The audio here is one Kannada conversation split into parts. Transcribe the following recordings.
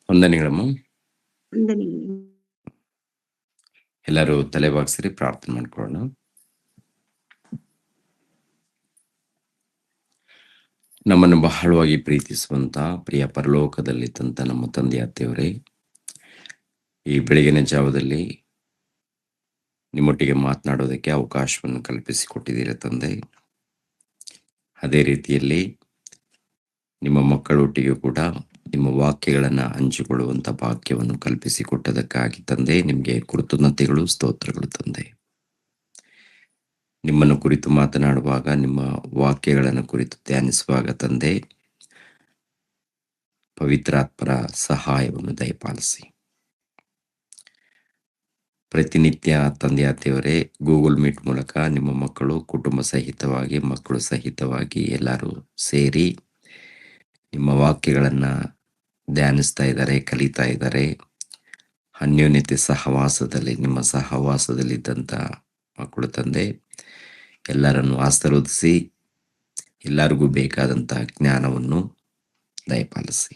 ವಂದನೆಗಳಮ್ಮ. ವಂದನೆಗಳು. ಎಲ್ಲರೂ ತಲೆಬಾಗಿಸಿರಿ, ಪ್ರಾರ್ಥನೆ ಮಾಡ್ಕೊಳ್ಳೋಣ. ನಮ್ಮನ್ನು ಬಹಳವಾಗಿ ಪ್ರೀತಿಸುವಂತ ಪ್ರಿಯ ಪರಲೋಕದಲ್ಲಿದ್ದಂಥ ನಮ್ಮ ತಂದೆಯ ದೇವರೇ, ಈ ಬೆಳಗಿನ ಜಾವದಲ್ಲಿ ನಿಮ್ಮೊಟ್ಟಿಗೆ ಮಾತನಾಡೋದಕ್ಕೆ ಅವಕಾಶವನ್ನು ಕಲ್ಪಿಸಿಕೊಟ್ಟಿದ್ದೀರ ತಂದೆ. ಅದೇ ರೀತಿಯಲ್ಲಿ ನಿಮ್ಮ ಮಕ್ಕಳೊಟ್ಟಿಗೆ ಕೂಡ ನಿಮ್ಮ ವಾಕ್ಯಗಳನ್ನು ಹಂಚಿಕೊಳ್ಳುವಂಥ ಭಾಗ್ಯವನ್ನು ಕಲ್ಪಿಸಿಕೊಟ್ಟದಕ್ಕಾಗಿ ತಂದೆ ನಿಮಗೆ ಕೃತಜ್ಞತೆಗಳು, ಸ್ತೋತ್ರಗಳು ತಂದೆ. ನಿಮ್ಮನ್ನು ಕುರಿತು ಮಾತನಾಡುವಾಗ, ನಿಮ್ಮ ವಾಕ್ಯಗಳನ್ನು ಕುರಿತು ಧ್ಯಾನಿಸುವಾಗ ತಂದೆ, ಪವಿತ್ರಾತ್ಮರ ಸಹಾಯವನ್ನು ದಯಪಾಲಿಸಿ. ಪ್ರತಿನಿತ್ಯ ತಂದೆಯ ದೇವರೇ, ಗೂಗಲ್ ಮೀಟ್ ಮೂಲಕ ನಿಮ್ಮ ಮಕ್ಕಳು ಕುಟುಂಬ ಸಹಿತವಾಗಿ, ಮಕ್ಕಳು ಸಹಿತವಾಗಿ ಎಲ್ಲರೂ ಸೇರಿ ನಿಮ್ಮ ವಾಕ್ಯಗಳನ್ನು ಧ್ಯಾನಿಸ್ತಾ ಇದ್ದಾರೆ, ಕಲಿತಾ ಇದ್ದಾರೆ. ಅನ್ಯೋನ್ಯತೆ ಸಹವಾಸದಲ್ಲಿ, ನಿಮ್ಮ ಸಹವಾಸದಲ್ಲಿದ್ದಂಥ ಮಕ್ಕಳು ತಂದೆ ಎಲ್ಲರನ್ನು ಆಶೀರ್ವದಿಸಿ, ಎಲ್ಲರಿಗೂ ಬೇಕಾದಂಥ ಜ್ಞಾನವನ್ನು ದಯಪಾಲಿಸಿ.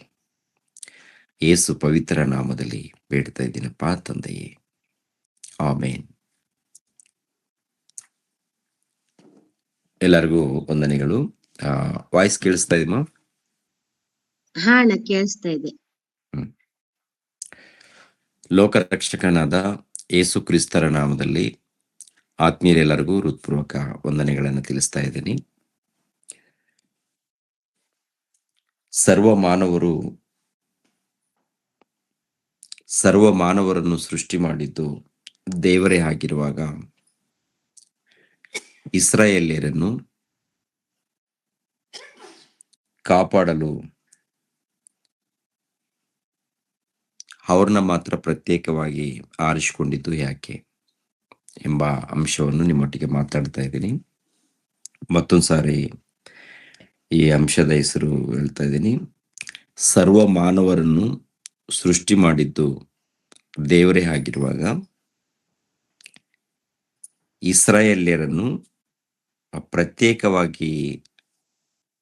ಯೇಸು ಪವಿತ್ರ ನಾಮದಲ್ಲಿ ಬೇಡ್ತಾ ಇದ್ದೀನಪ್ಪ ತಂದೆಯೇ, ಆಮೇನ್. ಎಲ್ಲರಿಗೂ ವಂದನೆಗಳು. ವಾಯ್ಸ್ ಕೇಳಿಸ್ತಾ ಇದೀಮ? ಹಾ ಅಣ್ಣ, ಕೇಳಿಸ್ತಾ ಇದೆ. ಲೋಕರಕ್ಷಕನಾದ ಯೇಸು ಕ್ರಿಸ್ತರ ನಾಮದಲ್ಲಿ ಆತ್ಮೀಯರೆಲ್ಲರಿಗೂ ಹೃತ್ಪೂರ್ವಕ ವಂದನೆಗಳನ್ನು ತಿಳಿಸ್ತಾ ಇದ್ದೀನಿ. ಸರ್ವ ಮಾನವರನ್ನು ಸೃಷ್ಟಿ ಮಾಡಿದ್ದು ದೇವರೇ ಆಗಿರುವಾಗ, ಇಸ್ರಾಯೇಲ್ಯರನ್ನು ಕಾಪಾಡಲು ಅವ್ರನ್ನ ಮಾತ್ರ ಪ್ರತ್ಯೇಕವಾಗಿ ಆರಿಸಿಕೊಂಡಿದ್ದು ಯಾಕೆ ಎಂಬ ಅಂಶವನ್ನು ನಿಮ್ಮೊಟ್ಟಿಗೆ ಮಾತಾಡ್ತಾ ಇದ್ದೀನಿ. ಮತ್ತೊಂದು ಸಾರಿ ಈ ಅಂಶದ ಹೆಸರು ಹೇಳ್ತಾ ಇದ್ದೀನಿ. ಸರ್ವ ಮಾನವರನ್ನು ಸೃಷ್ಟಿ ಮಾಡಿದ್ದು ದೇವರೇ ಆಗಿರುವಾಗ, ಇಸ್ರಾಯೇಲ್ಯರನ್ನು ಪ್ರತ್ಯೇಕವಾಗಿ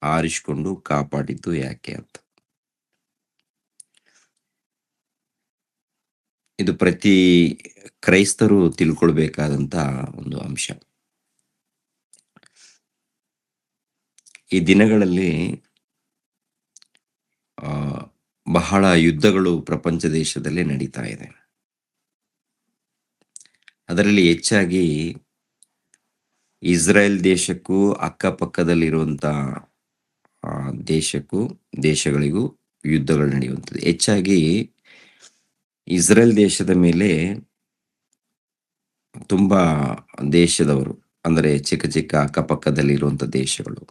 ಆರಿಸಿಕೊಂಡು ಕಾಪಾಡಿದ್ದು ಯಾಕೆ ಅಂತ. ಇದು ಪ್ರತಿ ಕ್ರೈಸ್ತರು ತಿಳ್ಕೊಳ್ಬೇಕಾದಂತ ಒಂದು ಅಂಶ. ಈ ದಿನಗಳಲ್ಲಿ ಬಹಳ ಯುದ್ಧಗಳು ಪ್ರಪಂಚ ದೇಶದಲ್ಲಿ ನಡೀತಾ ಇದೆ. ಅದರಲ್ಲಿ ಹೆಚ್ಚಾಗಿ ಇಸ್ರಾಯೇಲ್ ದೇಶಕ್ಕೂ ಅಕ್ಕಪಕ್ಕದಲ್ಲಿರುವಂತ ದೇಶಗಳಿಗೂ ಯುದ್ಧಗಳು ನಡೆಯುವಂಥದ್ದು. ಹೆಚ್ಚಾಗಿ ಇಸ್ರೇಲ್ ದೇಶದ ಮೇಲೆ ತುಂಬಾ ದೇಶದವರು, ಅಂದರೆ ಚಿಕ್ಕ ಚಿಕ್ಕ ಅಕ್ಕಪಕ್ಕದಲ್ಲಿರುವಂತ ದೇಶಗಳು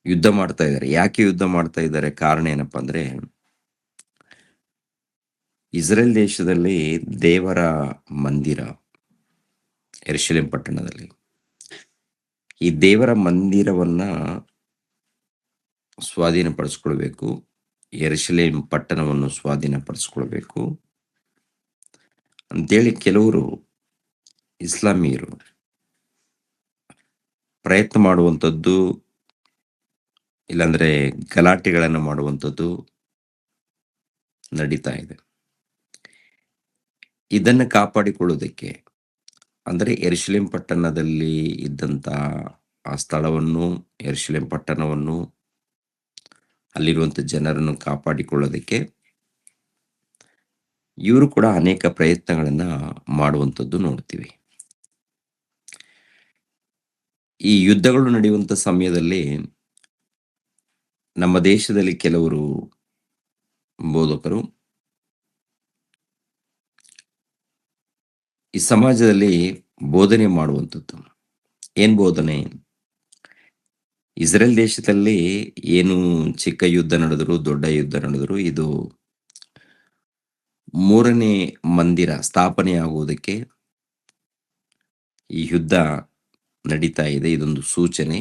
ಯುದ್ಧ ಮಾಡ್ತಾ ಇದ್ದಾರೆ. ಯಾಕೆ ಯುದ್ಧ ಮಾಡ್ತಾ ಇದ್ದಾರೆ? ಕಾರಣ ಏನಪ್ಪಾ ಅಂದ್ರೆ, ಇಸ್ರೇಲ್ ದೇಶದಲ್ಲಿ ದೇವರ ಮಂದಿರ ಯೆರೂಸಲೇಮ್ ಪಟ್ಟಣದಲ್ಲಿ, ಈ ದೇವರ ಮಂದಿರವನ್ನ ಸ್ವಾಧೀನಪಡಿಸ್ಕೊಳ್ಬೇಕು, ಯೆರೂಸಲೇಮ್ ಪಟ್ಟಣವನ್ನು ಸ್ವಾಧೀನಪಡಿಸ್ಕೊಳ್ಬೇಕು ಅಂತೇಳಿ ಕೆಲವರು ಇಸ್ಲಾಮೀಯರು ಪ್ರಯತ್ನ ಮಾಡುವಂಥದ್ದು, ಇಲ್ಲಾಂದ್ರೆ ಗಲಾಟೆಗಳನ್ನು ಮಾಡುವಂಥದ್ದು ನಡೀತಾ ಇದೆ. ಇದನ್ನು ಕಾಪಾಡಿಕೊಳ್ಳೋದಕ್ಕೆ, ಅಂದರೆ ಯೆರೂಸಲೇಮ್ ಪಟ್ಟಣದಲ್ಲಿ ಇದ್ದಂತ ಆ ಸ್ಥಳವನ್ನು, ಯೆರೂಸಲೇಮ್ ಪಟ್ಟಣವನ್ನು, ಅಲ್ಲಿರುವಂಥ ಜನರನ್ನು ಕಾಪಾಡಿಕೊಳ್ಳೋದಕ್ಕೆ ಇವರು ಕೂಡ ಅನೇಕ ಪ್ರಯತ್ನಗಳನ್ನ ಮಾಡುವಂಥದ್ದು ನೋಡ್ತೀವಿ. ಈ ಯುದ್ಧಗಳು ನಡೆಯುವಂಥ ಸಮಯದಲ್ಲಿ ನಮ್ಮ ದೇಶದಲ್ಲಿ ಕೆಲವರು ಬೋಧಕರು ಈ ಸಮಾಜದಲ್ಲಿ ಬೋಧನೆ ಮಾಡುವಂಥದ್ದು. ಏನ್ ಬೋಧನೆ? ಇಸ್ರೇಲ್ ದೇಶದಲ್ಲಿ ಏನು ಚಿಕ್ಕ ಯುದ್ಧ ನಡೆದ್ರು, ದೊಡ್ಡ ಯುದ್ಧ ನಡೆದ್ರು, ಇದು 3ನೇ ಮಂದಿರ ಸ್ಥಾಪನೆಯಾಗುವುದಕ್ಕೆ ಈ ಯುದ್ಧ ನಡೀತಾ ಇದೆ. ಇದೊಂದು ಸೂಚನೆ.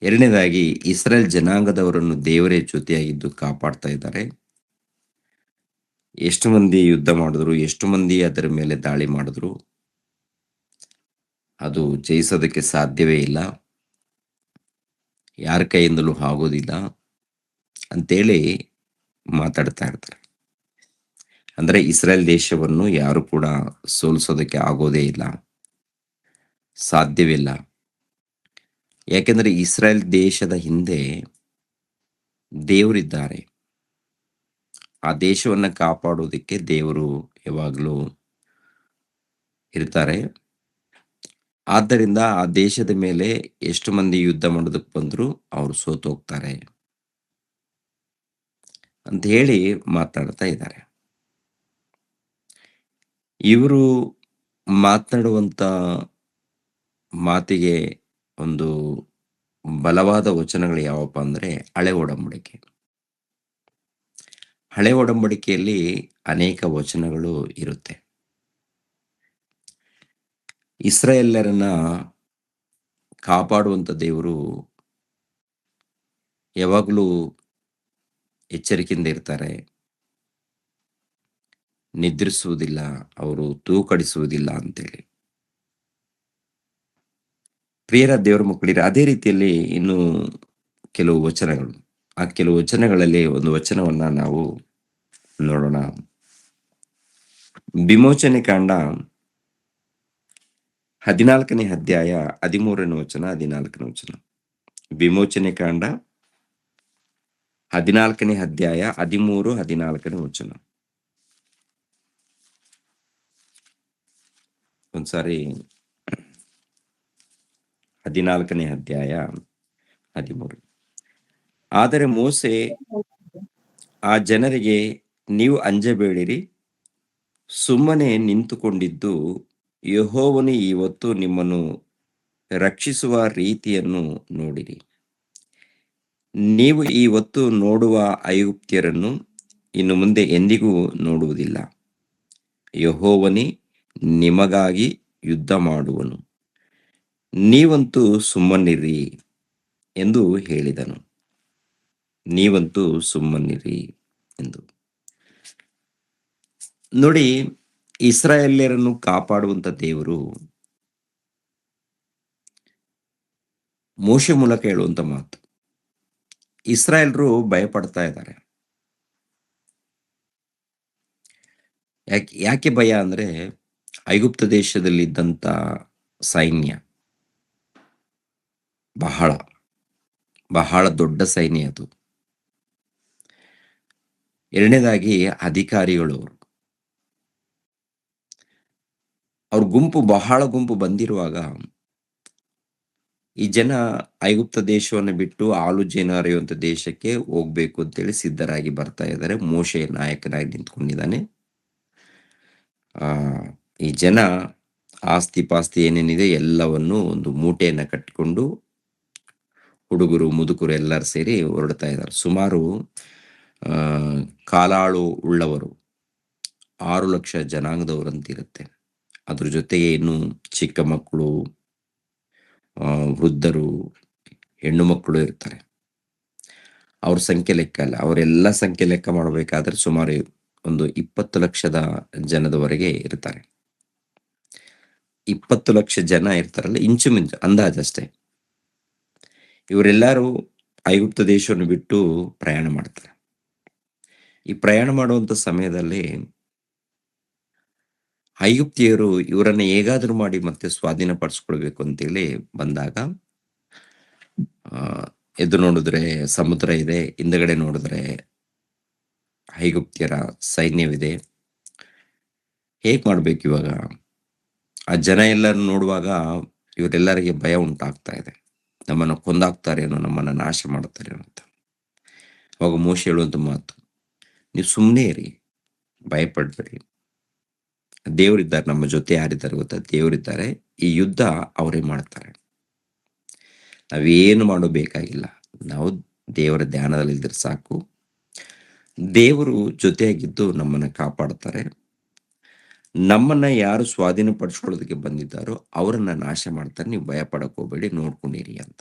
ಎರಡನೇದಾಗಿ, ಇಸ್ರೇಲ್ ಜನಾಂಗದವರನ್ನು ದೇವರೇ ಜೊತೆಯಾಗಿದ್ದು ಕಾಪಾಡ್ತಾ ಇದ್ದಾರೆ. ಎಷ್ಟು ಮಂದಿ ಯುದ್ಧ ಮಾಡಿದ್ರು, ಎಷ್ಟು ಮಂದಿ ಅದರ ಮೇಲೆ ದಾಳಿ ಮಾಡಿದ್ರು, ಅದು ಜಯಿಸೋದಕ್ಕೆ ಸಾಧ್ಯವೇ ಇಲ್ಲ, ಯಾರ ಕೈಯಿಂದಲೂ ಆಗೋದಿಲ್ಲ. ಅಂತೇಳಿ ಮಾತಾಡ್ತಾ ಇರ್ತಾರೆ. ಅಂದ್ರೆ ಇಸ್ರೇಲ್ ದೇಶವನ್ನು ಯಾರು ಕೂಡ ಸೋಲಿಸೋದಕ್ಕೆ ಆಗೋದೇ ಇಲ್ಲ, ಸಾಧ್ಯವಿಲ್ಲ. ಯಾಕೆಂದ್ರೆ ಇಸ್ರೇಲ್ ದೇಶದ ಹಿಂದೆ ದೇವರಿದ್ದಾರೆ. ಆ ದೇಶವನ್ನ ಕಾಪಾಡೋದಕ್ಕೆ ದೇವರು ಯಾವಾಗಲೂ ಇರ್ತಾರೆ. ಆದ್ದರಿಂದ ಆ ದೇಶದ ಮೇಲೆ ಎಷ್ಟು ಮಂದಿ ಯುದ್ಧ ಮಾಡೋದಕ್ಕೆ ಬಂದ್ರು ಅವರು ಸೋತು ಹೋಗ್ತಾರೆ ಅಂತ ಹೇಳಿ ಮಾತಾಡ್ತಾ ಇದ್ದಾರೆ. ಇವರು ಮಾತನಾಡುವಂತ ಮಾತಿಗೆ ಒಂದು ಬಲವಾದ ವಚನಗಳು ಯಾವಪ್ಪ ಅಂದ್ರೆ ಹಳೆ ಒಡಂಬಡಿಕೆ. ಹಳೆ ಒಡಂಬಡಿಕೆಯಲ್ಲಿ ಅನೇಕ ವಚನಗಳು ಇರುತ್ತೆ. ಇಸ್ರಾಯೇಲ್ಯರನ್ನ ಕಾಪಾಡುವಂತ ದೇವರು ಯಾವಾಗಲೂ ಎಚ್ಚರಿಕೆಯಿಂದ ಇರ್ತಾರೆ. ನಿದ್ರಿಸುವುದಿಲ್ಲ, ಅವರು ತೂಕಡಿಸುವುದಿಲ್ಲ ಅಂತೇಳಿ. ಪ್ರಿಯರ ದೇವರ ಮಕ್ಕಳಿಗೆ ಅದೇ ರೀತಿಯಲ್ಲಿ ಇನ್ನು ಕೆಲವು ವಚನಗಳು. ಆ ಕೆಲವು ವಚನಗಳಲ್ಲಿ ಒಂದು ವಚನವನ್ನ ನಾವು ನೋಡೋಣ. ವಿಮೋಚನೆ ಕಾಂಡ 14ನೇ ಅಧ್ಯಾಯ 13ನೇ ವಚನ 14ನೇ ವಚನ. ವಿಮೋಚನೆ ಕಾಂಡ 14ನೇ ಅಧ್ಯಾಯ 13, 14ನೇ ವಚನ. ಒಂದ್ಸಾರಿ 14ನೇ ಅಧ್ಯಾಯ 13. ಆದರೆ ಮೋಸೆ ಆ ಜನರಿಗೆ, ನೀವು ಅಂಜಬೇಡಿರಿ, ಸುಮ್ಮನೆ ನಿಂತುಕೊಂಡಿದ್ದು ಯೆಹೋವನು ಇವತ್ತು ನಿಮ್ಮನ್ನು ರಕ್ಷಿಸುವ ರೀತಿಯನ್ನು ನೋಡಿರಿ. ನೀವು ಇವತ್ತು ನೋಡುವ ಐಗುಪ್ತ್ಯರನ್ನು ಇನ್ನು ಮುಂದೆ ಎಂದಿಗೂ ನೋಡುವುದಿಲ್ಲ. ಯೆಹೋವನೇ ನಿಮಗಾಗಿ ಯುದ್ಧ ಮಾಡುವನು, ನೀವಂತೂ ಸುಮ್ಮನಿರಿ ಎಂದು ಹೇಳಿದನು. ನೀವಂತೂ ಸುಮ್ಮನಿರಿ ಎಂದು. ನೋಡಿ, ಇಸ್ರಾಯೇಲ್ಯರನ್ನು ಕಾಪಾಡುವಂತ ದೇವರು ಮೋಶೆ ಮೂಲಕ ಹೇಳುವಂತ ಮಾತು. ಇಸ್ರಾಯೇಲ್ರು ಭಯಪಡ್ತಾ ಇದ್ದಾರೆ. ಯಾಕೆ ಭಯ ಅಂದ್ರೆ ಐಗುಪ್ತ ದೇಶದಲ್ಲಿದ್ದಂತ ಸೈನ್ಯ ಬಹಳ ಬಹಳ ದೊಡ್ಡ ಸೈನ್ಯ ಅದು. ಎರಡನೇದಾಗಿ ಅಧಿಕಾರಿಗಳು, ಅವ್ರ ಗುಂಪು ಬಹಳ ಗುಂಪು ಬಂದಿರುವಾಗ ಈ ಜನ ಐಗುಪ್ತ ದೇಶವನ್ನು ಬಿಟ್ಟು ಹಾಲು ಜೇನು ಹರಿಯುವಂತ ದೇಶಕ್ಕೆ ಹೋಗ್ಬೇಕು ಅಂತೇಳಿ ಸಿದ್ಧರಾಗಿ ಬರ್ತಾ ಇದ್ದಾರೆ. ಮೋಶೆ ನಾಯಕನಾಗಿ ನಿಂತ್ಕೊಂಡಿದ್ದಾನೆ. ಈ ಜನ ಆಸ್ತಿ ಪಾಸ್ತಿ ಏನೇನಿದೆ ಎಲ್ಲವನ್ನು ಒಂದು ಮೂಟೆಯನ್ನ ಕಟ್ಟಿಕೊಂಡು ಹುಡುಗರು ಮುದುಕರು ಎಲ್ಲರೂ ಸೇರಿ ಹೊರಡ್ತಾ ಇದ್ದಾರೆ. ಸುಮಾರು ಕಾಲಾಳು ಉಳ್ಳವರು 6 ಲಕ್ಷ ಜನಾಂಗದವರಂತಿರುತ್ತೆ. ಅದ್ರ ಜೊತೆಗೆ ಇನ್ನು ಚಿಕ್ಕ ಮಕ್ಕಳು, ವೃದ್ಧರು, ಹೆಣ್ಣು ಮಕ್ಕಳು ಇರ್ತಾರೆ. ಅವ್ರ ಸಂಖ್ಯೆ ಲೆಕ್ಕ ಅಲ್ಲ. ಅವರೆಲ್ಲ ಸಂಖ್ಯೆ ಲೆಕ್ಕ ಮಾಡಬೇಕಾದ್ರೆ ಸುಮಾರು ಒಂದು 20 ಲಕ್ಷದ ಜನದವರೆಗೆ ಇರ್ತಾರೆ. 20 ಲಕ್ಷ ಜನ ಇರ್ತಾರಲ್ಲ, ಇಂಚುಮಿಂಚು ಅಂದಾಜಷ್ಟೇ. ಇವರೆಲ್ಲರೂ ಐಗುಪ್ತ ದೇಶವನ್ನು ಬಿಟ್ಟು ಪ್ರಯಾಣ ಮಾಡ್ತಾರೆ. ಈ ಪ್ರಯಾಣ ಮಾಡುವಂತ ಸಮಯದಲ್ಲಿ ಐಗುಪ್ತಿಯರು ಇವರನ್ನ ಹೇಗಾದ್ರೂ ಮಾಡಿ ಮತ್ತೆ ಸ್ವಾಧೀನಪಡಿಸ್ಕೊಳ್ಬೇಕು ಅಂತೇಳಿ ಬಂದಾಗ, ಎದ್ದು ನೋಡಿದ್ರೆ ಸಮುದ್ರ ಇದೆ, ಹಿಂದಗಡೆ ನೋಡಿದ್ರೆ ಐಗುಪ್ತಿಯರ ಸೈನ್ಯವಿದೆ. ಹೇಗ್ ಮಾಡ್ಬೇಕು ಇವಾಗ? ಆ ಜನ ಎಲ್ಲರೂ ನೋಡುವಾಗ ಇವರೆಲ್ಲರಿಗೆ ಭಯ ಉಂಟಾಗ್ತಾ ಇದೆ. ನಮ್ಮನ್ನು ಕೊಂದಾಕ್ತಾರೇನೋ, ನಮ್ಮನ್ನ ನಾಶ ಮಾಡ್ತಾರೇನೋ ಅಂತ. ಅವಾಗ ಮೋಶೆ ಹೇಳುವಂತ ಮಾತು, ನೀವು ಸುಮ್ಮನೆ ಇರಿ, ಭಯಪಡ್ಬೇಡಿ. ದೇವರಿದ್ದಾರೆ ನಮ್ಮ ಜೊತೆ. ಯಾರಿದ್ದಾರೆ ಗೊತ್ತಾ? ದೇವರಿದ್ದಾರೆ. ಈ ಯುದ್ಧ ಅವರೇ ಮಾಡ್ತಾರೆ. ನಾವೇನು ಮಾಡಬೇಕಾಗಿಲ್ಲ. ನಾವು ದೇವರ ಧ್ಯಾನದಲ್ಲಿದ್ದರೆ ಸಾಕು. ದೇವರು ಜೊತೆಯಾಗಿದ್ದು ನಮ್ಮನ್ನ ಕಾಪಾಡ್ತಾರೆ. ನಮ್ಮನ್ನ ಯಾರು ಸ್ವಾಧೀನಪಡಿಸ್ಕೊಳ್ಳೋದಕ್ಕೆ ಬಂದಿದ್ದಾರೋ ಅವರನ್ನ ನಾಶ ಮಾಡ್ತಾರೆ. ನೀವು ಭಯ ಪಡಕ್ ಹೋಗ್ಬೇಡಿ, ನೋಡ್ಕೊಂಡಿರಿ ಅಂತ.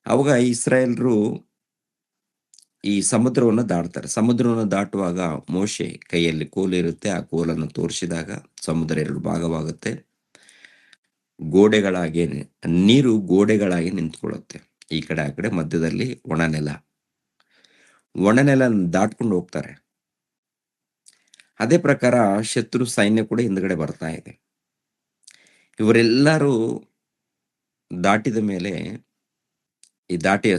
ಅವಾಗ ಇಸ್ರಾಯೇಲ್ರು ಈ ಸಮುದ್ರವನ್ನು ದಾಟ್ತಾರೆ. ಸಮುದ್ರವನ್ನು ದಾಟುವಾಗ ಮೋಶೆ ಕೈಯಲ್ಲಿ ಕೋಲು ಇರುತ್ತೆ. ಆ ಕೋಲನ್ನು ತೋರಿಸಿದಾಗ ಸಮುದ್ರ 2 ಭಾಗವಾಗುತ್ತೆ. ಗೋಡೆಗಳಾಗಿ ನೀರು ಗೋಡೆಗಳಾಗಿ ನಿಂತ್ಕೊಳ್ಳುತ್ತೆ. ಈ ಕಡೆ ಆ ಕಡೆ, ಮಧ್ಯದಲ್ಲಿ ಒಣ ನೆಲ. ಒಣನೆಲ ದಾಟ್ಕೊಂಡು ಹೋಗ್ತಾರೆ. ಅದೇ ಪ್ರಕಾರ ಶತ್ರು ಸೈನ್ಯ ಕೂಡ ಹಿಂದ್ಗಡೆ ಬರ್ತಾ ಇದೆ. ಇವರೆಲ್ಲರೂ ದಾಟಿದ ಮೇಲೆ, ಈ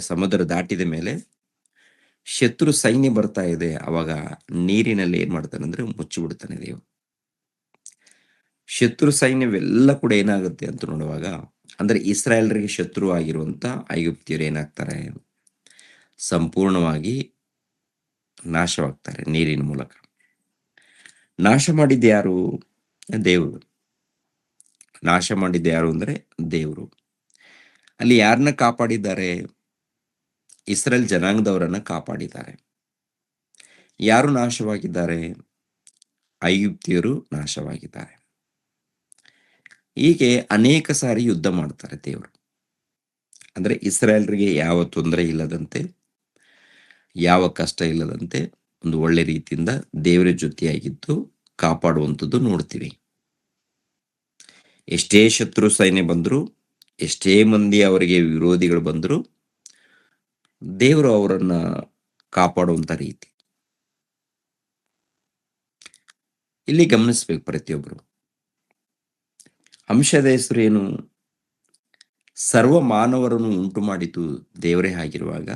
ಸಮುದ್ರ ದಾಟಿದ ಮೇಲೆ ಶತ್ರು ಸೈನ್ಯ ಬರ್ತಾ ಇದೆ. ಅವಾಗ ನೀರಿನಲ್ಲಿ ಏನ್ ಮಾಡ್ತಾನೆ ಅಂದ್ರೆ ಮುಚ್ಚಿಬಿಡ್ತಾನೆ ದೇವರು. ಶತ್ರು ಸೈನ್ಯವೆಲ್ಲ ಕೂಡ ಏನಾಗುತ್ತೆ ಅಂತ ನೋಡುವಾಗ, ಅಂದ್ರೆ ಇಸ್ರಾಯೇಲರಿಗೆ ಶತ್ರು ಆಗಿರುವಂತ ಐಗುಪ್ತಿಯರು ಏನಾಗ್ತಾರೆ, ಸಂಪೂರ್ಣವಾಗಿ ನಾಶವಾಗ್ತಾರೆ ನೀರಿನ ಮೂಲಕ. ನಾಶ ಮಾಡಿದ್ದು ಯಾರು? ದೇವರು. ನಾಶ ಮಾಡಿದ್ದು ಯಾರು ಅಂದ್ರೆ ದೇವರು. ಅಲ್ಲಿ ಯಾರನ್ನ ಕಾಪಾಡಿದ್ದಾರೆ? ಇಸ್ರೇಲ್ ಜನಾಂಗದವರನ್ನ ಕಾಪಾಡಿದ್ದಾರೆ. ಯಾರು ನಾಶವಾಗಿದ್ದಾರೆ? ಐಗುಪ್ತಿಯರು ನಾಶವಾಗಿದ್ದಾರೆ. ಹೀಗೆ ಅನೇಕ ಸಾರಿ ಯುದ್ಧ ಮಾಡ್ತಾರೆ ದೇವರು. ಅಂದ್ರೆ ಇಸ್ರಾಯೇಲರಿಗೆ ಯಾವ ತೊಂದರೆ ಇಲ್ಲದಂತೆ, ಯಾವ ಕಷ್ಟ ಇಲ್ಲದಂತೆ ಒಂದು ಒಳ್ಳೆ ರೀತಿಯಿಂದ ದೇವರ ಜೊತೆಯಾಗಿದ್ದು ಕಾಪಾಡುವಂಥದ್ದು ನೋಡ್ತೀವಿ. ಎಷ್ಟೇ ಶತ್ರು ಸೈನ್ಯ ಬಂದ್ರು, ಎಷ್ಟೇ ಮಂದಿ ಅವರಿಗೆ ವಿರೋಧಿಗಳು ಬಂದ್ರು, ದೇವರು ಅವರನ್ನ ಕಾಪಾಡುವಂತ ರೀತಿ ಇಲ್ಲಿ ಗಮನಿಸ್ಬೇಕು ಪ್ರತಿಯೊಬ್ಬರು. ಅಂಶದ ಹೆಸರು ಏನು? ಸರ್ವ ಮಾನವರನ್ನು ಉಂಟು ಮಾಡಿತು ದೇವರೇ ಆಗಿರುವಾಗ,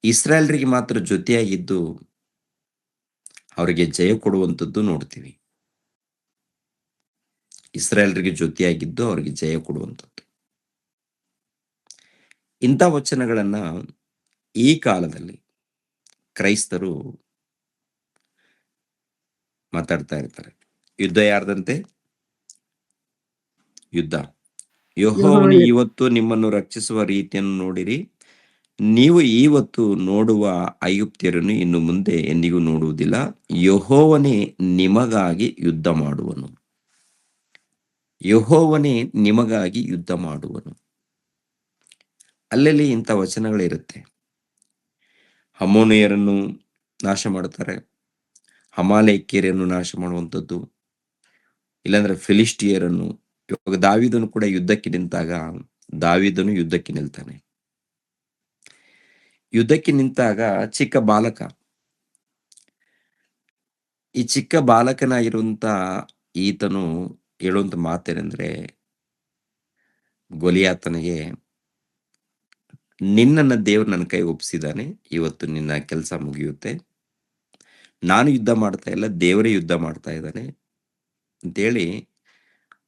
ಇಸ್ರಾಯೇಲರಿಗೆ ಮಾತ್ರ ಜೊತೆಯಾಗಿದ್ದು ಅವರಿಗೆ ಜಯ ಕೊಡುವಂಥದ್ದು ನೋಡ್ತೀವಿ. ಇಸ್ರಾಯೇಲರಿಗೆ ಜೊತೆಯಾಗಿದ್ದು ಅವರಿಗೆ ಜಯ ಕೊಡುವಂಥದ್ದು. ಇಂಥ ವಚನಗಳನ್ನ ಈ ಕಾಲದಲ್ಲಿ ಕ್ರೈಸ್ತರು ಮಾತಾಡ್ತಾ ಇರ್ತಾರೆ. ಯುದ್ಧ ಯಾರ್ದಂತೆ? ಯುದ್ಧ. ಯೆಹೋವನು ಯೆಹೋವನ ಇವತ್ತು ನಿಮ್ಮನ್ನು ರಕ್ಷಿಸುವ ರೀತಿಯನ್ನು ನೋಡಿರಿ. ನೀವು ಇವತ್ತು ನೋಡುವ ಐಗುಪ್ತ್ಯರನ್ನು ಇನ್ನು ಮುಂದೆ ಎಂದಿಗೂ ನೋಡುವುದಿಲ್ಲ. ಯೆಹೋವನೇ ನಿಮಗಾಗಿ ಯುದ್ಧ ಮಾಡುವನು. ಯೆಹೋವನೇ ನಿಮಗಾಗಿ ಯುದ್ಧ ಮಾಡುವನು. ಅಲ್ಲಲ್ಲಿ ಇಂಥ ವಚನಗಳಿರುತ್ತೆ. ಅಮ್ಮೋನಿಯರನ್ನು ನಾಶ ಮಾಡ್ತಾರೆ, ಅಮಾಲೇಕ್ಯರನ್ನು ನಾಶ ಮಾಡುವಂಥದ್ದು, ಇಲ್ಲಾಂದ್ರೆ ಫಿಲಿಸ್ಟಿಯರನ್ನು. ಇವಾಗ ದಾವೀದನು ಕೂಡ ಯುದ್ಧಕ್ಕೆ ನಿಂತಾಗ, ದಾವೀದನು ಯುದ್ಧಕ್ಕೆ ನಿಲ್ತಾನೆ. ಯುದ್ಧಕ್ಕೆ ನಿಂತಾಗ ಚಿಕ್ಕ ಬಾಲಕ, ಈ ಚಿಕ್ಕ ಬಾಲಕನಾಗಿರುವಂತ ಈತನು ಹೇಳುವಂತ ಮಾತೇನೆಂದ್ರೆ, ಗೊಲಿಯಾತನಿಗೆ, ನಿನ್ನನ್ನ ದೇವ್ರು ನನ್ನ ಕೈ ಒಪ್ಪಿಸಿದಾನೆ, ಇವತ್ತು ನಿನ್ನ ಕೆಲಸ ಮುಗಿಯುತ್ತೆ, ನಾನು ಯುದ್ಧ ಮಾಡ್ತಾ ಇಲ್ಲ, ದೇವರೇ ಯುದ್ಧ ಮಾಡ್ತಾ ಇದ್ದಾನೆ ಅಂತೇಳಿ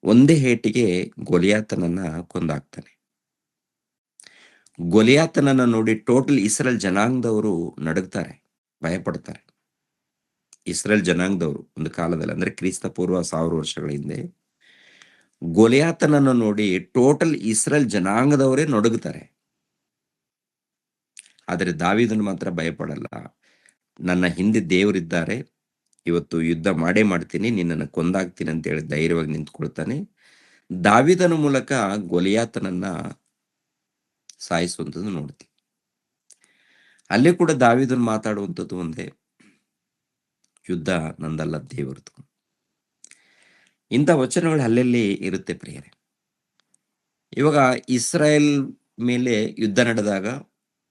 ಒಂದೇ ಏಟಿಗೆ ಗೊಲಿಯಾತನನ್ನ ಕೊಂದಾಕ್ತಾನೆ. ಗೊಲಿಯಾತನನ್ನ ನೋಡಿ ಟೋಟಲ್ ಇಸ್ರೇಲ್ ಜನಾಂಗದವರು ನಡುಗ್ತಾರೆ, ಭಯಪಡ್ತಾರೆ. ಇಸ್ರೇಲ್ ಜನಾಂಗದವರು ಒಂದು ಕಾಲದಲ್ಲಿ, ಅಂದ್ರೆ ಕ್ರಿಸ್ತ ಪೂರ್ವ 1000 ವರ್ಷಗಳ ಹಿಂದೆ ಗೊಲಿಯಾತನನ್ನು ನೋಡಿ ಟೋಟಲ್ ಇಸ್ರೇಲ್ ಜನಾಂಗದವರೇ ನಡುಗುತ್ತಾರೆ. ಆದರೆ ದಾವೀದನು ಮಾತ್ರ ಭಯಪಡಲ್ಲ. ನನ್ನ ಹಿಂದೆ ದೇವರಿದ್ದಾರೆ, ಇವತ್ತು ಯುದ್ಧ ಮಾಡೇ ಮಾಡ್ತೀನಿ, ನಿನ್ನನ್ನು ಕೊಂದಾಗ್ತೀನಿ ಅಂತ ಹೇಳಿ ಧೈರ್ಯವಾಗಿ ನಿಂತ್ಕೊಳ್ತಾನೆ. ದಾವೀದನ ಮೂಲಕ ಗೊಲಿಯಾತನನ್ನ ಸಾಯಿಸುವಂಥದ್ದು ನೋಡ್ತೀವಿ. ಅಲ್ಲೇ ಕೂಡ ದಾವೀದನು ಮಾತಾಡುವಂಥದ್ದು ಒಂದೇ, ಯುದ್ಧ ನಂದಲ್ಲ ದೇವರದು. ಇಂಥ ವಚನಗಳು ಅಲ್ಲೆಲ್ಲಿ ಇರುತ್ತೆ ಪ್ರಿಯರೇ. ಇವಾಗ ಇಸ್ರಾಯೇಲ್ ಮೇಲೆ ಯುದ್ಧ ನಡೆದಾಗ,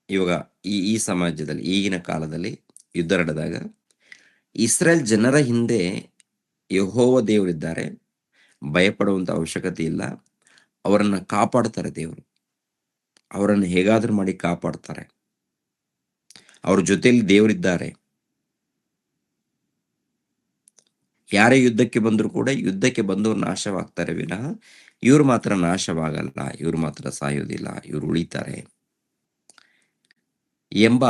ಇವಾಗ ಈ ಸಮಾಜದಲ್ಲಿ ಈಗಿನ ಕಾಲದಲ್ಲಿ ಯುದ್ಧ ನಡೆದಾಗ ಇಸ್ರಾಯೇಲ್ ಜನರ ಹಿಂದೆ ಯೆಹೋವ ದೇವರಿದ್ದಾರೆ, ಭಯಪಡುವಂತ ಅವಶ್ಯಕತೆ ಇಲ್ಲ. ಅವರನ್ನ ಕಾಪಾಡ್ತಾರೆ ದೇವರು. ಅವರನ್ನು ಹೇಗಾದ್ರೂ ಮಾಡಿ ಕಾಪಾಡ್ತಾರೆ. ಅವ್ರ ಜೊತೆಯಲ್ಲಿ ದೇವರಿದ್ದಾರೆ. ಯಾರೇ ಯುದ್ಧಕ್ಕೆ ಬಂದರೂ ಕೂಡ ಯುದ್ಧಕ್ಕೆ ಬಂದವರು ನಾಶವಾಗ್ತಾರೆ ವಿನಃ ಇವ್ರು ಮಾತ್ರ ನಾಶವಾಗಲ್ಲ, ಇವ್ರು ಮಾತ್ರ ಸಾಯೋದಿಲ್ಲ, ಇವ್ರು ಉಳಿತಾರೆ ಎಂಬ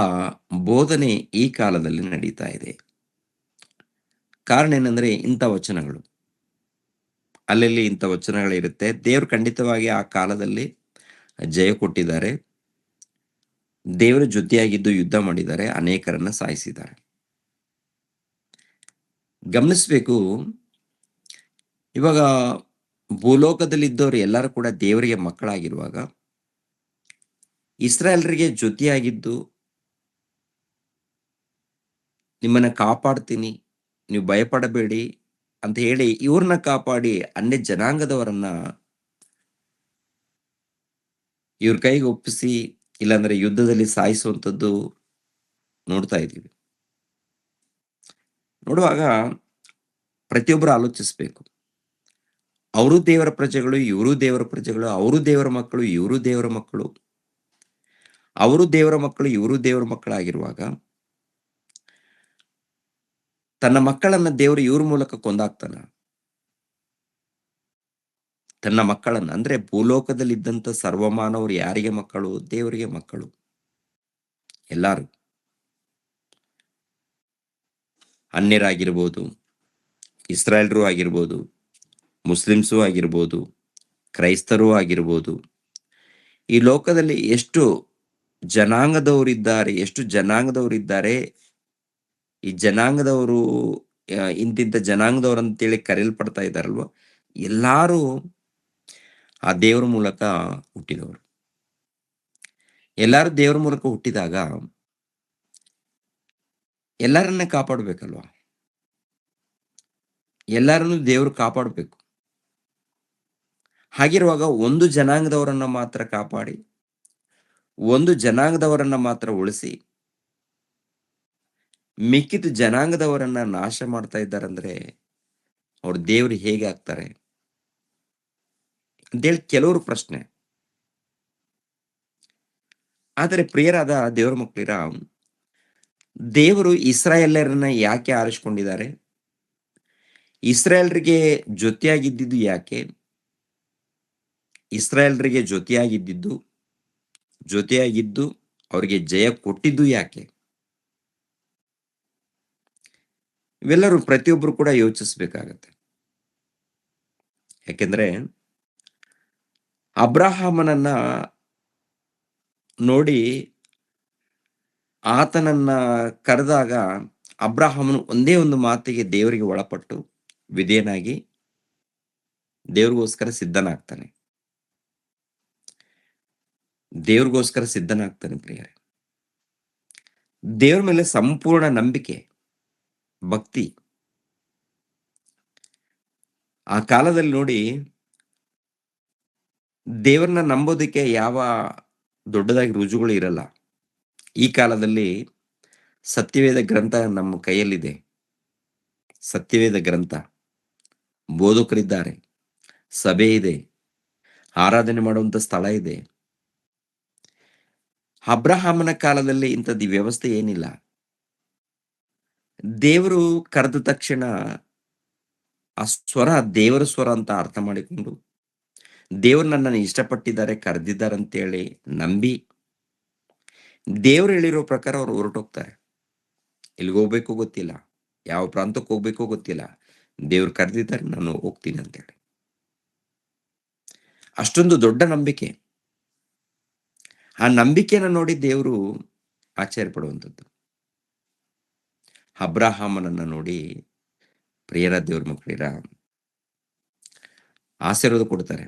ಬೋಧನೆ ಈ ಕಾಲದಲ್ಲಿ ನಡೀತಾ ಇದೆ. ಕಾರಣ ಏನಂದ್ರೆ ಇಂಥ ವಚನಗಳು, ಅಲ್ಲಲ್ಲಿ ಇಂಥ ವಚನಗಳಿರುತ್ತೆ. ದೇವರು ಖಂಡಿತವಾಗಿ ಆ ಕಾಲದಲ್ಲಿ ಜಯ ಕೊಟ್ಟಿದ್ದಾರೆ, ದೇವರ ಜೊತೆಯಾಗಿದ್ದು ಯುದ್ಧ ಮಾಡಿದ್ದಾರೆ, ಅನೇಕರನ್ನ ಸಾಯಿಸಿದ್ದಾರೆ. ಗಮನಿಸ್ಬೇಕು, ಇವಾಗ ಭೂಲೋಕದಲ್ಲಿದ್ದವರು ಎಲ್ಲರೂ ಕೂಡ ದೇವರಿಗೆ ಮಕ್ಕಳಾಗಿರುವಾಗ ಇಸ್ರಾಯೇಲರಿಗೆ ಜೊತೆಯಾಗಿದ್ದು ನಿಮ್ಮನ್ನ ಕಾಪಾಡ್ತೀನಿ, ನೀವು ಭಯಪಡಬೇಡಿ ಅಂತ ಹೇಳಿ ಇವ್ರನ್ನ ಕಾಪಾಡಿ ಅನ್ಯ ಜನಾಂಗದವರನ್ನ ಇವ್ರ ಕೈಗೆ ಒಪ್ಪಿಸಿ, ಇಲ್ಲಾಂದ್ರೆ ಯುದ್ಧದಲ್ಲಿ ಸಾಯಿಸುವಂಥದ್ದು ನೋಡ್ತಾ ಇದ್ದೀವಿ. ನೋಡುವಾಗ ಪ್ರತಿಯೊಬ್ಬರು ಆಲೋಚಿಸಬೇಕು. ಅವರು ದೇವರ ಪ್ರಜೆಗಳು, ಇವರು ದೇವರ ಪ್ರಜೆಗಳು, ಅವರು ದೇವರ ಮಕ್ಕಳು, ಇವರು ದೇವರ ಮಕ್ಕಳು, ಅವರು ದೇವರ ಮಕ್ಕಳು, ಇವರು ದೇವರ ಮಕ್ಕಳಾಗಿರುವಾಗ ತನ್ನ ಮಕ್ಕಳನ್ನ ದೇವರು ಇವ್ರ ಮೂಲಕ ಕೊಂದಾಕ್ತಾನ. ತನ್ನ ಮಕ್ಕಳನ್ನ ಅಂದ್ರೆ ಭೂಲೋಕದಲ್ಲಿದ್ದಂಥ ಸರ್ವಮಾನವರು ಯಾರಿಗೆ ಮಕ್ಕಳು? ದೇವರಿಗೆ ಮಕ್ಕಳು. ಎಲ್ಲಾರು. ಅನ್ಯರಾಗಿರ್ಬೋದು, ಇಸ್ರಾಯೇಲ್ರು ಆಗಿರ್ಬೋದು, ಮುಸ್ಲಿಮ್ಸು ಆಗಿರ್ಬೋದು, ಕ್ರೈಸ್ತರೂ ಆಗಿರ್ಬೋದು. ಈ ಲೋಕದಲ್ಲಿ ಎಷ್ಟು ಜನಾಂಗದವರಿದ್ದಾರೆ, ಎಷ್ಟು ಜನಾಂಗದವರಿದ್ದಾರೆ. ಈ ಜನಾಂಗದವರು ಇಂತಿಂಥ ಜನಾಂಗದವರು ಅಂತೇಳಿ ಕರೆಯಲ್ಪಡ್ತಾ ಇದ್ದಾರಲ್ವ, ಎಲ್ಲಾರು ಆ ದೇವರ ಮೂಲಕ ಹುಟ್ಟಿದವರು. ಎಲ್ಲಾರು ದೇವರ ಮೂಲಕ ಹುಟ್ಟಿದಾಗ ಎಲ್ಲರನ್ನ ಕಾಪಾಡಬೇಕಲ್ವಾ? ಎಲ್ಲರನ್ನು ದೇವರು ಕಾಪಾಡಬೇಕು. ಹಾಗಿರುವಾಗ ಒಂದು ಜನಾಂಗದವರನ್ನ ಮಾತ್ರ ಕಾಪಾಡಿ, ಒಂದು ಜನಾಂಗದವರನ್ನ ಮಾತ್ರ ಉಳಿಸಿ, ಮಿಕ್ಕಿದ ಜನಾಂಗದವರನ್ನ ನಾಶ ಮಾಡ್ತಾ ಇದ್ದಾರಂದ್ರೆ ಅವ್ರು ದೇವರು ಹೇಗೆ ಆಗ್ತಾರೆ ಅಂತೇಳಿ ಕೆಲವರು ಪ್ರಶ್ನೆ. ಆದರೆ ಪ್ರಿಯರಾದ ದೇವರ ಮಕ್ಕಳಿರ, ದೇವರು ಇಸ್ರಾಯೇಲರನ್ನ ಯಾಕೆ ಆರಿಸಿಕೊಂಡಿದ್ದಾರೆ? ಇಸ್ರಾಯೇಲ್ರಿಗೆ ಜೊತೆಯಾಗಿದ್ದಿದ್ದು ಯಾಕೆ? ಇಸ್ರಾಯೇಲ್ರಿಗೆ ಜೊತೆಯಾಗಿದ್ದು ಅವರಿಗೆ ಜಯ ಕೊಟ್ಟಿದ್ದು ಯಾಕೆ? ಇವೆಲ್ಲರೂ ಪ್ರತಿಯೊಬ್ಬರು ಕೂಡ ಯೋಚಿಸಬೇಕಾಗತ್ತೆ. ಯಾಕೆಂದ್ರೆ ಅಬ್ರಹಾಮನನ್ನ ನೋಡಿ ಆತನನ್ನ ಕರೆದಾಗ ಅಬ್ರಹಾಮನು ಒಂದೇ ಒಂದು ಮಾತಿಗೆ ದೇವರಿಗೆ ಒಳಪಟ್ಟು ವಿಧೇಯನಾಗಿ ದೇವ್ರಿಗೋಸ್ಕರ ಸಿದ್ಧನಾಗ್ತಾನೆ. ದೇವ್ರಿಗೋಸ್ಕರ ಸಿದ್ಧನಾಗ್ತಾನೆ ಪ್ರಿಯರೇ. ದೇವ್ರ ಮೇಲೆ ಸಂಪೂರ್ಣ ನಂಬಿಕೆ, ಭಕ್ತಿ. ಆ ಕಾಲದಲ್ಲಿ ನೋಡಿ, ದೇವರನ್ನ ನಂಬೋದಕ್ಕೆ ಯಾವ ದೊಡ್ಡದಾಗಿ ರುಜುಗಳು ಇರಲ್ಲ. ಈ ಕಾಲದಲ್ಲಿ ಸತ್ಯವೇದ ಗ್ರಂಥ ನಮ್ಮ ಕೈಯಲ್ಲಿದೆ. ಸತ್ಯವೇದ ಗ್ರಂಥ, ಬೋಧಕರಿದ್ದಾರೆ, ಸಭೆ ಇದೆ, ಆರಾಧನೆ ಮಾಡುವಂತ ಸ್ಥಳ ಇದೆ. ಅಬ್ರಹಾಮನ ಕಾಲದಲ್ಲಿ ಇಂಥದ್ದು ವ್ಯವಸ್ಥೆ ಏನಿಲ್ಲ. ದೇವರು ಕರೆದ ತಕ್ಷಣ ಆ ಸ್ವರ ದೇವರ ಸ್ವರ ಅಂತ ಅರ್ಥ ಮಾಡಿಕೊಂಡು, ದೇವರು ನನ್ನನ್ನು ಇಷ್ಟಪಟ್ಟಿದ್ದಾರೆ, ಕರೆದಿದ್ದಾರೆ ಅಂತೇಳಿ ನಂಬಿ, ದೇವರು ಹೇಳಿರೋ ಪ್ರಕಾರ ಅವ್ರು ಹೊರಟೋಗ್ತಾರೆ. ಎಲ್ಲಿಗೆ ಹೋಗ್ಬೇಕು ಗೊತ್ತಿಲ್ಲ, ಯಾವ ಪ್ರಾಂತಕ್ಕೆ ಹೋಗ್ಬೇಕೋ ಗೊತ್ತಿಲ್ಲ, ದೇವ್ರು ಕರೆದಿದ್ದಾರೆ, ನಾನು ಹೋಗ್ತೀನಿ ಅಂತೇಳಿ. ಅಷ್ಟೊಂದು ದೊಡ್ಡ ನಂಬಿಕೆ. ಆ ನಂಬಿಕೆನ ನೋಡಿ ದೇವರು ಆಶ್ಚರ್ಯ ಪಡುವಂಥದ್ದು. ಅಬ್ರಹಾಮನನ್ನ ನೋಡಿ ಪ್ರಿಯರ ದೇವ್ರ ಮಕ್ಕಳಿರ ಆಶೀರ್ವಾದ ಕೊಡ್ತಾರೆ.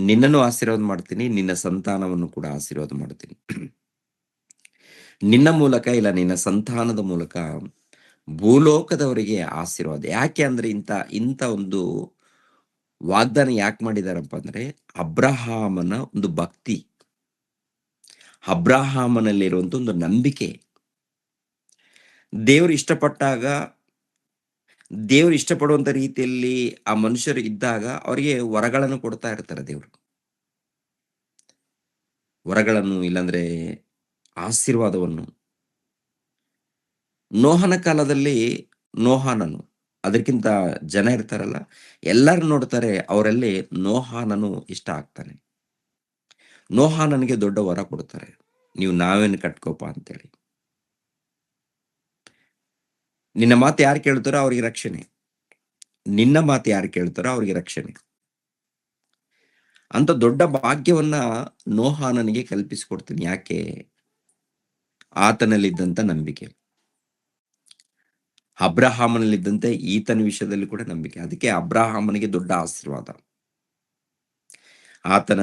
ನಿನ್ನನ್ನು ಆಶೀರ್ವಾದ ಮಾಡ್ತೀನಿ, ನಿನ್ನ ಸಂತಾನವನ್ನು ಕೂಡ ಆಶೀರ್ವಾದ ಮಾಡ್ತೀನಿ. ನಿನ್ನ ಮೂಲಕ ಇಲ್ಲ, ನಿನ್ನ ಸಂತಾನದ ಮೂಲಕ ಭೂಲೋಕದವರಿಗೆ ಆಶೀರ್ವಾದ. ಯಾಕೆ ಅಂದ್ರೆ ಇಂಥ ಒಂದು ವಾಗ್ದಾನ ಯಾಕೆ ಮಾಡಿದಾರಪ್ಪ ಅಂದ್ರೆ ಅಬ್ರಹಾಮನ ಒಂದು ಭಕ್ತಿ, ಅಬ್ರಹಾಮನಲ್ಲಿರುವಂತ ಒಂದು ನಂಬಿಕೆ. ದೇವರು ಇಷ್ಟಪಟ್ಟಾಗ, ದೇವರು ಇಷ್ಟಪಡುವಂತ ರೀತಿಯಲ್ಲಿ ಆ ಮನುಷ್ಯರು ಇದ್ದಾಗ ಅವರಿಗೆ ವರಗಳನ್ನು ಕೊಡ್ತಾ ಇರ್ತಾರೆ ದೇವರು. ವರಗಳನ್ನು, ಇಲ್ಲಾಂದ್ರೆ ಆಶೀರ್ವಾದವನ್ನು. ನೋಹನ ಕಾಲದಲ್ಲಿ ನೋಹಾನನು, ಅದಕ್ಕಿಂತ ಜನ ಇರ್ತಾರಲ್ಲ, ಎಲ್ಲರೂ ನೋಡ್ತಾರೆ, ಅವರಲ್ಲಿ ನೋಹಾನನು ಇಷ್ಟ ಆಗ್ತಾನೆ. ನೋಹಾನನಿಗೆ ದೊಡ್ಡ ವರ ಕೊಡ್ತಾರೆ, ನೀವು ನಾವೇನು ಕಟ್ಕೋಪ ಅಂತೇಳಿ. ನಿನ್ನ ಮಾತು ಯಾರು ಕೇಳ್ತಾರೋ ಅವ್ರಿಗೆ ರಕ್ಷಣೆ, ನಿನ್ನ ಮಾತು ಯಾರು ಕೇಳ್ತಾರೋ ಅವ್ರಿಗೆ ರಕ್ಷಣೆ ಅಂತ ದೊಡ್ಡ ಭಾಗ್ಯವನ್ನ ನೋಹಾನನಿಗೆ ಕಲ್ಪಿಸಿಕೊಡ್ತೀನಿ. ಯಾಕೆ? ಆತನಲ್ಲಿದ್ದಂತ ನಂಬಿಕೆ. ಅಬ್ರಹಾಮನಲ್ಲಿದ್ದಂತೆ ಈತನ ವಿಷಯದಲ್ಲಿ ಕೂಡ ನಂಬಿಕೆ. ಅದಕ್ಕೆ ಅಬ್ರಹಾಮನಿಗೆ ದೊಡ್ಡ ಆಶೀರ್ವಾದ. ಆತನ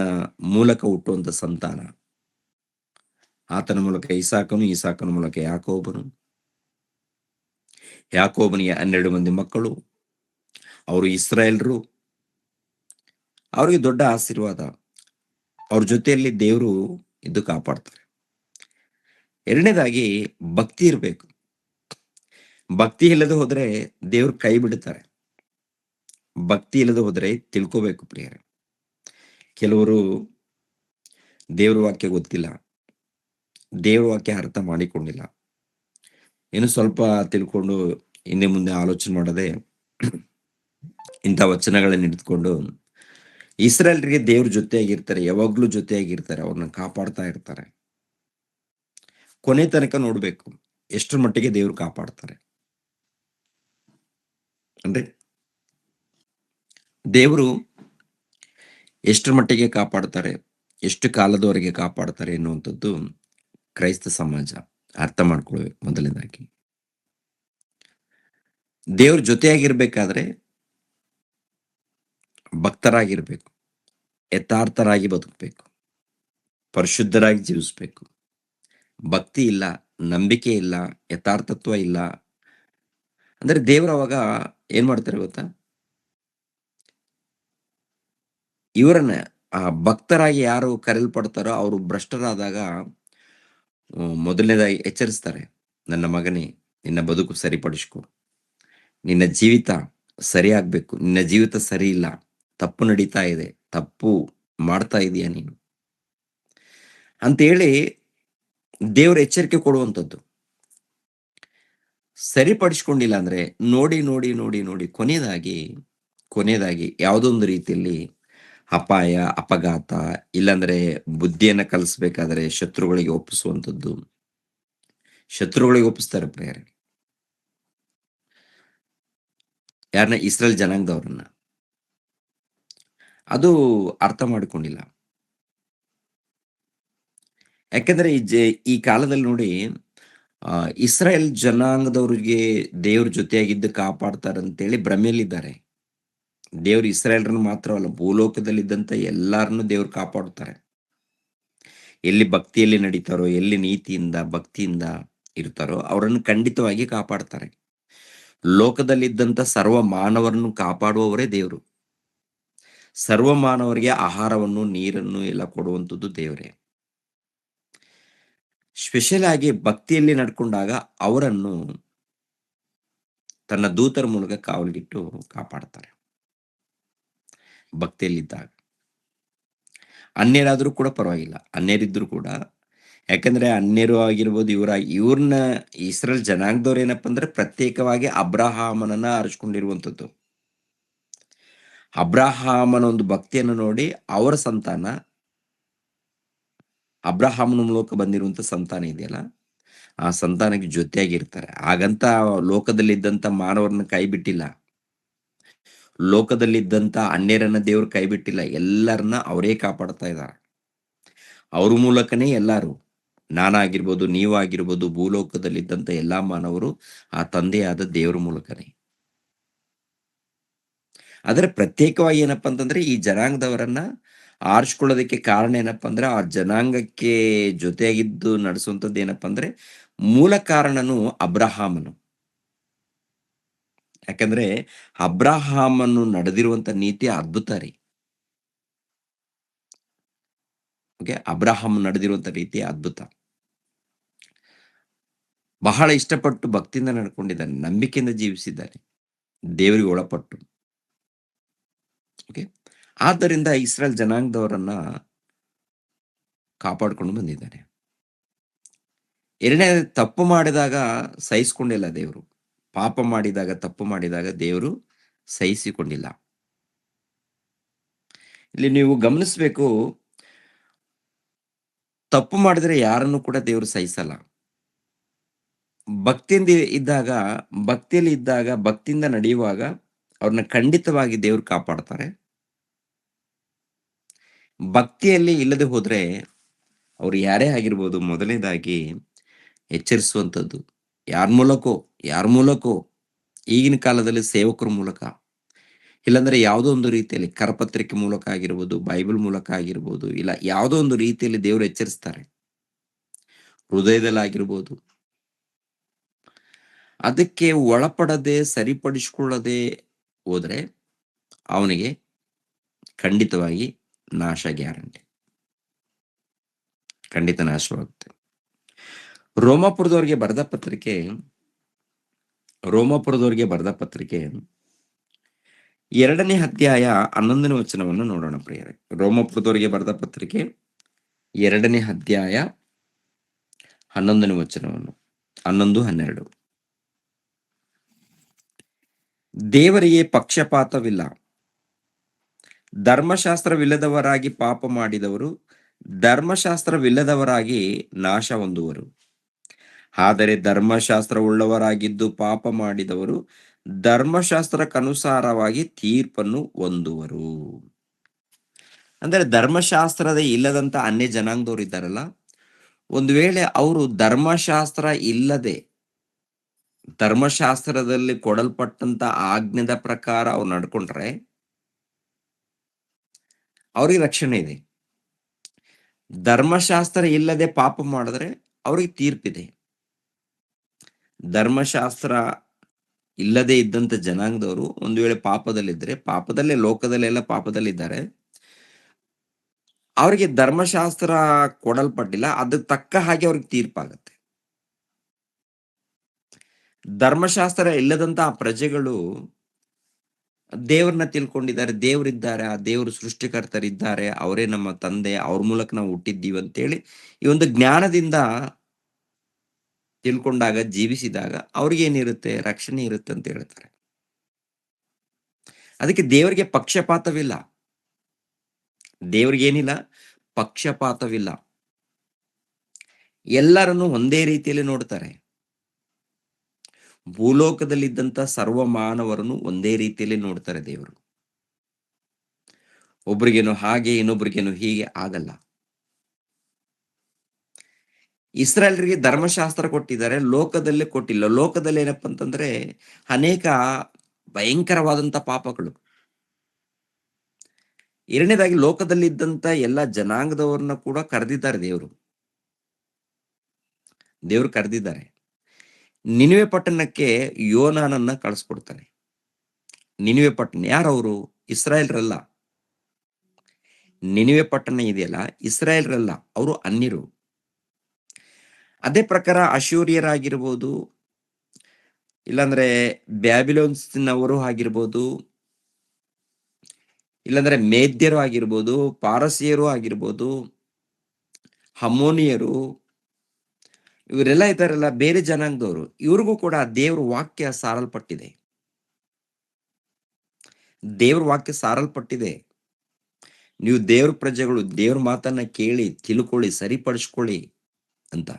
ಮೂಲಕ ಹುಟ್ಟುವಂತ ಸಂತಾನ, ಆತನ ಮೂಲಕ ಇಸಾಕನು, ಇಸಾಕನ ಮೂಲಕ ಯಾಕೋಬನು, ಯಾಕೋಬನಿಗೆ 12 ಮಂದಿ ಮಕ್ಕಳು, ಅವರು ಇಸ್ರಾಯೇಲ್ರು. ಅವರಿಗೆ ದೊಡ್ಡ ಆಶೀರ್ವಾದ. ಅವ್ರ ಜೊತೆಯಲ್ಲಿ ದೇವರು ಇದ್ದು ಕಾಪಾಡ್ತಾರೆ. ಎರಡನೇದಾಗಿ ಭಕ್ತಿ ಇರಬೇಕು. ಭಕ್ತಿ ಇಲ್ಲದೆ ಹೋದ್ರೆ ದೇವ್ರು ಕೈ ಬಿಡುತ್ತಾರೆ. ಭಕ್ತಿ ಇಲ್ಲದೆ ಹೋದ್ರೆ ತಿಳ್ಕೋಬೇಕು ಪ್ರಿಯರೇ. ಕೆಲವರು ದೇವ್ರ ವಾಕ್ಯ ಗೊತ್ತಿಲ್ಲ, ದೇವ್ರ ವಾಕ್ಯ ಅರ್ಥ ಮಾಡಿಕೊಂಡಿಲ್ಲ, ಏನು ಸ್ವಲ್ಪ ತಿಳ್ಕೊಂಡು ಹಿಂದೆ ಮುಂದೆ ಆಲೋಚನೆ ಮಾಡದೆ ಇಂಥ ವಚನಗಳನ್ನ ಹಿಡಿದುಕೊಂಡು ಇಸ್ರಾಯೇಲ್ರಿಗೆ ದೇವ್ರ ಜೊತೆಯಾಗಿರ್ತಾರೆ, ಯಾವಾಗ್ಲೂ ಜೊತೆಯಾಗಿರ್ತಾರೆ, ಅವ್ರನ್ನ ಕಾಪಾಡ್ತಾ ಇರ್ತಾರೆ. ಕೊನೆ ತನಕ ನೋಡ್ಬೇಕು ಎಷ್ಟರ ಮಟ್ಟಿಗೆ ದೇವ್ರು ಕಾಪಾಡ್ತಾರೆ. ಅಂದ್ರೆ ದೇವರು ಎಷ್ಟರ ಮಟ್ಟಿಗೆ ಕಾಪಾಡ್ತಾರೆ, ಎಷ್ಟು ಕಾಲದವರೆಗೆ ಕಾಪಾಡ್ತಾರೆ ಎನ್ನುವಂಥದ್ದು ಕ್ರೈಸ್ತ ಸಮಾಜ ಅರ್ಥ ಮಾಡ್ಕೊಳ್ಬೇಕು. ಮೊದಲನೇದಾಗಿ ದೇವ್ರ ಜೊತೆಯಾಗಿರ್ಬೇಕಾದ್ರೆ ಭಕ್ತರಾಗಿರ್ಬೇಕು, ಯಥಾರ್ಥರಾಗಿ ಬದುಕಬೇಕು, ಪರಿಶುದ್ಧರಾಗಿ ಜೀವಿಸ್ಬೇಕು. ಭಕ್ತಿ ಇಲ್ಲ, ನಂಬಿಕೆ ಇಲ್ಲ, ಯಥಾರ್ಥತ್ವ ಇಲ್ಲ ಅಂದ್ರೆ ದೇವ್ರು ಅವಾಗ ಏನ್ ಮಾಡ್ತಾರೆ ಗೊತ್ತಾ? ಇವರನ್ನ ಆ ಭಕ್ತರಾಗಿ ಯಾರು ಕರೆಯಲ್ಪಡ್ತಾರೋ ಅವರು ಭ್ರಷ್ಟರಾದಾಗ ಮೊದಲನೇದಾಗಿ ಎಚ್ಚರಿಸ್ತಾರೆ, ನನ್ನ ಮಗನೇ ನಿನ್ನ ಬದುಕು ಸರಿಪಡಿಸ್ಕೊ, ನಿನ್ನ ಜೀವಿತ ಸರಿಯಾಗ್ಬೇಕು, ನಿನ್ನ ಜೀವಿತ ಸರಿ ಇಲ್ಲ, ತಪ್ಪು ನಡೀತಾ ಇದೆ, ತಪ್ಪು ಮಾಡ್ತಾ ಇದೀಯ ನೀನು ಅಂತೇಳಿ ದೇವ್ರ ಎಚ್ಚರಿಕೆ ಕೊಡುವಂಥದ್ದು. ಸರಿಪಡಿಸ್ಕೊಂಡಿಲ್ಲ ಅಂದ್ರೆ ನೋಡಿ ನೋಡಿ ನೋಡಿ ನೋಡಿ ಕೊನೆಯದಾಗಿ ಯಾವುದೊಂದು ರೀತಿಯಲ್ಲಿ ಅಪಾಯ, ಅಪಘಾತ, ಇಲ್ಲಾಂದ್ರೆ ಬುದ್ಧಿಯನ್ನ ಕಲಿಸ್ಬೇಕಾದ್ರೆ ಶತ್ರುಗಳಿಗೆ ಒಪ್ಪಿಸುವಂಥದ್ದು. ಶತ್ರುಗಳಿಗೆ ಒಪ್ಪಿಸ್ತಾರೆ ಪ್ರಿಯರೇ. ಯಾರನ್ನ? ಇಸ್ರೇಲ್ ಜನಾಂಗದವ್ರನ್ನ. ಅದು ಅರ್ಥ ಮಾಡಿಕೊಂಡಿಲ್ಲ. ಯಾಕೆಂದ್ರೆ ಈ ಕಾಲದಲ್ಲಿ ನೋಡಿ ಇಸ್ರಾಯೇಲ್ ಜನಾಂಗದವ್ರಿಗೆ ದೇವ್ರ ಜೊತೆಯಾಗಿದ್ದು ಕಾಪಾಡ್ತಾರಂತೇಳಿ ಭ್ರಮೆಯಲ್ಲಿದ್ದಾರೆ. ದೇವ್ರು ಇಸ್ರಾಯೇಲ್ರನ್ನು ಮಾತ್ರವಲ್ಲ, ಭೂಲೋಕದಲ್ಲಿದ್ದಂತ ಎಲ್ಲಾರನ್ನು ದೇವ್ರು ಕಾಪಾಡುತ್ತಾರೆ. ಎಲ್ಲಿ ಭಕ್ತಿಯಲ್ಲಿ ನಡೀತಾರೋ, ಎಲ್ಲಿ ನೀತಿಯಿಂದ ಭಕ್ತಿಯಿಂದ ಇರ್ತಾರೋ ಅವರನ್ನು ಖಂಡಿತವಾಗಿ ಕಾಪಾಡ್ತಾರೆ. ಲೋಕದಲ್ಲಿದ್ದಂತ ಸರ್ವ ಮಾನವರನ್ನು ಕಾಪಾಡುವವರೇ ದೇವರು. ಸರ್ವ ಮಾನವರಿಗೆ ಆಹಾರವನ್ನು, ನೀರನ್ನು ಎಲ್ಲ ಕೊಡುವಂಥದ್ದು ದೇವರೇ. ಸ್ಪೆಷಲ್ ಆಗಿ ಭಕ್ತಿಯಲ್ಲಿ ನಡ್ಕೊಂಡಾಗ ಅವರನ್ನು ತನ್ನ ದೂತರ ಮೂಲಕ ಕಾವಲಿಟ್ಟು ಕಾಪಾಡ್ತಾರೆ. ಭಕ್ತಿಯಲ್ಲಿದ್ದಾಗ ಅನ್ಯರಾದ್ರೂ ಕೂಡ ಪರವಾಗಿಲ್ಲ, ಅನ್ಯರಿದ್ರು ಕೂಡ. ಯಾಕಂದ್ರೆ ಅನ್ಯರು ಆಗಿರ್ಬೋದು, ಇವ್ರನ್ನ ಇಸ್ರೇಲ್ ಜನಾಂಗದವ್ರು ಏನಪ್ಪ ಅಂದ್ರೆ ಪ್ರತ್ಯೇಕವಾಗಿ ಅಬ್ರಹಾಮನನ್ನ ಆರಿಸ್ಕೊಂಡಿರುವಂಥದ್ದು. ಅಬ್ರಹಾಮನ ಒಂದು ಭಕ್ತಿಯನ್ನು ನೋಡಿ ಅವರ ಸಂತಾನ, ಅಬ್ರಹಾಮನ ಮೂಲಕ ಬಂದಿರುವಂತ ಸಂತಾನ ಇದೆಯಲ್ಲ, ಆ ಸಂತಾನಕ್ಕೆ ಜೊತೆಯಾಗಿರ್ತಾರೆ. ಹಾಗಂತ ಲೋಕದಲ್ಲಿದ್ದಂತ ಮಾನವರನ್ನ ಕೈ ಬಿಟ್ಟಿಲ್ಲ, ಲೋಕದಲ್ಲಿದ್ದಂತ ಅನ್ಯರನ್ನ ದೇವ್ರು ಕೈ ಬಿಟ್ಟಿಲ್ಲ. ಎಲ್ಲರನ್ನ ಅವರೇ ಕಾಪಾಡ್ತಾ ಇದ್ದಾರೆ. ಅವ್ರ ಮೂಲಕನೇ ಎಲ್ಲಾರು, ನಾನಾಗಿರ್ಬೋದು, ನೀವಾಗಿರ್ಬೋದು, ಭೂಲೋಕದಲ್ಲಿದ್ದಂತ ಎಲ್ಲಾ ಮಾನವರು ಆ ತಂದೆಯಾದ ದೇವರ ಮೂಲಕನೇ. ಆದ್ರೆ ಪ್ರತ್ಯೇಕವಾಗಿ ಏನಪ್ಪಾ ಅಂತಂದ್ರೆ ಈ ಜನಾಂಗದವರನ್ನ ಆರಿಸ್ಕೊಳ್ಳೋದಕ್ಕೆ ಕಾರಣ ಏನಪ್ಪಾ ಅಂದ್ರೆ ಆ ಜನಾಂಗಕ್ಕೆ ಜೊತೆಯಾಗಿದ್ದು ನಡೆಸುವಂಥದ್ದು ಏನಪ್ಪಾ ಅಂದ್ರೆ ಮೂಲ ಕಾರಣನು ಅಬ್ರಹಾಮನು. ಯಾಕಂದ್ರೆ ಅಬ್ರಹಾಮನು ನಡೆದಿರುವಂತ ನೀತಿ ಅದ್ಭುತ ರೀ. ಓಕೆ, ಅಬ್ರಹಾಮ್ ನಡೆದಿರುವಂತ ರೀತಿ ಅದ್ಭುತ. ಬಹಳ ಇಷ್ಟಪಟ್ಟು ಭಕ್ತಿಯಿಂದ ನಡ್ಕೊಂಡಿದ್ದಾನೆ, ನಂಬಿಕೆಯಿಂದ ಜೀವಿಸಿದ್ದಾನೆ, ದೇವರಿಗೆ ಒಳಪಟ್ಟು. ಓಕೆ, ಆದ್ದರಿಂದ ಇಸ್ರೇಲ್ ಜನಾಂಗದವರನ್ನ ಕಾಪಾಡ್ಕೊಂಡು ಬಂದಿದ್ದಾನೆ. ಎರಡನೇ, ತಪ್ಪು ಮಾಡಿದಾಗ ಸಹಿಸಿಕೊಂಡಿಲ್ಲ ದೇವರು. ಪಾಪ ಮಾಡಿದಾಗ, ತಪ್ಪು ಮಾಡಿದಾಗ ದೇವರು ಸಹಿಸಿಕೊಂಡಿಲ್ಲ. ಇಲ್ಲಿ ನೀವು ಗಮನಿಸಬೇಕು, ತಪ್ಪು ಮಾಡಿದ್ರೆ ಯಾರನ್ನು ಕೂಡ ದೇವರು ಸಹಿಸಲ್ಲ. ಭಕ್ತಿಯಲ್ಲಿ ಇದ್ದಾಗ ಭಕ್ತಿಯಿಂದ ನಡೆಯುವಾಗ ಅವ್ರನ್ನ ಖಂಡಿತವಾಗಿ ದೇವ್ರು ಕಾಪಾಡ್ತಾರೆ. ಭಕ್ತಿಯಲ್ಲಿ ಇಲ್ಲದೆ ಹೋದ್ರೆ ಅವ್ರು ಯಾರೇ ಆಗಿರ್ಬೋದು, ಮೊದಲನೇದಾಗಿ ಎಚ್ಚರಿಸುವಂಥದ್ದು. ಯಾರ ಮೂಲಕೋ ಈಗಿನ ಕಾಲದಲ್ಲಿ ಸೇವಕರ ಮೂಲಕ, ಇಲ್ಲಾಂದ್ರೆ ಯಾವುದೋ ಒಂದು ರೀತಿಯಲ್ಲಿ ಕರಪತ್ರಿಕೆ ಮೂಲಕ ಆಗಿರ್ಬೋದು, ಬೈಬಲ್ ಮೂಲಕ ಆಗಿರ್ಬೋದು, ಇಲ್ಲ ಯಾವುದೋ ಒಂದು ರೀತಿಯಲ್ಲಿ ದೇವರು ಎಚ್ಚರಿಸ್ತಾರೆ, ಹೃದಯದಲ್ಲಾಗಿರ್ಬೋದು. ಅದಕ್ಕೆ ಒಳಪಡದೆ ಸರಿಪಡಿಸಿಕೊಳ್ಳದೆ ಹೋದ್ರೆ ಅವನಿಗೆ ಖಂಡಿತವಾಗಿ ನಾಶ ಗ್ಯಾರಂಟಿ, ಖಂಡಿತ ನಾಶವಾಗುತ್ತೆ. ರೋಮಾಪುರದವರಿಗೆ ಬರೆದ ಪತ್ರಿಕೆ ರೋಮಾಪುರದವರಿಗೆ ಬರೆದ ಪತ್ರಿಕೆ 2ನೇ ಅಧ್ಯಾಯ 11ನೇ ವಚನವನ್ನು ನೋಡೋಣ ಪ್ರಿಯರೇ. ರೋಮಾಪುರದವರಿಗೆ ಬರೆದ ಪತ್ರಿಕೆ 2ನೇ ಅಧ್ಯಾಯ 11ನೇ ವಚನವನ್ನು 11, 12. ದೇವರಿಗೆ ಪಕ್ಷಪಾತವಿಲ್ಲ. ಧರ್ಮಶಾಸ್ತ್ರವಿಲ್ಲದವರಾಗಿ ಪಾಪ ಮಾಡಿದವರು ಧರ್ಮಶಾಸ್ತ್ರವಿಲ್ಲದವರಾಗಿ ನಾಶ ಹೊಂದುವರು. ಆದರೆ ಧರ್ಮಶಾಸ್ತ್ರವುಳ್ಳವರಾಗಿದ್ದು ಪಾಪ ಮಾಡಿದವರು ಧರ್ಮಶಾಸ್ತ್ರಕ್ಕನುಸಾರವಾಗಿ ತೀರ್ಪನ್ನು ಹೊಂದುವರು. ಅಂದರೆ ಧರ್ಮಶಾಸ್ತ್ರದ ಇಲ್ಲದಂತ ಅನ್ಯ ಜನಾಂಗದವರು ಇದ್ದಾರಲ್ಲ, ಒಂದು ವೇಳೆ ಅವರು ಧರ್ಮಶಾಸ್ತ್ರ ಇಲ್ಲದೆ ಧರ್ಮಶಾಸ್ತ್ರದಲ್ಲಿ ಕೊಡಲ್ಪಟ್ಟಂತ ಆಜ್ಞೆದ ಪ್ರಕಾರ ಅವ್ರು ನಡ್ಕೊಂಡ್ರೆ ಅವ್ರಿಗೆ ರಕ್ಷಣೆ ಇದೆ. ಧರ್ಮಶಾಸ್ತ್ರ ಇಲ್ಲದೆ ಪಾಪ ಮಾಡಿದ್ರೆ ಅವ್ರಿಗೆ ತೀರ್ಪಿದೆ. ಧರ್ಮಶಾಸ್ತ್ರ ಇಲ್ಲದೆ ಇದ್ದಂತ ಜನಾಂಗದವರು ಒಂದು ವೇಳೆ ಪಾಪದಲ್ಲಿದ್ರೆ, ಪಾಪದಲ್ಲೇ ಲೋಕದಲ್ಲೆಲ್ಲ ಪಾಪದಲ್ಲಿದ್ದಾರೆ, ಅವರಿಗೆ ಧರ್ಮಶಾಸ್ತ್ರ ಕೊಡಲ್ಪಟ್ಟಿಲ್ಲ, ಅದಕ್ಕೆ ತಕ್ಕ ಹಾಗೆ ಅವ್ರಿಗೆ ತೀರ್ಪಾಗತ್ತೆ. ಧರ್ಮಶಾಸ್ತ್ರ ಇಲ್ಲದಂತ ಆ ಪ್ರಜೆಗಳು ದೇವ್ರನ್ನ ತಿಳ್ಕೊಂಡಿದ್ದಾರೆ, ದೇವರಿದ್ದಾರೆ, ಆ ದೇವರು ಸೃಷ್ಟಿಕರ್ತರಿದ್ದಾರೆ, ಅವರೇ ನಮ್ಮ ತಂದೆ, ಅವ್ರ ಮೂಲಕ ನಾವು ಹುಟ್ಟಿದ್ದೀವಿ ಅಂತೇಳಿ ಈ ಒಂದು ಜ್ಞಾನದಿಂದ ತಿಳ್ಕೊಂಡಾಗ, ಜೀವಿಸಿದಾಗ ಅವ್ರಿಗೇನಿರುತ್ತೆ, ರಕ್ಷಣೆ ಇರುತ್ತೆ ಅಂತ ಹೇಳ್ತಾರೆ. ಅದಕ್ಕೆ ದೇವರಿಗೆ ಪಕ್ಷಪಾತವಿಲ್ಲ. ದೇವ್ರಿಗೇನಿಲ್ಲ, ಪಕ್ಷಪಾತವಿಲ್ಲ. ಎಲ್ಲರನ್ನು ಒಂದೇ ರೀತಿಯಲ್ಲಿ ನೋಡ್ತಾರೆ. ಭೂಲೋಕದಲ್ಲಿದ್ದಂತ ಸರ್ವ ಮಾನವರನ್ನು ಒಂದೇ ರೀತಿಯಲ್ಲಿ ನೋಡ್ತಾರೆ ದೇವರು. ಒಬ್ರಿಗೇನು ಹಾಗೆ, ಇನ್ನೊಬ್ರಿಗೇನು ಹೀಗೆ ಆಗಲ್ಲ. ಇಸ್ರಾಯೇಲರಿಗೆ ಧರ್ಮಶಾಸ್ತ್ರ ಕೊಟ್ಟಿದ್ದಾರೆ, ಲೋಕದಲ್ಲೇ ಕೊಟ್ಟಿಲ್ಲ. ಲೋಕದಲ್ಲಿ ಏನಪ್ಪಾ ಅಂತಂದ್ರೆ ಅನೇಕ ಭಯಂಕರವಾದಂತ ಪಾಪಗಳು. ಎರಡನೇದಾಗಿ ಲೋಕದಲ್ಲಿದ್ದಂತ ಎಲ್ಲ ಜನಾಂಗದವ್ರನ್ನ ಕೂಡ ಕರೆದಿದ್ದಾರೆ ದೇವರು ಕರೆದಿದ್ದಾರೆ. ನಿನಿವೆ ಪಟ್ಟಣಕ್ಕೆ ಯೋನಾನನ್ನ ಕಳಿಸ್ಕೊಡ್ತಾನೆ. ನಿನಿವೆ ಪಟ್ಟಣ ಯಾರವರು? ಇಸ್ರಾಯೇಲ್ರಲ್ಲ. ನಿನಿವೆ ಪಟ್ಟಣ ಇದೆಯಲ್ಲ, ಇಸ್ರಾಯೇಲ್ರಲ್ಲ, ಅವರು ಅನ್ಯರು. ಅದೇ ಪ್ರಕಾರ ಅಶೂರಿಯರಾಗಿರ್ಬೋದು, ಇಲ್ಲಾಂದ್ರೆ ಬ್ಯಾಬಿಲೋನ್ಸ್ನವರು ಆಗಿರ್ಬೋದು, ಇಲ್ಲಾಂದ್ರೆ ಮೇದ್ಯರು ಆಗಿರ್ಬೋದು, ಪಾರಸಿಯರು ಆಗಿರ್ಬೋದು, ಹಮೋನಿಯರು, ಇವರೆಲ್ಲ ಇದ್ದಾರಲ್ಲ, ಬೇರೆ ಜನಾಂಗದವರು, ಇವ್ರಿಗೂ ಕೂಡ ದೇವ್ರ ವಾಕ್ಯ ಸಾರಲ್ಪಟ್ಟಿದೆ. ದೇವ್ರ ವಾಕ್ಯ ಸಾರಲ್ಪಟ್ಟಿದೆ. ನೀವು ದೇವ್ರ ಪ್ರಜೆಗಳು, ದೇವ್ರ ಮಾತನ್ನ ಕೇಳಿ ತಿಳ್ಕೊಳ್ಳಿ, ಸರಿಪಡಿಸ್ಕೊಳ್ಳಿ ಅಂತ.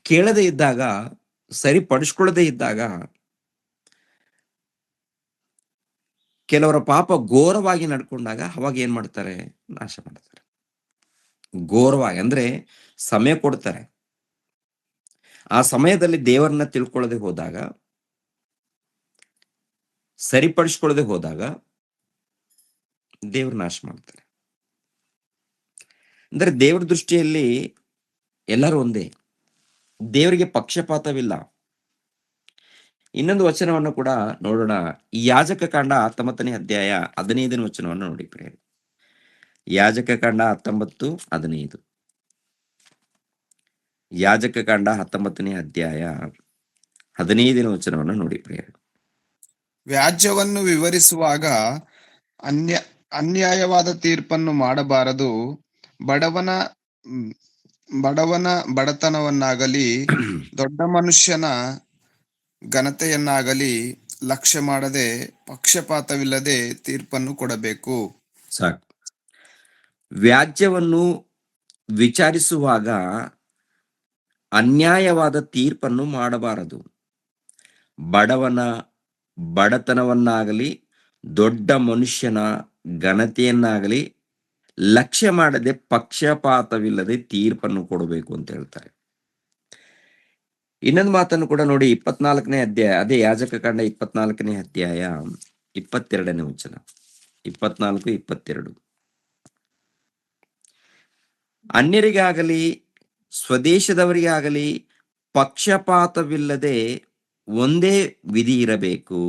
ಕೇಳದೇ ಇದ್ದಾಗ, ಸರಿಪಡಿಸ್ಕೊಳ್ಳದೆ ಇದ್ದಾಗ ಕೆಲವರ ಪಾಪ ಘೋರವಾಗಿ ನಡ್ಕೊಂಡಾಗ ಅವಾಗ ಏನ್ ಮಾಡ್ತಾರೆ? ನಾಶ ಮಾಡ್ತಾರೆ. ಘೋರವಾಗಿ ಅಂದ್ರೆ ಸಮಯ ಕೊಡ್ತಾರೆ. ಆ ಸಮಯದಲ್ಲಿ ದೇವರನ್ನ ತಿಳ್ಕೊಳ್ಳದೆ ಹೋದಾಗ, ಸರಿಪಡಿಸ್ಕೊಳ್ಳದೆ ಹೋದಾಗ ದೇವ್ರ ನಾಶ ಮಾಡ್ತಾರೆ. ಅಂದ್ರೆ ದೇವ್ರ ದೃಷ್ಟಿಯಲ್ಲಿ ಎಲ್ಲರೂ ಒಂದೇ. ದೇವರಿಗೆ ಪಕ್ಷಪಾತವಿಲ್ಲ. ಇನ್ನೊಂದು ವಚನವನ್ನು ಕೂಡ ನೋಡೋಣ. ಯಾಜಕ ಕಾಂಡ 19ನೇ ಅಧ್ಯಾಯ 15ನೇ ವಚನವನ್ನು ನೋಡಿ ಪ್ರಿಯರೇ. ಯಾಜಕ ಕಾಂಡ 19, 15. ಯಾಜಕ ಕಾಂಡ 19ನೇ ಅಧ್ಯಾಯ 15ನೇ ವಚನವನ್ನು ನೋಡಿ ಪ್ರಿಯರೇ. ವ್ಯಾಜ್ಯವನ್ನು ವಿವರಿಸುವಾಗ ಅನ್ಯಾಯವಾದ ತೀರ್ಪನ್ನು ಮಾಡಬಾರದು. ಬಡವನ ಬಡತನವನ್ನಾಗಲಿ ದೊಡ್ಡ ಮನುಷ್ಯನ ಘನತೆಯನ್ನಾಗಲಿ ಲಕ್ಷ್ಯ ಮಾಡದೆ ಪಕ್ಷಪಾತವಿಲ್ಲದೆ ತೀರ್ಪನ್ನು ಕೊಡಬೇಕು. ಸಾಕು. ವ್ಯಾಜ್ಯವನ್ನು ವಿಚಾರಿಸುವಾಗ ಅನ್ಯಾಯವಾದ ತೀರ್ಪನ್ನು ಮಾಡಬಾರದು. ಬಡವನ ಬಡತನವನ್ನಾಗಲಿ ದೊಡ್ಡ ಮನುಷ್ಯನ ಘನತೆಯನ್ನಾಗಲಿ ಲಕ್ಷ್ಯ ಮಾಡದೆ ಪಕ್ಷಪಾತವಿಲ್ಲದೆ ತೀರ್ಪನ್ನು ಕೊಡಬೇಕು ಅಂತ ಹೇಳ್ತಾರೆ. ಇನ್ನೊಂದು ಮಾತನ್ನು ಕೂಡ ನೋಡಿ, 24ನೇ ಅಧ್ಯಾಯ, ಅದೇ ಯಾಜಕ ಕಾಂಡ 24ನೇ ಅಧ್ಯಾಯ 22ನೇ ವಚನ. 24, 22. ಅನ್ಯರಿಗಾಗಲಿ ಸ್ವದೇಶದವರಿಗಾಗಲಿ ಪಕ್ಷಪಾತವಿಲ್ಲದೆ ಒಂದೇ ವಿಧಿ ಇರಬೇಕು.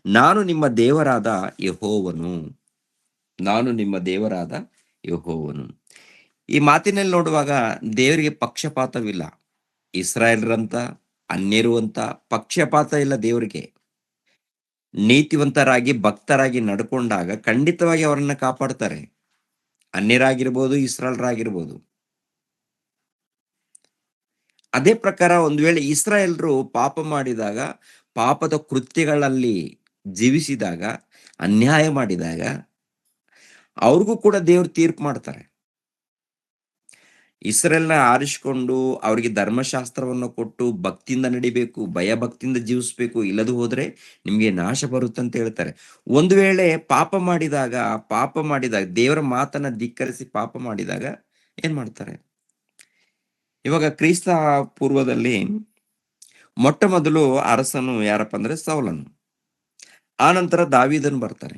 ನಾನು ನಿಮ್ಮ ದೇವರಾದ ಯೆಹೋವನು. ನಾನು ನಿಮ್ಮ ದೇವರಾದ ಯೆಹೋವನು. ಈ ಮಾತಿನಲ್ಲಿ ನೋಡುವಾಗ ದೇವರಿಗೆ ಪಕ್ಷಪಾತವಿಲ್ಲ. ಇಸ್ರಾಯೇಲ್ರಂತ ಅನ್ಯರು ಅಂತ ಪಕ್ಷಪಾತ ಇಲ್ಲ ದೇವರಿಗೆ. ನೀತಿವಂತರಾಗಿ ಭಕ್ತರಾಗಿ ನಡ್ಕೊಂಡಾಗ ಖಂಡಿತವಾಗಿ ಅವರನ್ನ ಕಾಪಾಡ್ತಾರೆ. ಅನ್ಯರಾಗಿರ್ಬೋದು, ಇಸ್ರಾಯೇಲ್ರಾಗಿರ್ಬೋದು. ಅದೇ ಪ್ರಕಾರ ಒಂದು ವೇಳೆ ಇಸ್ರಾಯೇಲ್ರು ಪಾಪ ಮಾಡಿದಾಗ, ಪಾಪದ ಕೃತ್ಯಗಳಲ್ಲಿ ಜೀವಿಸಿದಾಗ, ಅನ್ಯಾಯ ಮಾಡಿದಾಗ ಅವ್ರಿಗೂ ಕೂಡ ದೇವ್ರು ತೀರ್ಪು ಮಾಡ್ತಾರೆ. ಇಸ್ರೇಲ್ನ ಆರಿಸಿಕೊಂಡು ಅವರಿಗೆ ಧರ್ಮಶಾಸ್ತ್ರವನ್ನು ಕೊಟ್ಟು ಭಕ್ತಿಯಿಂದ ನಡಿಬೇಕು, ಭಯ ಭಕ್ತಿಯಿಂದ ಜೀವಿಸ್ಬೇಕು, ಇಲ್ಲದು ಹೋದ್ರೆ ನಿಮ್ಗೆ ನಾಶ ಬರುತ್ತಂತ ಹೇಳ್ತಾರೆ. ಒಂದು ವೇಳೆ ಪಾಪ ಮಾಡಿದಾಗ ದೇವರ ಮಾತನ್ನ ಧಿಕ್ಕರಿಸಿ ಪಾಪ ಮಾಡಿದಾಗ ಏನ್ ಮಾಡ್ತಾರೆ? ಇವಾಗ ಕ್ರಿಸ್ತ ಪೂರ್ವದಲ್ಲಿ ಮೊಟ್ಟ ಮೊದಲು ಅರಸನು ಯಾರಪ್ಪ ಅಂದ್ರೆ ಸೌಲನು. ಆ ನಂತರ ದಾವೀದನು ಬರ್ತಾರೆ.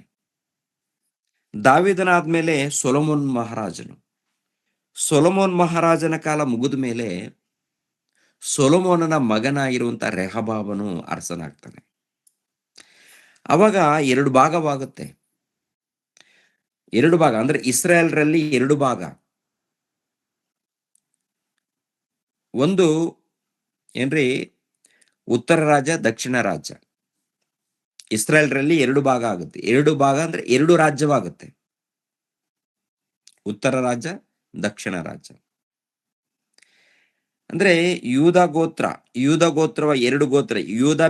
ದಾವೀದನಾದ್ಮೇಲೆ ಸೊಲೊಮೋನ್ ಮಹಾರಾಜನು. ಸೊಲೊಮೋನ್ ಮಹಾರಾಜನ ಕಾಲ ಮುಗಿದ ಮೇಲೆ ಸೊಲೊಮೋನನ ಮಗನಾಗಿರುವಂತ ರೆಹಬಾಮನು ಅರಸನಾಗ್ತಾನೆ. ಅವಾಗ 2 ಭಾಗವಾಗುತ್ತೆ. 2 ಭಾಗ ಅಂದ್ರೆ ಇಸ್ರಾಯೇಲ್ರಲ್ಲಿ 2 ಭಾಗ. ಒಂದು ಏನ್ರಿ ಉತ್ತರ ರಾಜ್ಯ, ದಕ್ಷಿಣ ರಾಜ್ಯ. ಇಸ್ರಾಯೇಲ್ರಲ್ಲಿ 2 ಭಾಗ ಆಗುತ್ತೆ. 2 ಭಾಗ ಅಂದ್ರೆ 2 ರಾಜ್ಯವಾಗುತ್ತೆ. ಉತ್ತರ ರಾಜ್ಯ, ದಕ್ಷಿಣ ರಾಜ್ಯ. ಅಂದ್ರೆ ಯೂದ ಗೋತ್ರವ 2 ಗೋತ್ರ, ಯೂದ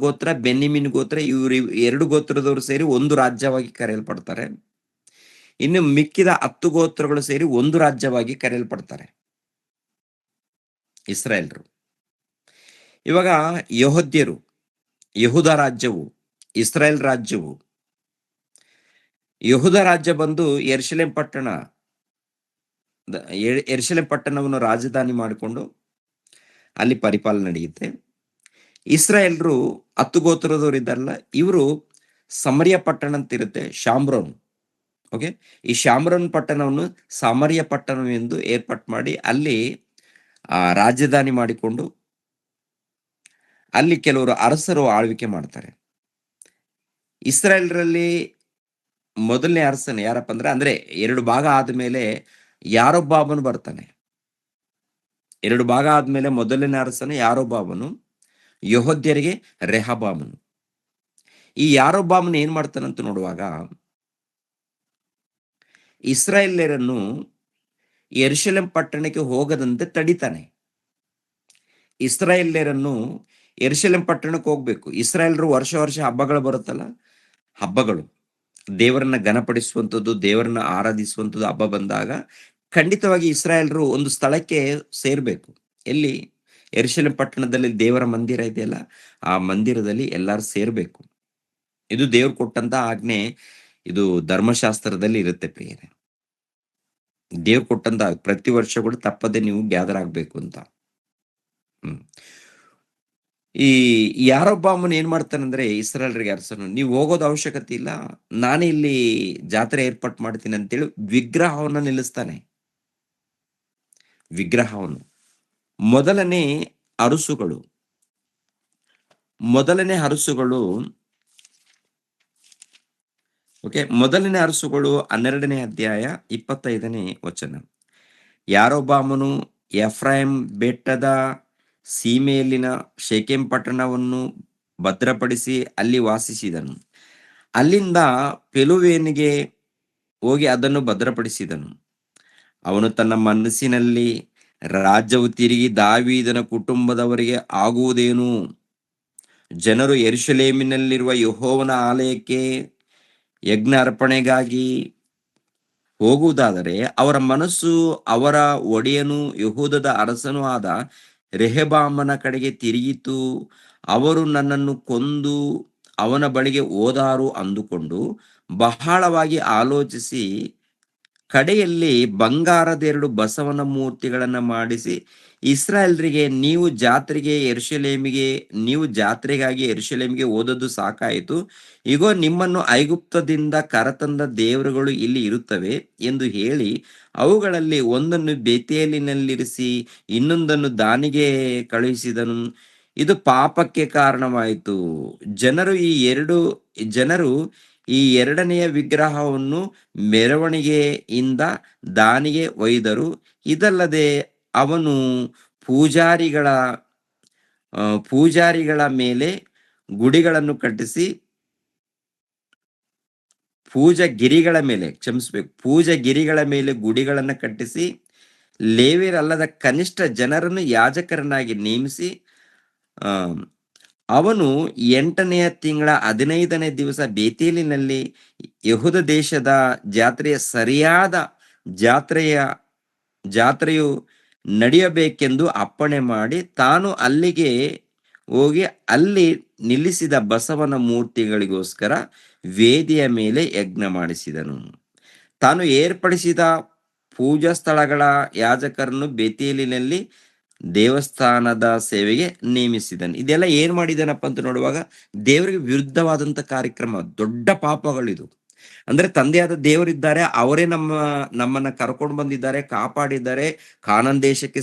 ಗೋತ್ರ, ಬೆನ್ನಿಮಿನ್ ಗೋತ್ರ, ಇವ್ರು 2 ಗೋತ್ರದವರು ಸೇರಿ ಒಂದು ರಾಜ್ಯವಾಗಿ ಕರೆಯಲ್ಪಡ್ತಾರೆ. ಇನ್ನು ಮಿಕ್ಕಿದ 10 ಗೋತ್ರಗಳು ಸೇರಿ ಒಂದು ರಾಜ್ಯವಾಗಿ ಕರೆಯಲ್ಪಡ್ತಾರೆ ಇಸ್ರಾಯೇಲ್ರು. ಇವಾಗ ಯೆಹೂದ್ಯರು, ಯೆಹೂದ ರಾಜ್ಯವು, ಇಸ್ರಾಯೇಲ್ ರಾಜ್ಯವು. ಯೆಹೂದ ರಾಜ್ಯ ಬಂದು ಯೆರೂಸಲೇಮ್ ಪಟ್ಟಣವನ್ನು ರಾಜಧಾನಿ ಮಾಡಿಕೊಂಡು ಅಲ್ಲಿ ಪರಿಪಾಲನೆ ನಡೆಯುತ್ತೆ. ಇಸ್ರಾಯೇಲ್ರು 10 ಗೋತ್ರದವರು ಇದ್ದಾರಲ್ಲ, ಇವರು ಸಮರಿಯ ಪಟ್ಟಣ ಅಂತ ಇರುತ್ತೆ, ಶಾಮ್ರೋನ್. ಓಕೆ, ಈ ಶಾಮ್ರೋನ್ ಪಟ್ಟಣವನ್ನು ಸಮರಿಯ ಪಟ್ಟಣ ಎಂದು ಏರ್ಪಾಟ್ ಮಾಡಿ ಅಲ್ಲಿ ರಾಜಧಾನಿ ಮಾಡಿಕೊಂಡು ಅಲ್ಲಿ ಕೆಲವರು ಅರಸರು ಆಳ್ವಿಕೆ ಮಾಡ್ತಾರೆ. ಇಸ್ರಾಯೇಲ್ರಲ್ಲಿ ಮೊದಲನೇ ಅರಸನು ಯಾರಪ್ಪ ಅಂದ್ರೆ 2 ಭಾಗ ಆದ್ಮೇಲೆ ಯಾರೊಬ್ಬಾಮನು ಬರ್ತಾನೆ. 2 ಭಾಗ ಆದ್ಮೇಲೆ ಮೊದಲನೇ ಅರಸನು ಯಾರೊಬ್ಬಾಮನು, ಯೆಹೂದ್ಯರಿಗೆ ರೆಹಬಾಮನು. ಈ ಯಾರೊಬ್ಬಾಮನು ಏನ್ ಮಾಡ್ತಾನಂತ ನೋಡುವಾಗ, ಇಸ್ರಾಯೇಲ್ಯರನ್ನು ಯೆರೂಸಲೇಮ್ ಪಟ್ಟಣಕ್ಕೆ ಹೋಗದಂತೆ ತಡಿತಾನೆ. ಇಸ್ರಾಯೇಲ್ಯರನ್ನು ಯೆರೂಸಲೇಮ್ ಪಟ್ಟಣಕ್ಕೆ ಹೋಗ್ಬೇಕು. ಇಸ್ರಾಯೇಲ್ರು ವರ್ಷ ಹಬ್ಬಗಳು ಬರುತ್ತಲ್ಲ, ಹಬ್ಬಗಳು ದೇವರನ್ನ ಘನಪಡಿಸುವಂಥದ್ದು, ದೇವರನ್ನ ಆರಾಧಿಸುವಂಥದ್ದು ಹಬ್ಬ ಬಂದಾಗ ಖಂಡಿತವಾಗಿ ಇಸ್ರಾಯೇಲ್ರು ಒಂದು ಸ್ಥಳಕ್ಕೆ ಸೇರ್ಬೇಕು. ಎಲ್ಲಿ? ಯೆರೂಸಲೇಮ್ ಪಟ್ಟಣದಲ್ಲಿ ದೇವರ ಮಂದಿರ ಇದೆಯಲ್ಲ, ಆ ಮಂದಿರದಲ್ಲಿ ಎಲ್ಲಾರು ಸೇರ್ಬೇಕು. ಇದು ದೇವ್ರು ಕೊಟ್ಟಂತ ಆಜ್ಞೆ. ಇದು ಧರ್ಮಶಾಸ್ತ್ರದಲ್ಲಿ ಇರುತ್ತೆ ಪ್ರಿಯರೇ. ದೇವ್ರು ಕೊಟ್ಟಂತ ಪ್ರತಿ ವರ್ಷ ಕೂಡ ತಪ್ಪದೆ ನೀವು ಗ್ಯಾದರ್ ಆಗ್ಬೇಕು ಅಂತ. ಈ ಯಾರೊಬ್ಬಾಮನ್ ಏನ್ ಮಾಡ್ತಾನಂದ್ರೆ ಇಸ್ರಾಯೇಲ್ರಿಗೆ ಅರಸನು, ನೀವು ಹೋಗೋದು ಅವಶ್ಯಕತೆ ಇಲ್ಲ, ನಾನೇ ಇಲ್ಲಿ ಜಾತ್ರೆ ಏರ್ಪಾಟ್ ಮಾಡ್ತೀನಿ ಅಂತೇಳಿ ವಿಗ್ರಹವನ್ನು ನಿಲ್ಲಿಸ್ತಾನೆ. ವಿಗ್ರಹವನ್ನು ಮೊದಲನೇ ಅರಸುಗಳು 12ನೇ ಅಧ್ಯಾಯ 25ನೇ ವಚನ. ಯಾರೊಬ್ಬಾಮನು ಎಫ್ರಾಯಿಮ್ ಬೆಟ್ಟದ ಸೀಮೆಯಲ್ಲಿನ ಶೆಕೆಮ್ ಪಟ್ಟಣವನ್ನು ಭದ್ರಪಡಿಸಿ ಅಲ್ಲಿ ವಾಸಿಸಿದನು. ಅಲ್ಲಿಂದ ಪೆಲುವೇನಿಗೆ ಹೋಗಿ ಅದನ್ನು ಭದ್ರಪಡಿಸಿದನು. ಅವನು ತನ್ನ ಮನಸ್ಸಿನಲ್ಲಿ, ರಾಜ್ಯವು ತಿರುಗಿ ದಾವೀದನ ಕುಟುಂಬದವರಿಗೆ ಆಗುವುದೇನು? ಜನರು ಯೆರೂಸಲೇಮಿನಲ್ಲಿರುವ ಯೆಹೋವನ ಆಲಯಕ್ಕೆ ಯಜ್ಞ ಅರ್ಪಣೆಗಾಗಿ ಹೋಗುವುದಾದರೆ ಅವರ ಮನಸ್ಸು ಅವರ ಒಡೆಯನು ಯೆಹೂದದ ಅರಸನೂ ಆದ ರೆಹಬಾಮನ ಕಡೆಗೆ ತಿರುಗಿತು. ಅವರು ನನ್ನನ್ನು ಕೊಂದು ಅವನ ಬಳಿಗೆ ಹೋದಾರು ಅಂದುಕೊಂಡು ಬಹಳವಾಗಿ ಆಲೋಚಿಸಿ ಕಡೆಯಲ್ಲಿ ಬಂಗಾರದ 2 ಬಸವನ ಮೂರ್ತಿಗಳನ್ನ ಮಾಡಿಸಿ ಇಸ್ರಾಯೇಲ್ರಿಗೆ, ನೀವು ಜಾತ್ರೆಗಾಗಿ ಯೆರೂಸಲೇಮಿಗೆ ಹೋದದ್ದು ಸಾಕಾಯಿತು. ಇಗೋ, ನಿಮ್ಮನ್ನು ಐಗುಪ್ತದಿಂದ ಕರತಂದ ದೇವರುಗಳು ಇಲ್ಲಿ ಇರುತ್ತವೆ ಎಂದು ಹೇಳಿ ಅವುಗಳಲ್ಲಿ ಒಂದನ್ನು ಬೇತೇಲಿನಲ್ಲಿರಿಸಿ ಇನ್ನೊಂದನ್ನು ದಾನಿಗೆ ಕಳುಹಿಸಿದನು. ಇದು ಪಾಪಕ್ಕೆ ಕಾರಣವಾಯಿತು. ಜನರು ಈ ಎರಡನೆಯ ವಿಗ್ರಹವನ್ನು ಮೆರವಣಿಗೆಯಿಂದ ದಾನಿಗೆ ಒಯ್ದರು. ಇದಲ್ಲದೆ ಅವನು ಪೂಜಾರಿಗಳ ಪೂಜಾರಿಗಳ ಮೇಲೆ ಗುಡಿಗಳನ್ನು ಕಟ್ಟಿಸಿ ಪೂಜಗಿರಿಗಳ ಮೇಲೆ ಕ್ಷಮಿಸ್ಬೇಕು ಪೂಜಗಿರಿಗಳ ಮೇಲೆ ಗುಡಿಗಳನ್ನು ಕಟ್ಟಿಸಿ ಲೇವಿಯರಲ್ಲದ ಕನಿಷ್ಠ ಜನರನ್ನು ಯಾಜಕರನ್ನಾಗಿ ನೇಮಿಸಿ ಆ ಅವನು 8ನೆಯ ತಿಂಗಳ 15ನೇ ದಿವಸ ಬೇತೇಲಿನಲ್ಲಿ ಯೆಹೂದ ದೇಶದ ಜಾತ್ರೆಯ ಸರಿಯಾದ ಜಾತ್ರೆಯು ನಡೆಯಬೇಕೆಂದು ಅಪ್ಪಣೆ ಮಾಡಿ ತಾನು ಅಲ್ಲಿಗೆ ಹೋಗಿ ಅಲ್ಲಿ ನಿಲ್ಲಿಸಿದ ಬಸವನ ಮೂರ್ತಿಗಳಿಗೋಸ್ಕರ ವೇದಿಯ ಮೇಲೆ ಯಜ್ಞ ಮಾಡಿಸಿದನು. ತಾನು ಏರ್ಪಡಿಸಿದ ಪೂಜಾ ಸ್ಥಳಗಳ ಯಾಜಕರನ್ನು ಬೇತೇಲಿನಲ್ಲಿ ದೇವಸ್ಥಾನದ ಸೇವೆಗೆ ನೇಮಿಸಿದನು. ಇದೆಲ್ಲ ಏನ್ ಮಾಡಿದನಪ್ಪ ಅಂತ ನೋಡುವಾಗ ದೇವರಿಗೆ ವಿರುದ್ಧವಾದಂತ ಕಾರ್ಯಕ್ರಮ, ದೊಡ್ಡ ಪಾಪಗಳಿದು. ಅಂದ್ರೆ ತಂದೆಯಾದ ದೇವರಿದ್ದಾರೆ, ಅವರೇ ನಮ್ಮನ್ನ ಕರ್ಕೊಂಡು ಬಂದಿದ್ದಾರೆ, ಕಾಪಾಡಿದ್ದಾರೆ, ಕಾನಾನ್ ದೇಶಕ್ಕೆ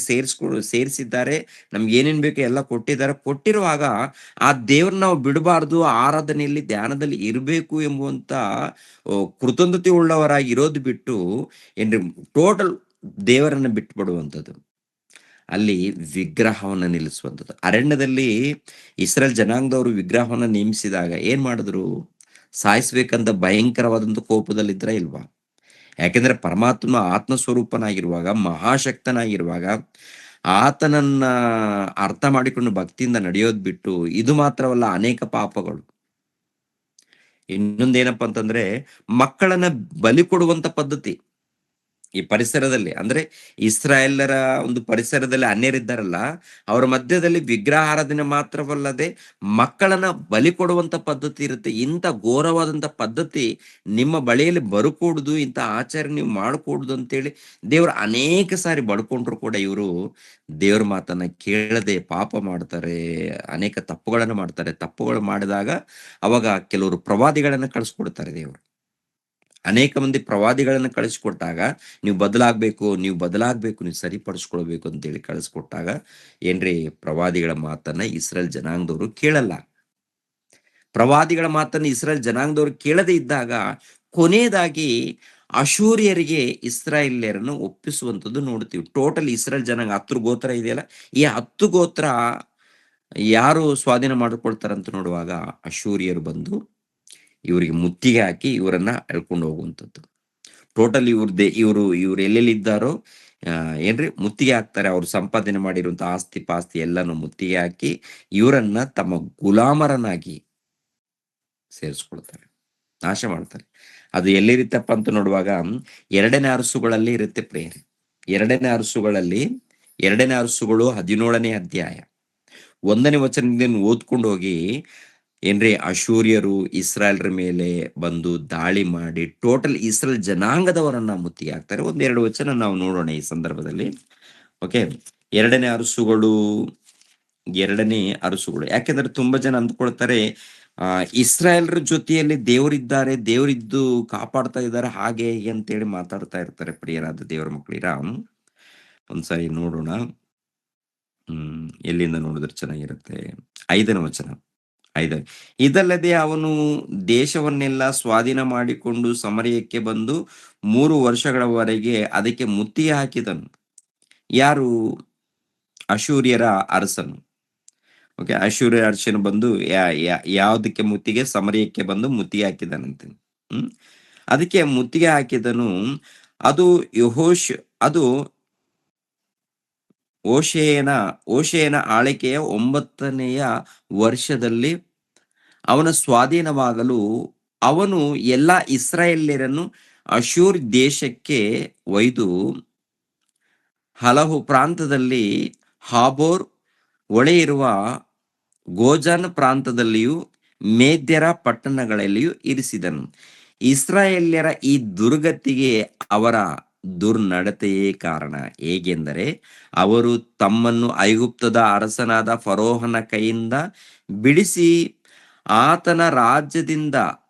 ಸೇರಿಸಿದ್ದಾರೆ, ನಮ್ಗೆ ಏನೇನ್ ಬೇಕು ಎಲ್ಲ ಕೊಟ್ಟಿರುವಾಗ ಆ ದೇವ್ರನ್ನ ನಾವು ಬಿಡಬಾರ್ದು, ಆರಾಧನೆಯಲ್ಲಿ ಧ್ಯಾನದಲ್ಲಿ ಇರಬೇಕು ಎಂಬುವಂತ ಕೃತಜ್ಞತೆ ಉಳ್ಳವರಾಗಿ ಇರೋದು ಬಿಟ್ಟು ಏನ್ರಿ ಟೋಟಲ್ ದೇವರನ್ನ ಬಿಟ್ಬಿಡುವಂಥದ್ದು, ಅಲ್ಲಿ ವಿಗ್ರಹವನ್ನ ನಿಲ್ಲಿಸುವಂಥದ್ದು. ಅರಣ್ಯದಲ್ಲಿ ಇಸ್ರೇಲ್ ಜನಾಂಗದವರು ವಿಗ್ರಹವನ್ನ ನೇಮಿಸಿದಾಗ ಏನ್ ಮಾಡಿದ್ರು? ಸಾಯಿಸ್ಬೇಕಂತ ಭಯಂಕರವಾದಂತ ಕೋಪದಲ್ಲಿದ್ರ ಇಲ್ವಾ? ಯಾಕೆಂದ್ರೆ ಪರಮಾತ್ಮ ಆತ್ಮಸ್ವರೂಪನಾಗಿರುವಾಗ, ಮಹಾಶಕ್ತನಾಗಿರುವಾಗ, ಆತನನ್ನ ಅರ್ಥ ಮಾಡಿಕೊಂಡು ಭಕ್ತಿಯಿಂದ ನಡೆಯೋದ್ ಬಿಟ್ಟು ಇದು ಮಾತ್ರವಲ್ಲ ಅನೇಕ ಪಾಪಗಳು. ಇನ್ನೊಂದೇನಪ್ಪ ಅಂತಂದ್ರೆ ಮಕ್ಕಳನ್ನ ಬಲಿ ಕೊಡುವಂತ ಪದ್ಧತಿ ಈ ಪರಿಸರದಲ್ಲಿ, ಅಂದ್ರೆ ಇಸ್ರಾಯೇಲರ ಒಂದು ಪರಿಸರದಲ್ಲಿ ಅನ್ಯರಿದ್ದಾರಲ್ಲ, ಅವರ ಮಧ್ಯದಲ್ಲಿ ವಿಗ್ರಹಾರಾಧನೆ ಮಾತ್ರವಲ್ಲದೆ ಮಕ್ಕಳನ್ನ ಬಲಿ ಕೊಡುವಂತ ಪದ್ಧತಿ ಇರುತ್ತೆ. ಇಂಥ ಘೋರವಾದಂತ ಪದ್ಧತಿ ನಿಮ್ಮ ಬಳಿಯಲ್ಲಿ ಬರುಕೂಡುದು, ಇಂಥ ಆಚಾರ ನೀವು ಮಾಡಕೂಡುದು ಅಂತೇಳಿ ದೇವರು ಅನೇಕ ಸಾರಿ ಬಡ್ಕೊಂಡ್ರು ಕೂಡ ಇವರು ದೇವ್ರ ಮಾತನ್ನ ಕೇಳದೆ ಪಾಪ ಮಾಡ್ತಾರೆ, ಅನೇಕ ತಪ್ಪುಗಳನ್ನು ಮಾಡ್ತಾರೆ. ತಪ್ಪುಗಳು ಮಾಡಿದಾಗ ಅವಾಗ ಕೆಲವರು ಪ್ರವಾದಿಗಳನ್ನ ಕಳಿಸ್ಕೊಡ್ತಾರೆ ದೇವರು. ಅನೇಕ ಮಂದಿ ಪ್ರವಾದಿಗಳನ್ನ ಕಳಿಸ್ಕೊಟ್ಟಾಗ ನೀವು ಬದಲಾಗ್ಬೇಕು, ನೀವು ಸರಿಪಡಿಸ್ಕೊಳ್ಬೇಕು ಅಂತೇಳಿ ಕಳಿಸ್ಕೊಟ್ಟಾಗ ಏನ್ರಿ ಪ್ರವಾದಿಗಳ ಮಾತನ್ನ ಇಸ್ರೇಲ್ ಜನಾಂಗದವರು ಕೇಳಲ್ಲ. ಪ್ರವಾದಿಗಳ ಮಾತನ್ನ ಇಸ್ರೇಲ್ ಜನಾಂಗದವರು ಕೇಳದೇ ಇದ್ದಾಗ ಕೊನೆಯದಾಗಿ ಅಶೂರಿಯರಿಗೆ ಇಸ್ರಾಯೇಲ್ಯರನ್ನು ಒಪ್ಪಿಸುವಂಥದ್ದು ನೋಡ್ತೀವಿ. ಟೋಟಲ್ ಇಸ್ರೇಲ್ ಜನಾಂಗ 10 ಗೋತ್ರ ಇದೆಯಲ್ಲ, ಈ 10 ಗೋತ್ರ ಯಾರು ಸ್ವಾಧೀನ ಮಾಡಿಕೊಳ್ತಾರಂತ ನೋಡುವಾಗ ಅಶೂರಿಯರು ಬಂದು ಇವರಿಗೆ ಮುತ್ತಿಗೆ ಹಾಕಿ ಇವರನ್ನ ಎಳ್ಕೊಂಡು ಹೋಗುವಂಥದ್ದು. ಟೋಟಲ್ ಇವರು ಎಲ್ಲೆಲ್ಲಿದ್ದಾರೋ ಏನ್ರಿ ಮುತ್ತಿಗೆ ಹಾಕ್ತಾರೆ. ಅವ್ರು ಸಂಪಾದನೆ ಮಾಡಿರುವಂತ ಆಸ್ತಿ ಪಾಸ್ತಿ ಎಲ್ಲಾನು ಮುತ್ತಿಗೆ ಹಾಕಿ ಇವರನ್ನ ತಮ್ಮ ಗುಲಾಮರನ್ನಾಗಿ ಸೇರಿಸ್ಕೊಳ್ತಾರೆ, ನಾಶ ಮಾಡ್ತಾರೆ. ಅದು ಎಲ್ಲಿರುತ್ತಪ್ಪ ಅಂತ ನೋಡುವಾಗ 2ನೇ ಅರಸುಗಳಲ್ಲಿ ಇರುತ್ತೆ ಪ್ರೇರೆ. 2ನೇ ಅರಸುಗಳು 17ನೇ ಅಧ್ಯಾಯ 1ನೇ ವಚನದಿಂದ ಓದ್ಕೊಂಡು ಹೋಗಿ ಏನ್ರಿ ಅಶೂರಿಯರು ಇಸ್ರಾಯೇಲ್ರ ಮೇಲೆ ಬಂದು ದಾಳಿ ಮಾಡಿ ಟೋಟಲ್ ಇಸ್ರೇಲ್ ಜನಾಂಗದವರನ್ನ ಮುತ್ತಿಗೆ ಹಾಕ್ತಾರೆ. 1-2 ವಚನ ನಾವು ನೋಡೋಣ ಈ ಸಂದರ್ಭದಲ್ಲಿ. ಓಕೆ, 2ನೇ ಅರಸುಗಳು. ಯಾಕೆಂದ್ರೆ ತುಂಬಾ ಜನ ಅಂದ್ಕೊಳ್ತಾರೆ ಇಸ್ರಾಯೇಲ್ರ ಜೊತೆಯಲ್ಲಿ ದೇವರಿದ್ದು ಕಾಪಾಡ್ತಾ ಇದ್ದಾರೆ, ಹಾಗೆ ಹೀಗೆ ಅಂತೇಳಿ ಮಾತಾಡ್ತಾ ಇರ್ತಾರೆ. ಪ್ರಿಯರಾದ ದೇವರ ಮಕ್ಕಳಿರ, ಒಂದ್ಸರಿ ನೋಡೋಣ. ಎಲ್ಲಿಂದ ನೋಡಿದ್ರೆ ಚೆನ್ನಾಗಿರುತ್ತೆ? 5ನೇ ವಚನ. ಇದಲ್ಲದೆ ಅವನು ದೇಶವನ್ನೆಲ್ಲ ಸ್ವಾಧೀನ ಮಾಡಿಕೊಂಡು ಸಮರಯಕ್ಕೆ ಬಂದು 3 ವರ್ಷಗಳವರೆಗೆ ಅದಕ್ಕೆ ಮುತ್ತಿಗೆ ಹಾಕಿದನು. ಯಾರು? ಅಶೂರಿಯರ ಅರಸನು. ಓಕೆ, ಅಶೂರಿಯ ಅರಸನು ಬಂದು ಯಾವ್ದಕ್ಕೆ ಮುತ್ತಿಗೆ? ಸಮರಯಕ್ಕೆ ಬಂದು ಮುತ್ತಿಗೆ ಹಾಕಿದನಂತೆ. ಅದಕ್ಕೆ ಮುತ್ತಿಗೆ ಹಾಕಿದನು. ಅದು ಓಶೇಯನ ಆಳ್ವಿಕೆಯ 9ನೆಯ ವರ್ಷದಲ್ಲಿ ಅವನ ಸ್ವಾಧೀನವಾಗಲು ಅವನು ಎಲ್ಲಾ ಇಸ್ರಾಯೇಲ್ಯರನ್ನು ಅಶೂರ್ ದೇಶಕ್ಕೆ ಒಯ್ದು ಹಲವು ಪ್ರಾಂತದಲ್ಲಿ ಹಾಬೋರ್ ಒಳೆ ಇರುವ ಗೋಜಾನ್ ಪ್ರಾಂತದಲ್ಲಿಯೂ ಮೇದ್ಯರ ಪಟ್ಟಣಗಳಲ್ಲಿಯೂ ಇರಿಸಿದನು. ಇಸ್ರಾಯೇಲ್ಯರ ಈ ದುರ್ಗತಿಗೆ ಅವರ ದುರ್ನಡತೆಯೇ ಕಾರಣ. ಹೇಗೆಂದರೆ ಅವರು ತಮ್ಮನ್ನು ಐಗುಪ್ತದ ಅರಸನಾದ ಫರೋಹನ ಕೈಯಿಂದ ಬಿಡಿಸಿ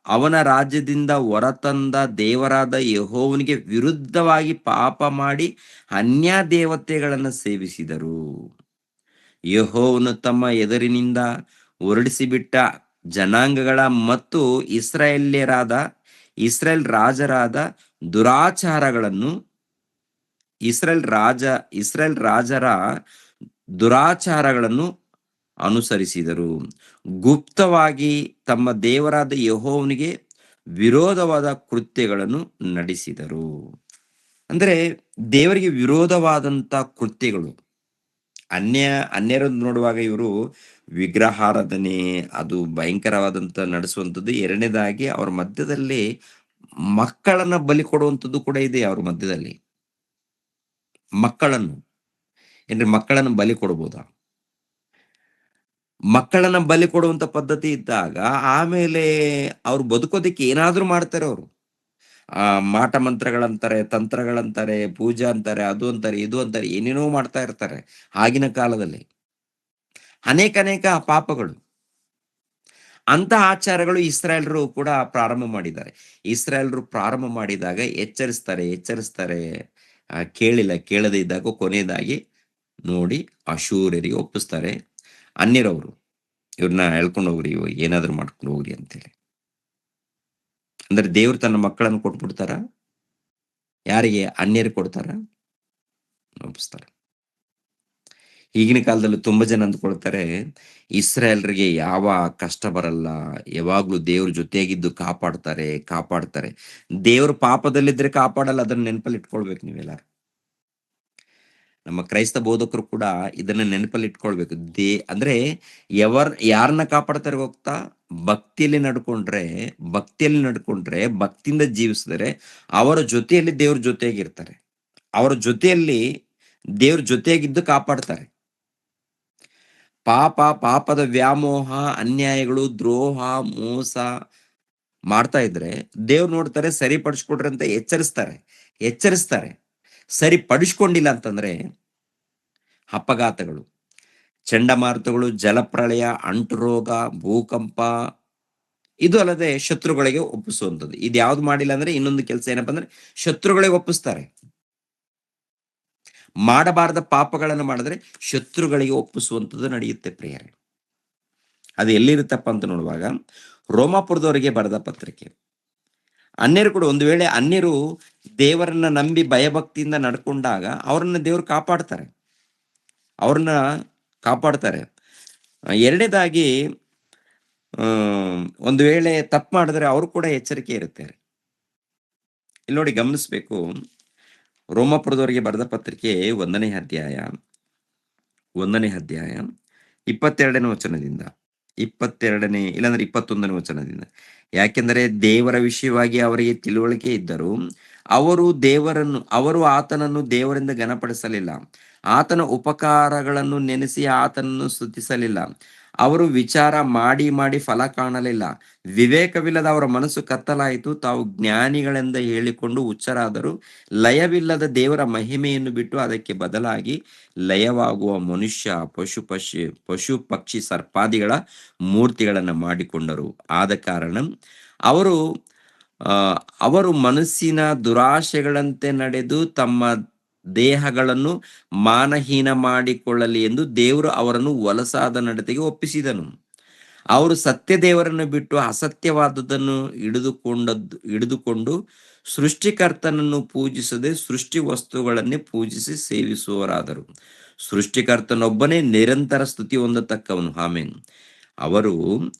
ಅವನ ರಾಜ್ಯದಿಂದ ಹೊರತಂದ ದೇವರಾದ ಯೆಹೋವನಿಗೆ ವಿರುದ್ಧವಾಗಿ ಪಾಪ ಮಾಡಿ ಅನ್ಯ ದೇವತೆಗಳನ್ನು ಸೇವಿಸಿದರು. ಯೆಹೋವನು ತಮ್ಮ ಎದುರಿನಿಂದ ಹೊರಡಿಸಿಬಿಟ್ಟ ಜನಾಂಗಗಳ ಮತ್ತು ಇಸ್ರೇಲ್ ರಾಜರ ದುರಾಚಾರಗಳನ್ನು ಅನುಸರಿಸಿದರು. ಗುಪ್ತವಾಗಿ ತಮ್ಮ ದೇವರಾದ ಯೆಹೋವನಿಗೆ ವಿರೋಧವಾದ ಕೃತ್ಯಗಳನ್ನು ನಡೆಸಿದರು. ಅಂದ್ರೆ ದೇವರಿಗೆ ವಿರೋಧವಾದಂತ ಕೃತ್ಯಗಳು. ಅನ್ಯರನ್ನು ನೋಡುವಾಗ ಇವರು ವಿಗ್ರಹಾರಾಧನೆ ಅದು ಭಯಂಕರವಾದಂತ ನಡೆಸುವಂಥದ್ದು. ಎರಡನೇದಾಗಿ ಅವ್ರ ಮಧ್ಯದಲ್ಲಿ ಮಕ್ಕಳನ್ನ ಬಲಿ ಕೊಡುವಂಥದ್ದು ಕೂಡ ಇದೆ. ಅವ್ರ ಮಧ್ಯದಲ್ಲಿ ಮಕ್ಕಳನ್ನು ಬಲಿ ಕೊಡ್ಬೋದಾ? ಮಕ್ಕಳನ್ನ ಬಲಿ ಕೊಡುವಂತ ಪದ್ಧತಿ ಇದ್ದಾಗ ಆಮೇಲೆ ಅವ್ರು ಬದುಕೋದಿಕ್ಕೆ ಏನಾದ್ರೂ ಮಾಡ್ತಾರೆ. ಅವರು ಮಾಟ ಮಂತ್ರಗಳಂತಾರೆ, ತಂತ್ರಗಳಂತಾರೆ, ಪೂಜಾ ಅಂತಾರೆ, ಅದು ಅಂತಾರೆ, ಇದು ಅಂತಾರೆ, ಏನೇನೋ ಮಾಡ್ತಾ ಇರ್ತಾರೆ. ಆಗಿನ ಕಾಲದಲ್ಲಿ ಅನೇಕ ಪಾಪಗಳು, ಅಂತ ಆಚಾರಗಳು ಇಸ್ರಾಯೇಲರು ಕೂಡ ಪ್ರಾರಂಭ ಮಾಡಿದ್ದಾರೆ. ಇಸ್ರಾಯೇಲರು ಪ್ರಾರಂಭ ಮಾಡಿದಾಗ ಎಚ್ಚರಿಸ್ತಾರೆ. ಕೇಳದೇ ಇದ್ದಾಗ ಕೊನೆಯದಾಗಿ ನೋಡಿ ಅಶೂರ್ಯರಿಗೆ ಒಪ್ಪಿಸ್ತಾರೆ. ಅನ್ಯರವರು ಇವ್ರನ್ನ ಎಳ್ಕೊಂಡು ಹೋಗ್ರಿ, ಏನಾದ್ರು ಮಾಡ್ಕೊಂಡು ಹೋಗ್ರಿ ಅಂತೇಳಿ. ಅಂದ್ರೆ ದೇವ್ರು ತನ್ನ ಮಕ್ಕಳನ್ನು ಕೊಟ್ಬಿಡ್ತಾರ? ಯಾರಿಗೆ? ಅನ್ಯರಿಗೆ ಕೊಡ್ತಾರ? ಒಪ್ಪಿಸ್ತಾರೆ. ಈಗಿನ ಕಾಲದಲ್ಲಿ ತುಂಬಾ ಜನ ಅಂದ್ಕೊಳ್ತಾರೆ ಇಸ್ರಾಯೇಲ್ರಿಗೆ ಯಾವ ಕಷ್ಟ ಬರಲ್ಲ, ಯಾವಾಗ್ಲೂ ದೇವ್ರ ಜೊತೆಯಾಗಿದ್ದು ಕಾಪಾಡ್ತಾರೆ. ದೇವ್ರ ಪಾಪದಲ್ಲಿದ್ರೆ ಕಾಪಾಡಲ್ಲ. ಅದನ್ನ ನೆನಪಲ್ಲಿ ಇಟ್ಕೊಳ್ಬೇಕು ನೀವೆಲ್ಲ. ನಮ್ಮ ಕ್ರೈಸ್ತ ಬೋಧಕರು ಕೂಡ ಇದನ್ನ ನೆನಪಲ್ಲಿ ಇಟ್ಕೊಳ್ಬೇಕು. ಅಂದ್ರೆ ಯಾರನ್ನ ಕಾಪಾಡ್ತಾರೆ ಹೋಗ್ತಾ? ಭಕ್ತಿಯಲ್ಲಿ ನಡ್ಕೊಂಡ್ರೆ, ಭಕ್ತಿಯಿಂದ ಜೀವಿಸಿದರೆ ಅವರ ಜೊತೆಯಲ್ಲಿ ದೇವ್ರ ಜೊತೆಯಾಗಿರ್ತಾರೆ. ಅವರ ಜೊತೆಯಲ್ಲಿ ದೇವ್ರ ಜೊತೆಯಾಗಿದ್ದು ಕಾಪಾಡ್ತಾರೆ. ಪಾಪದ ವ್ಯಾಮೋಹ, ಅನ್ಯಾಯಗಳು, ದ್ರೋಹ, ಮೋಸ ಮಾಡ್ತಾ ಇದ್ರೆ ದೇವ್ರು ನೋಡ್ತಾರೆ, ಸರಿಪಡಿಸ್ಕೊಡ್ರಿ ಅಂತ ಎಚ್ಚರಿಸ್ತಾರೆ. ಸರಿಪಡಿಸ್ಕೊಂಡಿಲ್ಲ ಅಂತಂದ್ರೆ ಅಪಘಾತಗಳು, ಚಂಡಮಾರುತಗಳು, ಜಲಪ್ರಳಯ, ಅಂಟುರೋಗ, ಭೂಕಂಪ, ಇದು ಅಲ್ಲದೆ ಶತ್ರುಗಳಿಗೆ ಒಪ್ಪಿಸುವಂಥದ್ದು. ಇದು ಯಾವ್ದು ಮಾಡಿಲ್ಲ ಅಂದ್ರೆ ಇನ್ನೊಂದು ಕೆಲಸ ಏನಪ್ಪಾ ಅಂದ್ರೆ ಶತ್ರುಗಳಿಗೆ ಒಪ್ಪಿಸ್ತಾರೆ. ಮಾಡಬಾರದ ಪಾಪಗಳನ್ನು ಮಾಡಿದ್ರೆ ಶತ್ರುಗಳಿಗೆ ಒಪ್ಪಿಸುವಂಥದ್ದು ನಡೆಯುತ್ತೆ ಪ್ರಿಯರೇ. ಅದು ಎಲ್ಲಿರುತ್ತಪ್ಪ ಅಂತ ನೋಡುವಾಗ ರೋಮಾಪುರದವರಿಗೆ ಬರೆದ ಪತ್ರಿಕೆ. ಅನ್ಯರು ಕೂಡ ಒಂದು ವೇಳೆ ಅನ್ಯರು ದೇವರನ್ನ ನಂಬಿ ಭಯಭಕ್ತಿಯಿಂದ ನಡ್ಕೊಂಡಾಗ ಅವ್ರನ್ನ ದೇವರು ಕಾಪಾಡ್ತಾರೆ. ಎರಡನೇದಾಗಿ ಒಂದು ವೇಳೆ ತಪ್ಪು ಮಾಡಿದ್ರೆ ಅವರು ಕೂಡ ಎಚ್ಚರಿಕೆ ಇರುತ್ತೆ. ಇಲ್ಲಿ ನೋಡಿ, ಗಮನಿಸ್ಬೇಕು. ರೋಮಾಪುರದವರಿಗೆ ಬರೆದ ಪತ್ರಿಕೆ 1ನೇ ಅಧ್ಯಾಯ 22ನೇ ವಚನದಿಂದ 21ನೇ ವಚನದಿಂದ. ಯಾಕೆಂದರೆ ದೇವರ ವಿಷಯವಾಗಿ ಅವರಿಗೆ ತಿಳುವಳಿಕೆ ಇದ್ದರೂ ಅವರು ಆತನನ್ನು ದೇವರಿಂದ ಘನಪಡಿಸಲಿಲ್ಲ. ಆತನ ಉಪಕಾರಗಳನ್ನು ನೆನೆಸಿ ಆತನನ್ನು ಸ್ತುತಿಸಲಿಲ್ಲ. ಅವರು ವಿಚಾರ ಮಾಡಿ ಫಲ ಕಾಣಲಿಲ್ಲ. ವಿವೇಕವಿಲ್ಲದ ಅವರ ಮನಸ್ಸು ಕತ್ತಲಾಯಿತು. ತಾವು ಜ್ಞಾನಿಗಳೆಂದ ಹೇಳಿಕೊಂಡು ಹುಚ್ಚರಾದರು. ಲಯವಿಲ್ಲದ ದೇವರ ಮಹಿಮೆಯನ್ನು ಬಿಟ್ಟು ಅದಕ್ಕೆ ಬದಲಾಗಿ ಲಯವಾಗುವ ಮನುಷ್ಯ, ಪಶು ಪಕ್ಷಿ, ಸರ್ಪಾದಿಗಳ ಮೂರ್ತಿಗಳನ್ನು ಮಾಡಿಕೊಂಡರು. ಆದ ಕಾರಣ ಅವರು ಮನಸ್ಸಿನ ದುರಾಶೆಗಳಂತೆ ನಡೆದು ತಮ್ಮ ದೇಹಗಳನ್ನು ಮಾನಹೀನ ಮಾಡಿಕೊಳ್ಳಲಿ ಎಂದು ದೇವರು ಅವರನ್ನು ಹೊಲಸಾದ ನಡತೆಗೆ ಒಪ್ಪಿಸಿದನು. ಅವರು ಸತ್ಯ ದೇವರನ್ನು ಬಿಟ್ಟು ಅಸತ್ಯವಾದದ್ದನ್ನು ಹಿಡಿದುಕೊಂಡು ಸೃಷ್ಟಿಕರ್ತನನ್ನು ಪೂಜಿಸದೆ ಸೃಷ್ಟಿ ವಸ್ತುಗಳನ್ನೇ ಪೂಜಿಸಿ ಸೇವಿಸುವವರಾದರು. ಸೃಷ್ಟಿಕರ್ತನೊಬ್ಬನೇ ನಿರಂತರ ಸ್ತುತಿ ಹೊಂದತಕ್ಕವನು. ಆಮೆನ್. ಅವರು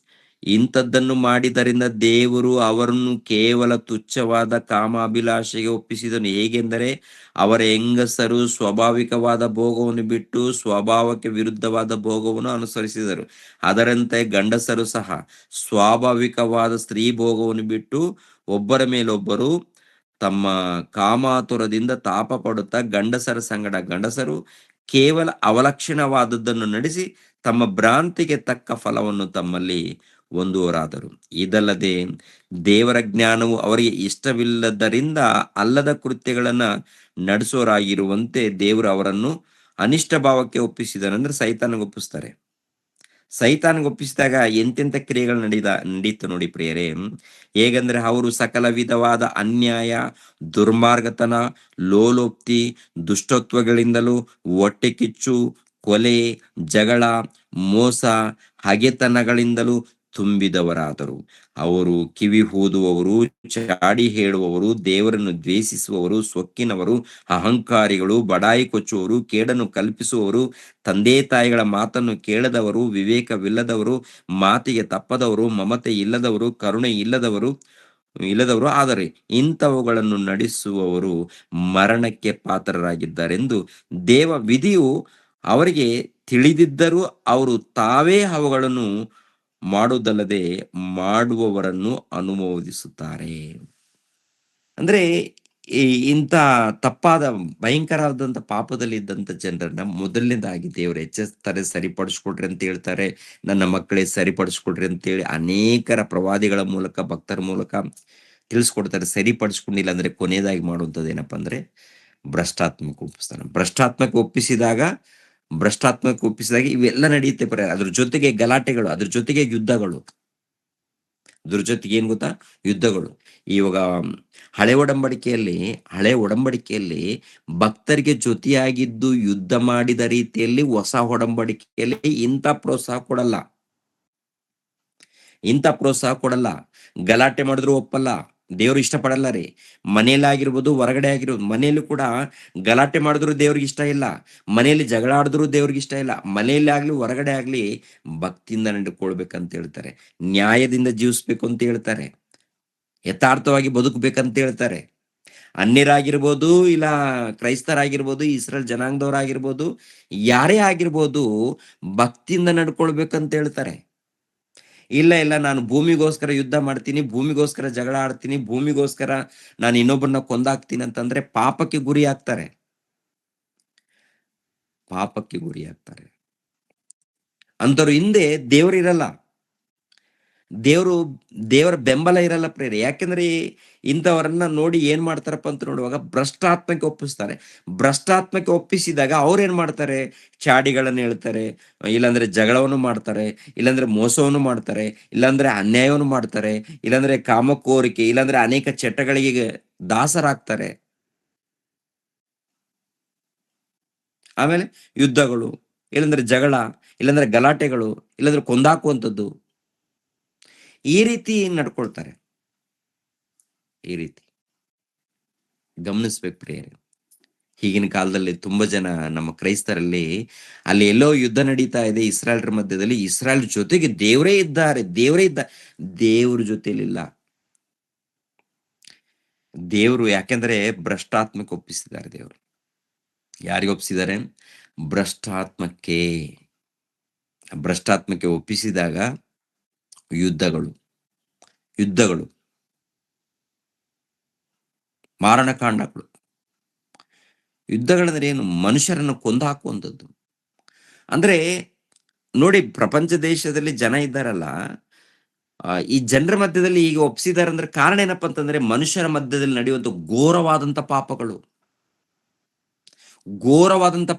ಇಂಥದ್ದನ್ನು ಮಾಡಿದರಿಂದ ದೇವರು ಅವರನ್ನು ಕೇವಲ ತುಚ್ಛವಾದ ಕಾಮಾಭಿಲಾಷೆಗೆ ಒಪ್ಪಿಸಿದನು. ಹೇಗೆಂದರೆ ಅವರ ಹೆಂಗಸರು ಸ್ವಾಭಾವಿಕವಾದ ಭೋಗವನ್ನು ಬಿಟ್ಟು ಸ್ವಭಾವಕ್ಕೆ ವಿರುದ್ಧವಾದ ಭೋಗವನ್ನು ಅನುಸರಿಸಿದರು. ಅದರಂತೆ ಗಂಡಸರು ಸಹ ಸ್ವಾಭಾವಿಕವಾದ ಸ್ತ್ರೀ ಭೋಗವನ್ನು ಬಿಟ್ಟು ಒಬ್ಬರ ಮೇಲೊಬ್ಬರು ತಮ್ಮ ಕಾಮಾತುರದಿಂದ ತಾಪ ಪಡುತ್ತಾ ಗಂಡಸರು ಕೇವಲ ಅವಲಕ್ಷಣವಾದದ್ದನ್ನು ನಡೆಸಿ ತಮ್ಮ ಭ್ರಾಂತಿಗೆ ತಕ್ಕ ಫಲವನ್ನು ತಮ್ಮಲ್ಲಿ ಹೊಂದುವರಾದರು. ಇದಲ್ಲದೆ ದೇವರ ಜ್ಞಾನವು ಅವರಿಗೆ ಇಷ್ಟವಿಲ್ಲದರಿಂದ ಅಲ್ಲದ ಕೃತ್ಯಗಳನ್ನ ನಡೆಸೋರಾಗಿರುವಂತೆ ದೇವರು ಅವರನ್ನು ಅನಿಷ್ಟ ಭಾವಕ್ಕೆ ಒಪ್ಪಿಸಿದನು. ಅಂದ್ರೆ ಸೈತಾನಿಗೆ ಒಪ್ಪಿಸ್ತಾರೆ. ಸೈತಾನಿಗೆ ಒಪ್ಪಿಸಿದಾಗ ಎಂತೆಂಥ ಕ್ರಿಯೆಗಳು ನಡೀತು ನೋಡಿ ಪ್ರಿಯರೇ. ಹೇಗಂದ್ರೆ ಅವರು ಸಕಲ ವಿಧವಾದ ಅನ್ಯಾಯ, ದುರ್ಮಾರ್ಗತನ, ಲೋಲೋಕ್ತಿ, ದುಷ್ಟತ್ವಗಳಿಂದಲೂ, ಹೊಟ್ಟೆ ಕಿಚ್ಚು, ಕೊಲೆ, ಜಗಳ, ಮೋಸ, ಹಗೆತನಗಳಿಂದಲೂ ತುಂಬಿದವರಾದರು. ಅವರು ಕಿವಿ ಊದುವವರು, ಚಾಡಿ ಹೇಳುವವರು, ದೇವರನ್ನು ದ್ವೇಷಿಸುವವರು, ಸೊಕ್ಕಿನವರು, ಅಹಂಕಾರಿಗಳು, ಬಡಾಯಿ ಕೊಚ್ಚುವವರು, ಕೇಡನ್ನು ಕಲ್ಪಿಸುವವರು, ತಂದೆ ತಾಯಿಗಳ ಮಾತನ್ನು ಕೇಳದವರು, ವಿವೇಕವಿಲ್ಲದವರು, ಮಾತಿಗೆ ತಪ್ಪದವರು, ಮಮತೆ ಇಲ್ಲದವರು, ಕರುಣೆ ಇಲ್ಲದವರು ಆದರೆ ಇಂಥವುಗಳನ್ನು ನಡೆಸುವವರು ಮರಣಕ್ಕೆ ಪಾತ್ರರಾಗಿದ್ದಾರೆಂದು ದೇವ ವಿಧಿಯು ಅವರಿಗೆ ತಿಳಿದಿದ್ದರೂ ಅವರು ತಾವೇ ಅವುಗಳನ್ನು ಮಾಡುವುದಲ್ಲದೆ ಮಾಡುವವರನ್ನು ಅನುಮೋದಿಸುತ್ತಾರೆ. ಅಂದ್ರೆ ಈ ಇಂಥ ತಪ್ಪಾದ ಭಯಂಕರವಾದಂಥ ಪಾಪದಲ್ಲಿ ಇದ್ದಂಥ ಜನರನ್ನ ಮೊದಲನೇದಾಗಿ ದೇವರು ಎಚ್ಚರಿಸ್ತಾರೆ, ಸರಿಪಡಿಸ್ಕೊಡ್ರಿ ಅಂತ ಹೇಳ್ತಾರೆ. ನನ್ನ ಮಕ್ಕಳೇ ಸರಿಪಡಿಸ್ಕೊಡ್ರಿ ಅಂತೇಳಿ ಅನೇಕರ ಪ್ರವಾದಿಗಳ ಮೂಲಕ, ಭಕ್ತರ ಮೂಲಕ ತಿಳಿಸ್ಕೊಡ್ತಾರೆ. ಸರಿಪಡಿಸ್ಕೊಂಡಿಲ್ಲ ಅಂದ್ರೆ ಕೊನೆಯದಾಗಿ ಮಾಡುವಂಥದ್ದು ಏನಪ್ಪಾ ಅಂದ್ರೆ ಭ್ರಷ್ಟಾತ್ಮಕ ಒಪ್ಪಿಸ್ತಾನೆ. ಭ್ರಷ್ಟಾತ್ಮಕ ಒಪ್ಪಿಸಿದಾಗ ಇವೆಲ್ಲ ನಡೆಯುತ್ತೆ. ಅದ್ರ ಜೊತೆಗೆ ಗಲಾಟೆಗಳು, ಅದ್ರ ಜೊತೆಗೆ ಯುದ್ಧಗಳು, ಅದ್ರ ಜೊತೆಗೆ ಏನ್ ಗೊತ್ತಾ, ಯುದ್ಧಗಳು. ಇವಾಗ ಹಳೆ ಒಡಂಬಡಿಕೆಯಲ್ಲಿ ಭಕ್ತರಿಗೆ ಜೊತೆಯಾಗಿದ್ದು ಯುದ್ಧ ಮಾಡಿದ ರೀತಿಯಲ್ಲಿ ಹೊಸ ಒಡಂಬಡಿಕೆಯಲ್ಲಿ ಇಂಥ ಪ್ರೋತ್ಸಾಹ ಕೊಡಲ್ಲ. ಗಲಾಟೆ ಮಾಡಿದ್ರು ಒಪ್ಪಲ್ಲ, ದೇವ್ರು ಇಷ್ಟಪಡಲ್ಲ ರೀ. ಮನೆಯಲ್ಲಾಗಿರ್ಬೋದು, ಹೊರಗಡೆ ಆಗಿರ್ಬೋದು. ಮನೆಯಲ್ಲೂ ಕೂಡ ಗಲಾಟೆ ಮಾಡಿದ್ರು ದೇವ್ರಿಗೆ ಇಷ್ಟ ಇಲ್ಲ, ಮನೆಯಲ್ಲಿ ಜಗಳ ಆಡಿದ್ರು ದೇವ್ರಿಗೆ ಇಷ್ಟ ಇಲ್ಲ. ಮನೆಯಲ್ಲಿ ಆಗ್ಲಿ ಹೊರಗಡೆ ಆಗ್ಲಿ ಭಕ್ತಿಯಿಂದ ನಡ್ಕೊಳ್ಬೇಕಂತ ಹೇಳ್ತಾರೆ, ನ್ಯಾಯದಿಂದ ಜೀವಿಸ್ಬೇಕು ಅಂತ ಹೇಳ್ತಾರೆ, ಯಥಾರ್ಥವಾಗಿ ಬದುಕಬೇಕಂತ ಹೇಳ್ತಾರೆ. ಅನ್ಯರಾಗಿರ್ಬೋದು, ಇಲ್ಲ ಕ್ರೈಸ್ತರಾಗಿರ್ಬೋದು, ಇಸ್ರೇಲ್ ಜನಾಂಗದವರಾಗಿರ್ಬೋದು, ಯಾರೇ ಆಗಿರ್ಬೋದು ಭಕ್ತಿಯಿಂದ ನಡ್ಕೊಳ್ಬೇಕಂತ ಹೇಳ್ತಾರೆ. ಇಲ್ಲ ನಾನು ಭೂಮಿಗೋಸ್ಕರ ಯುದ್ಧ ಮಾಡ್ತೀನಿ, ಭೂಮಿಗೋಸ್ಕರ ಜಗಳ ಆಡ್ತೀನಿ, ಭೂಮಿಗೋಸ್ಕರ ನಾನು ಇನ್ನೊಬ್ಬರನ್ನ ಕೊಂದಾಕ್ತೀನಿ ಅಂತಂದ್ರೆ ಪಾಪಕ್ಕೆ ಗುರಿ ಆಗ್ತಾರೆ. ಅಂಥವ್ರ ಹಿಂದೆ ದೇವರಿರಲ್ಲ, ದೇವರ ಬೆಂಬಲ ಇರಲ್ಲ ಪ್ರೇರೆ. ಯಾಕೆಂದ್ರೆ ಇಂಥವರನ್ನ ನೋಡಿ ಏನ್ ಮಾಡ್ತಾರಪ್ಪ ಅಂತ ನೋಡುವಾಗ ಭ್ರಷ್ಟಾತ್ಮಕ್ಕೆ ಒಪ್ಪಿಸ್ತಾರೆ. ಭ್ರಷ್ಟಾತ್ಮಕ್ಕೆ ಒಪ್ಪಿಸಿದಾಗ ಅವ್ರೇನ್ ಮಾಡ್ತಾರೆ, ಚಾಡಿಗಳನ್ನ ಹೇಳ್ತಾರೆ, ಇಲ್ಲಾಂದ್ರೆ ಜಗಳವನ್ನು ಮಾಡ್ತಾರೆ, ಇಲ್ಲಾಂದ್ರೆ ಮೋಸವನ್ನು ಮಾಡ್ತಾರೆ, ಇಲ್ಲಾಂದ್ರೆ ಅನ್ಯಾಯವನ್ನು ಮಾಡ್ತಾರೆ, ಇಲ್ಲಾಂದ್ರೆ ಕಾಮಕೋರಿಕೆ, ಇಲ್ಲಾಂದ್ರೆ ಅನೇಕ ಚಟಗಳಿಗೆ ದಾಸರಾಗ್ತಾರೆ. ಆಮೇಲೆ ಯುದ್ಧಗಳು, ಇಲ್ಲಾಂದ್ರೆ ಜಗಳ, ಇಲ್ಲಾಂದ್ರೆ ಗಲಾಟೆಗಳು, ಇಲ್ಲಾಂದ್ರೆ ಕೊಂದಾಕುವಂಥದ್ದು, ಈ ರೀತಿ ನಡ್ಕೊಳ್ತಾರೆ. ಈ ರೀತಿ ಗಮನಿಸ್ಬೇಕು ಪ್ರಿಯರೇ. ಈಗಿನ ಕಾಲದಲ್ಲಿ ತುಂಬಾ ಜನ ನಮ್ಮ ಕ್ರೈಸ್ತರಲ್ಲಿ ಅಲ್ಲಿ ಎಲ್ಲೋ ಯುದ್ಧ ನಡೀತಾ ಇದೆ ಇಸ್ರಾಯೇಲ್ರ ಮಧ್ಯದಲ್ಲಿ, ಇಸ್ರಾಯೇಲ್ ಜೊತೆಗೆ ದೇವರೇ ಇದ್ದಾರೆ, ದೇವ್ರ ಜೊತೆಲಿಲ್ಲ. ದೇವರು ಯಾಕೆಂದ್ರೆ ಭ್ರಷ್ಟಾತ್ಮಕ್ಕೆ ಒಪ್ಪಿಸಿದ್ದಾರೆ. ದೇವರು ಯಾರಿಗೆ ಒಪ್ಪಿಸಿದ್ದಾರೆ? ಭ್ರಷ್ಟಾತ್ಮಕ್ಕೆ ಒಪ್ಪಿಸಿದಾಗ ಯುದ್ಧಗಳು, ಮಾರಣಕಾಂಡಗಳು. ಯುದ್ಧಗಳಂದ್ರೆ ಏನು? ಮನುಷ್ಯರನ್ನು ಕೊಂದು ಹಾಕುವಂಥದ್ದು. ಅಂದ್ರೆ ನೋಡಿ, ಪ್ರಪಂಚ ದೇಶದಲ್ಲಿ ಜನ ಇದ್ದಾರಲ್ಲ, ಈ ಜನರ ಮಧ್ಯದಲ್ಲಿ ಈಗ ಒಪ್ಪಿಸಿದ್ದಾರೆ ಅಂದ್ರೆ ಕಾರಣ ಏನಪ್ಪಾ ಅಂತಂದ್ರೆ ಮನುಷ್ಯರ ಮಧ್ಯದಲ್ಲಿ ನಡೆಯುವಂತ ಘೋರವಾದಂತ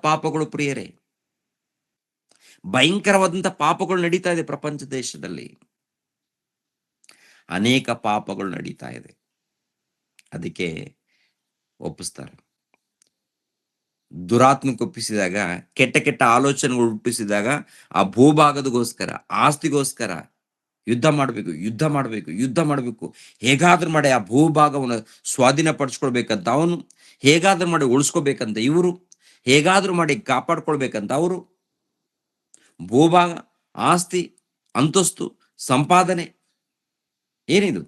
ಪಾಪಗಳು ಪ್ರಿಯರೇ. ಭಯಂಕರವಾದಂತ ಪಾಪಗಳು ನಡೀತಾ ಇದೆ ಪ್ರಪಂಚ ದೇಶದಲ್ಲಿ, ಅನೇಕ ಪಾಪಗಳು ನಡೀತಾ ಇದೆ. ಅದಕ್ಕೆ ಒಪ್ಪಿಸ್ತಾರೆ. ದುರಾತ್ಮಕ್ಕೆ ಒಪ್ಪಿಸಿದಾಗ, ಕೆಟ್ಟ ಆಲೋಚನೆಗಳು ಹುಟ್ಟಿಸಿದಾಗ ಆ ಭೂಭಾಗದಗೋಸ್ಕರ, ಆಸ್ತಿಗೋಸ್ಕರ ಯುದ್ಧ ಮಾಡಬೇಕು, ಹೇಗಾದ್ರೂ ಮಾಡಿ ಆ ಭೂಭಾಗವನ್ನು ಸ್ವಾಧೀನ ಪಡಿಸ್ಕೊಳ್ಬೇಕಂತ ಅವನು, ಹೇಗಾದ್ರೂ ಮಾಡಿ ಉಳಿಸ್ಕೋಬೇಕಂತ ಇವರು, ಹೇಗಾದ್ರೂ ಮಾಡಿ ಕಾಪಾಡ್ಕೊಳ್ಬೇಕಂತ ಅವರು. ಭೂಭಾಗ, ಆಸ್ತಿ, ಅಂತಸ್ತು, ಸಂಪಾದನೆ, ಏನಿದು?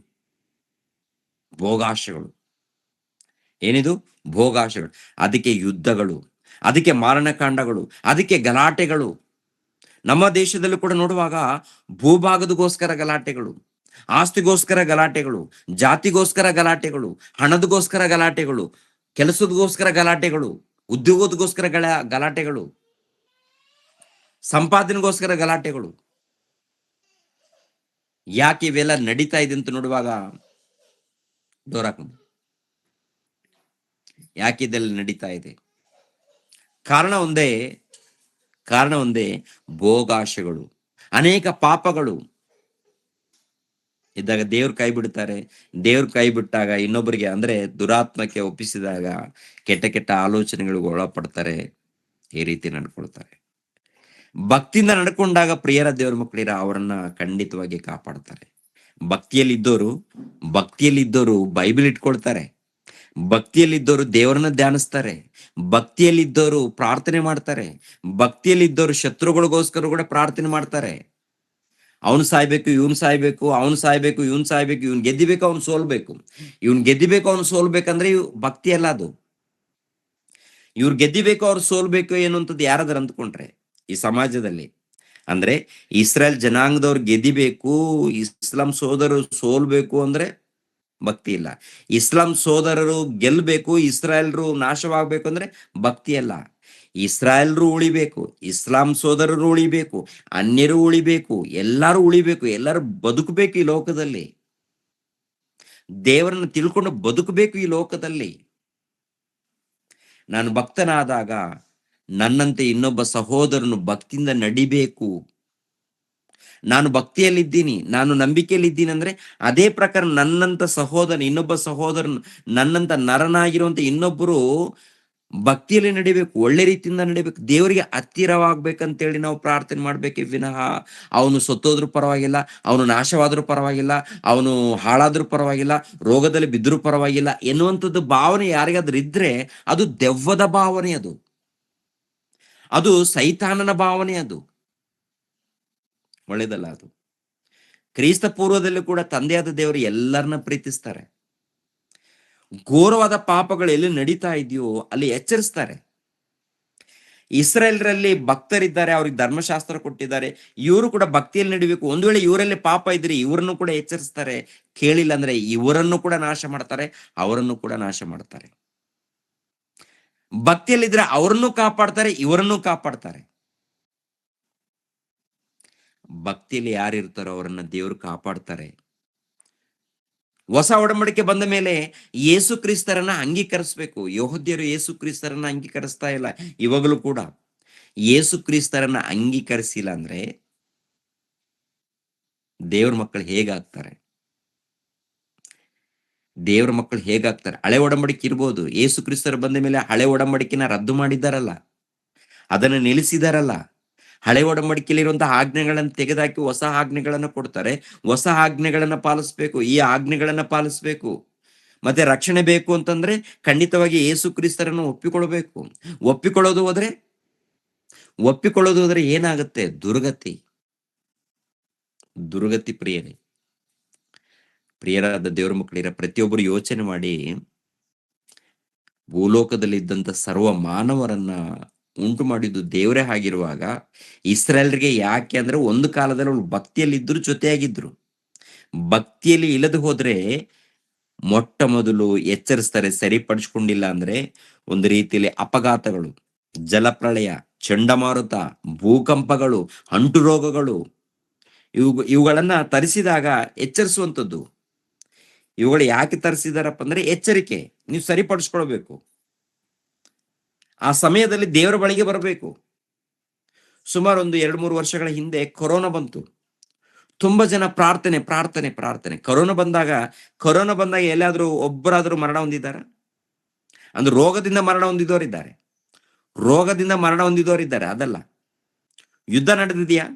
ಭೋಗಾಶೆಗಳು. ಅದಕ್ಕೆ ಯುದ್ಧಗಳು, ಅದಕ್ಕೆ ಮಾರಣಕಾಂಡಗಳು, ಅದಕ್ಕೆ ಗಲಾಟೆಗಳು. ನಮ್ಮ ದೇಶದಲ್ಲೂ ಕೂಡ ನೋಡುವಾಗ ಭೂಭಾಗದಗೋಸ್ಕರ ಗಲಾಟೆಗಳು, ಆಸ್ತಿಗೋಸ್ಕರ ಗಲಾಟೆಗಳು, ಜಾತಿಗೋಸ್ಕರ ಗಲಾಟೆಗಳು, ಹಣದಗೋಸ್ಕರ ಗಲಾಟೆಗಳು, ಕೆಲಸದಗೋಸ್ಕರ ಗಲಾಟೆಗಳು, ಉದ್ಯೋಗದಗೋಸ್ಕರ ಗಲಾಟೆಗಳು, ಸಂಪಾದನೆಗೋಸ್ಕರ ಗಲಾಟೆಗಳು. ಯಾಕೆ ಇವೆಲ್ಲ ನಡೀತಾ ಇದೆ ಅಂತ ನೋಡುವಾಗ ಯಾಕೆ ಇದೆಲ್ಲ ನಡೀತಾ ಇದೆ? ಕಾರಣ ಒಂದೇ, ಭೋಗಾಶೆಗಳು. ಅನೇಕ ಪಾಪಗಳು ಇದ್ದಾಗ ದೇವ್ರ ಕೈ ಬಿಡ್ತಾರೆ. ದೇವ್ರ ಕೈ ಬಿಟ್ಟಾಗ ಇನ್ನೊಬ್ಬರಿಗೆ, ಅಂದ್ರೆ ದುರಾತ್ಮಕ್ಕೆ ಒಪ್ಪಿಸಿದಾಗ ಕೆಟ್ಟ ಆಲೋಚನೆಗಳಿಗೆ ಒಳಪಡ್ತಾರೆ. ಈ ರೀತಿ ನಡ್ಕೊಳ್ತಾರೆ. ಭಕ್ತಿಯಿಂದ ನಡ್ಕೊಂಡಾಗ ಪ್ರಿಯರ ದೇವರ ಮಕ್ಕಳಿರ ಅವರನ್ನ ಖಂಡಿತವಾಗಿ ಕಾಪಾಡ್ತಾರೆ. ಭಕ್ತಿಯಲ್ಲಿದ್ದವರು ಬೈಬಲ್ ಇಟ್ಕೊಳ್ತಾರೆ. ಭಕ್ತಿಯಲ್ಲಿದ್ದವರು ದೇವರನ್ನ ಧ್ಯಾನಿಸ್ತಾರೆ. ಭಕ್ತಿಯಲ್ಲಿದ್ದವರು ಪ್ರಾರ್ಥನೆ ಮಾಡ್ತಾರೆ. ಭಕ್ತಿಯಲ್ಲಿದ್ದವರು ಶತ್ರುಗಳಿಗೋಸ್ಕರ ಕೂಡ ಪ್ರಾರ್ಥನೆ ಮಾಡ್ತಾರೆ. ಅವನು ಸಾಯ್ಬೇಕು, ಇವನು ಸಾಯ್ಬೇಕು, ಅವನು ಸಾಯ್ಬೇಕು, ಇವನು ಸಾಯ್ಬೇಕು, ಇವನ್ ಗೆದ್ದಿಬೇಕು, ಅವನು ಸೋಲ್ಬೇಕು, ಇವನ್ ಗೆದ್ದಿಬೇಕು, ಅವನು ಸೋಲ್ಬೇಕಂದ್ರೆ ಭಕ್ತಿ ಅಲ್ಲ ಅದು. ಇವ್ರು ಗೆದ್ದಿಬೇಕು, ಅವ್ರು ಸೋಲ್ಬೇಕು ಅನ್ನುವಂಥದ್ದು ಯಾರಾದ್ರೂ ಅಂದ್ಕೊಂಡ್ರೆ ಈ ಸಮಾಜದಲ್ಲಿ, ಅಂದ್ರೆ ಇಸ್ರಾಯೇಲ್ ಜನಾಂಗದವ್ರು ಗೆದಿಬೇಕು, ಇಸ್ಲಾಂ ಸೋದರರು ಸೋಲ್ಬೇಕು ಅಂದ್ರೆ ಭಕ್ತಿ ಇಲ್ಲ. ಇಸ್ಲಾಂ ಸೋದರರು ಗೆಲ್ಬೇಕು, ಇಸ್ರಾಯೇಲ್ರು ನಾಶವಾಗ್ಬೇಕು ಅಂದ್ರೆ ಭಕ್ತಿ ಅಲ್ಲ. ಇಸ್ರಾಯೇಲ್ರು ಉಳಿಬೇಕು, ಇಸ್ಲಾಂ ಸೋದರರು ಉಳಿಬೇಕು, ಅನ್ಯರು ಉಳಿಬೇಕು, ಎಲ್ಲರೂ ಉಳಿಬೇಕು, ಎಲ್ಲರೂ ಬದುಕಬೇಕು ಈ ಲೋಕದಲ್ಲಿ, ದೇವರನ್ನು ತಿಳ್ಕೊಂಡು ಬದುಕಬೇಕು ಈ ಲೋಕದಲ್ಲಿ. ನಾನು ಭಕ್ತನಾದಾಗ ನನ್ನಂತೆ ಇನ್ನೊಬ್ಬ ಸಹೋದರನು ಭಕ್ತಿಯಿಂದ ನಡಿಬೇಕು. ನಾನು ಭಕ್ತಿಯಲ್ಲಿದ್ದೀನಿ, ನಾನು ನಂಬಿಕೆಯಲ್ಲಿದ್ದೀನಿ ಅಂದ್ರೆ ಅದೇ ಪ್ರಕಾರ ನನ್ನಂತ ಇನ್ನೊಬ್ಬ ಸಹೋದರನು, ನನ್ನಂತ ನರನಾಗಿರುವಂತ ಇನ್ನೊಬ್ಬರು ಭಕ್ತಿಯಲ್ಲಿ ನಡಿಬೇಕು, ಒಳ್ಳೆ ರೀತಿಯಿಂದ ನಡಿಬೇಕು, ದೇವರಿಗೆ ಹತ್ತಿರವಾಗ್ಬೇಕಂತೇಳಿ ನಾವು ಪ್ರಾರ್ಥನೆ ಮಾಡ್ಬೇಕೆ ವಿನಃ ಅವನು ಸತ್ತೋದ್ರೂ ಪರವಾಗಿಲ್ಲ, ಅವನು ನಾಶವಾದ್ರೂ ಪರವಾಗಿಲ್ಲ, ಅವನು ಹಾಳಾದ್ರೂ ಪರವಾಗಿಲ್ಲ, ರೋಗದಲ್ಲಿ ಬಿದ್ದರೂ ಪರವಾಗಿಲ್ಲ ಎನ್ನುವಂಥದ್ದು ಭಾವನೆ ಯಾರಿಗಾದ್ರೂ ಇದ್ರೆ ಅದು ದೆವ್ವದ ಭಾವನೆ, ಅದು ಸೈತಾನನ ಭಾವನೆ, ಅದು ಒಳ್ಳೇದಲ್ಲ. ಅದು ಕ್ರಿಸ್ತ ಪೂರ್ವದಲ್ಲಿ ಕೂಡ ತಂದೆಯಾದ ದೇವರು ಎಲ್ಲರನ್ನ ಪ್ರೀತಿಸ್ತಾರೆ. ಘೋರವಾದ ಪಾಪಗಳು ಎಲ್ಲಿ ನಡೀತಾ ಇದೆಯೋ ಅಲ್ಲಿ ಎಚ್ಚರಿಸ್ತಾರೆ. ಇಸ್ರೇಲ್ರಲ್ಲಿ ಭಕ್ತರಿದ್ದಾರೆ, ಅವ್ರಿಗೆ ಧರ್ಮಶಾಸ್ತ್ರ ಕೊಟ್ಟಿದ್ದಾರೆ, ಇವರು ಕೂಡ ಭಕ್ತಿಯಲ್ಲಿ ನಡಿಬೇಕು. ಒಂದು ವೇಳೆ ಇವರಲ್ಲಿ ಪಾಪ ಇದ್ರೆ ಇವರನ್ನು ಕೂಡ ಎಚ್ಚರಿಸ್ತಾರೆ. ಕೇಳಿಲ್ಲ ಅಂದ್ರೆ ಇವರನ್ನು ಕೂಡ ನಾಶ ಮಾಡ್ತಾರೆ, ಅವರನ್ನು ಕೂಡ ನಾಶ ಮಾಡ್ತಾರೆ. ಭಕ್ತಿಯಲ್ಲಿದ್ರೆ ಅವರನ್ನು ಕಾಪಾಡ್ತಾರೆ, ಇವರನ್ನು ಕಾಪಾಡ್ತಾರೆ. ಭಕ್ತಿಯಲ್ಲಿ ಯಾರಿರ್ತಾರೋ ಅವರನ್ನ ದೇವರು ಕಾಪಾಡ್ತಾರೆ. ಹೊಸ ಒಡಂಬಡಿಕೆ ಬಂದ ಮೇಲೆ ಯೇಸು ಕ್ರಿಸ್ತರನ್ನ ಅಂಗೀಕರಿಸ್ಬೇಕು. ಯೆಹೂದ್ಯರು ಯೇಸು ಕ್ರಿಸ್ತರನ್ನ ಅಂಗೀಕರಿಸ್ತಾ ಇಲ್ಲ. ಇವಾಗಲೂ ಕೂಡ ಯೇಸು ಕ್ರಿಸ್ತರನ್ನ ಅಂಗೀಕರಿಸಿಲ್ಲ ಅಂದ್ರೆ ದೇವ್ರ ಮಕ್ಕಳು ಹೇಗಾಗ್ತಾರೆ? ದೇವ್ರ ಮಕ್ಕಳು ಹೇಗಾಗ್ತಾರೆ? ಹಳೆ ಒಡಂಬಡಿಕೆ ಇರ್ಬೋದು, ಯೇಸು ಕ್ರಿಸ್ತರು ಬಂದ ಮೇಲೆ ಹಳೆ ಒಡಂಬಡಿಕೆನ ರದ್ದು ಮಾಡಿದಾರಲ್ಲ, ಅದನ್ನ ನಿಲ್ಲಿಸಿದಾರಲ್ಲ. ಹಳೆ ಒಡಂಬಡಿಕೆಯಲ್ಲಿರುವಂತಹ ಆಜ್ಞೆಗಳನ್ನು ತೆಗೆದುಹಾಕಿ ಹೊಸ ಆಜ್ಞೆಗಳನ್ನ ಕೊಡ್ತಾರೆ. ಹೊಸ ಆಜ್ಞೆಗಳನ್ನ ಪಾಲಿಸ್ಬೇಕು, ಈ ಆಜ್ಞೆಗಳನ್ನ ಪಾಲಿಸ್ಬೇಕು. ಮತ್ತೆ ರಕ್ಷಣೆ ಬೇಕು ಅಂತಂದ್ರೆ ಖಂಡಿತವಾಗಿ ಯೇಸು ಕ್ರಿಸ್ತರನ್ನು ಒಪ್ಪಿಕೊಳ್ಳೋದು ಹೋದ್ರೆ ಏನಾಗುತ್ತೆ? ದುರ್ಗತಿ ಪ್ರಿಯರಾದ ದೇವರ ಮಕ್ಕಳಿರ ಪ್ರತಿಯೊಬ್ಬರು ಯೋಚನೆ ಮಾಡಿ, ಭೂಲೋಕದಲ್ಲಿ ಇದ್ದಂತ ಸರ್ವ ಮಾನವರನ್ನ ಉಂಟು ಮಾಡಿದ್ದು ದೇವರೇ ಆಗಿರುವಾಗ ಇಸ್ರಾಯೇಲ್ರಿಗೆ ಯಾಕೆ ಅಂದ್ರೆ ಒಂದು ಕಾಲದಲ್ಲಿ ಅವಳು ಭಕ್ತಿಯಲ್ಲಿ ಇದ್ರು, ಜೊತೆಯಾಗಿದ್ರು. ಭಕ್ತಿಯಲ್ಲಿ ಇಲ್ಲದೆ ಹೋದ್ರೆ ಮೊಟ್ಟ ಮೊದಲು ಎಚ್ಚರಿಸ್ತಾರೆ. ಸರಿಪಡಿಸ್ಕೊಂಡಿಲ್ಲ ಅಂದ್ರೆ ಒಂದು ರೀತಿಯಲ್ಲಿ ಅಪಘಾತಗಳು, ಜಲಪ್ರಳಯ, ಚಂಡಮಾರುತ, ಭೂಕಂಪಗಳು, ಅಂಟು ರೋಗಗಳು, ಇವುಗಳನ್ನ ತರಿಸಿದಾಗ ಎಚ್ಚರಿಸುವಂಥದ್ದು. ಇವುಗಳು ಯಾಕೆ ತರಿಸಿದಾರಪ್ಪ ಅಂದ್ರೆ ಎಚ್ಚರಿಕೆ, ನೀವು ಸರಿಪಡಿಸ್ಕೊಳ್ಬೇಕು. ಆ ಸಮಯದಲ್ಲಿ ದೇವರ ಬಳಿಗೆ ಬರಬೇಕು. ಸುಮಾರು ಒಂದು 2-3 ವರ್ಷಗಳ ಹಿಂದೆ ಕೊರೋನಾ ಬಂತು. ತುಂಬಾ ಜನ ಪ್ರಾರ್ಥನೆ. ಕೊರೋನಾ ಬಂದಾಗ ಎಲ್ಲಾದ್ರೂ ಒಬ್ಬರಾದ್ರೂ ಮರಣ ಹೊಂದಿದ್ದಾರ? ಅಂದ್ರೆ ರೋಗದಿಂದ ಮರಣ ಹೊಂದಿದವರಿದ್ದಾರೆ, ಅದಲ್ಲ. ಯುದ್ಧ ನಡೆದಿದೆಯಾ?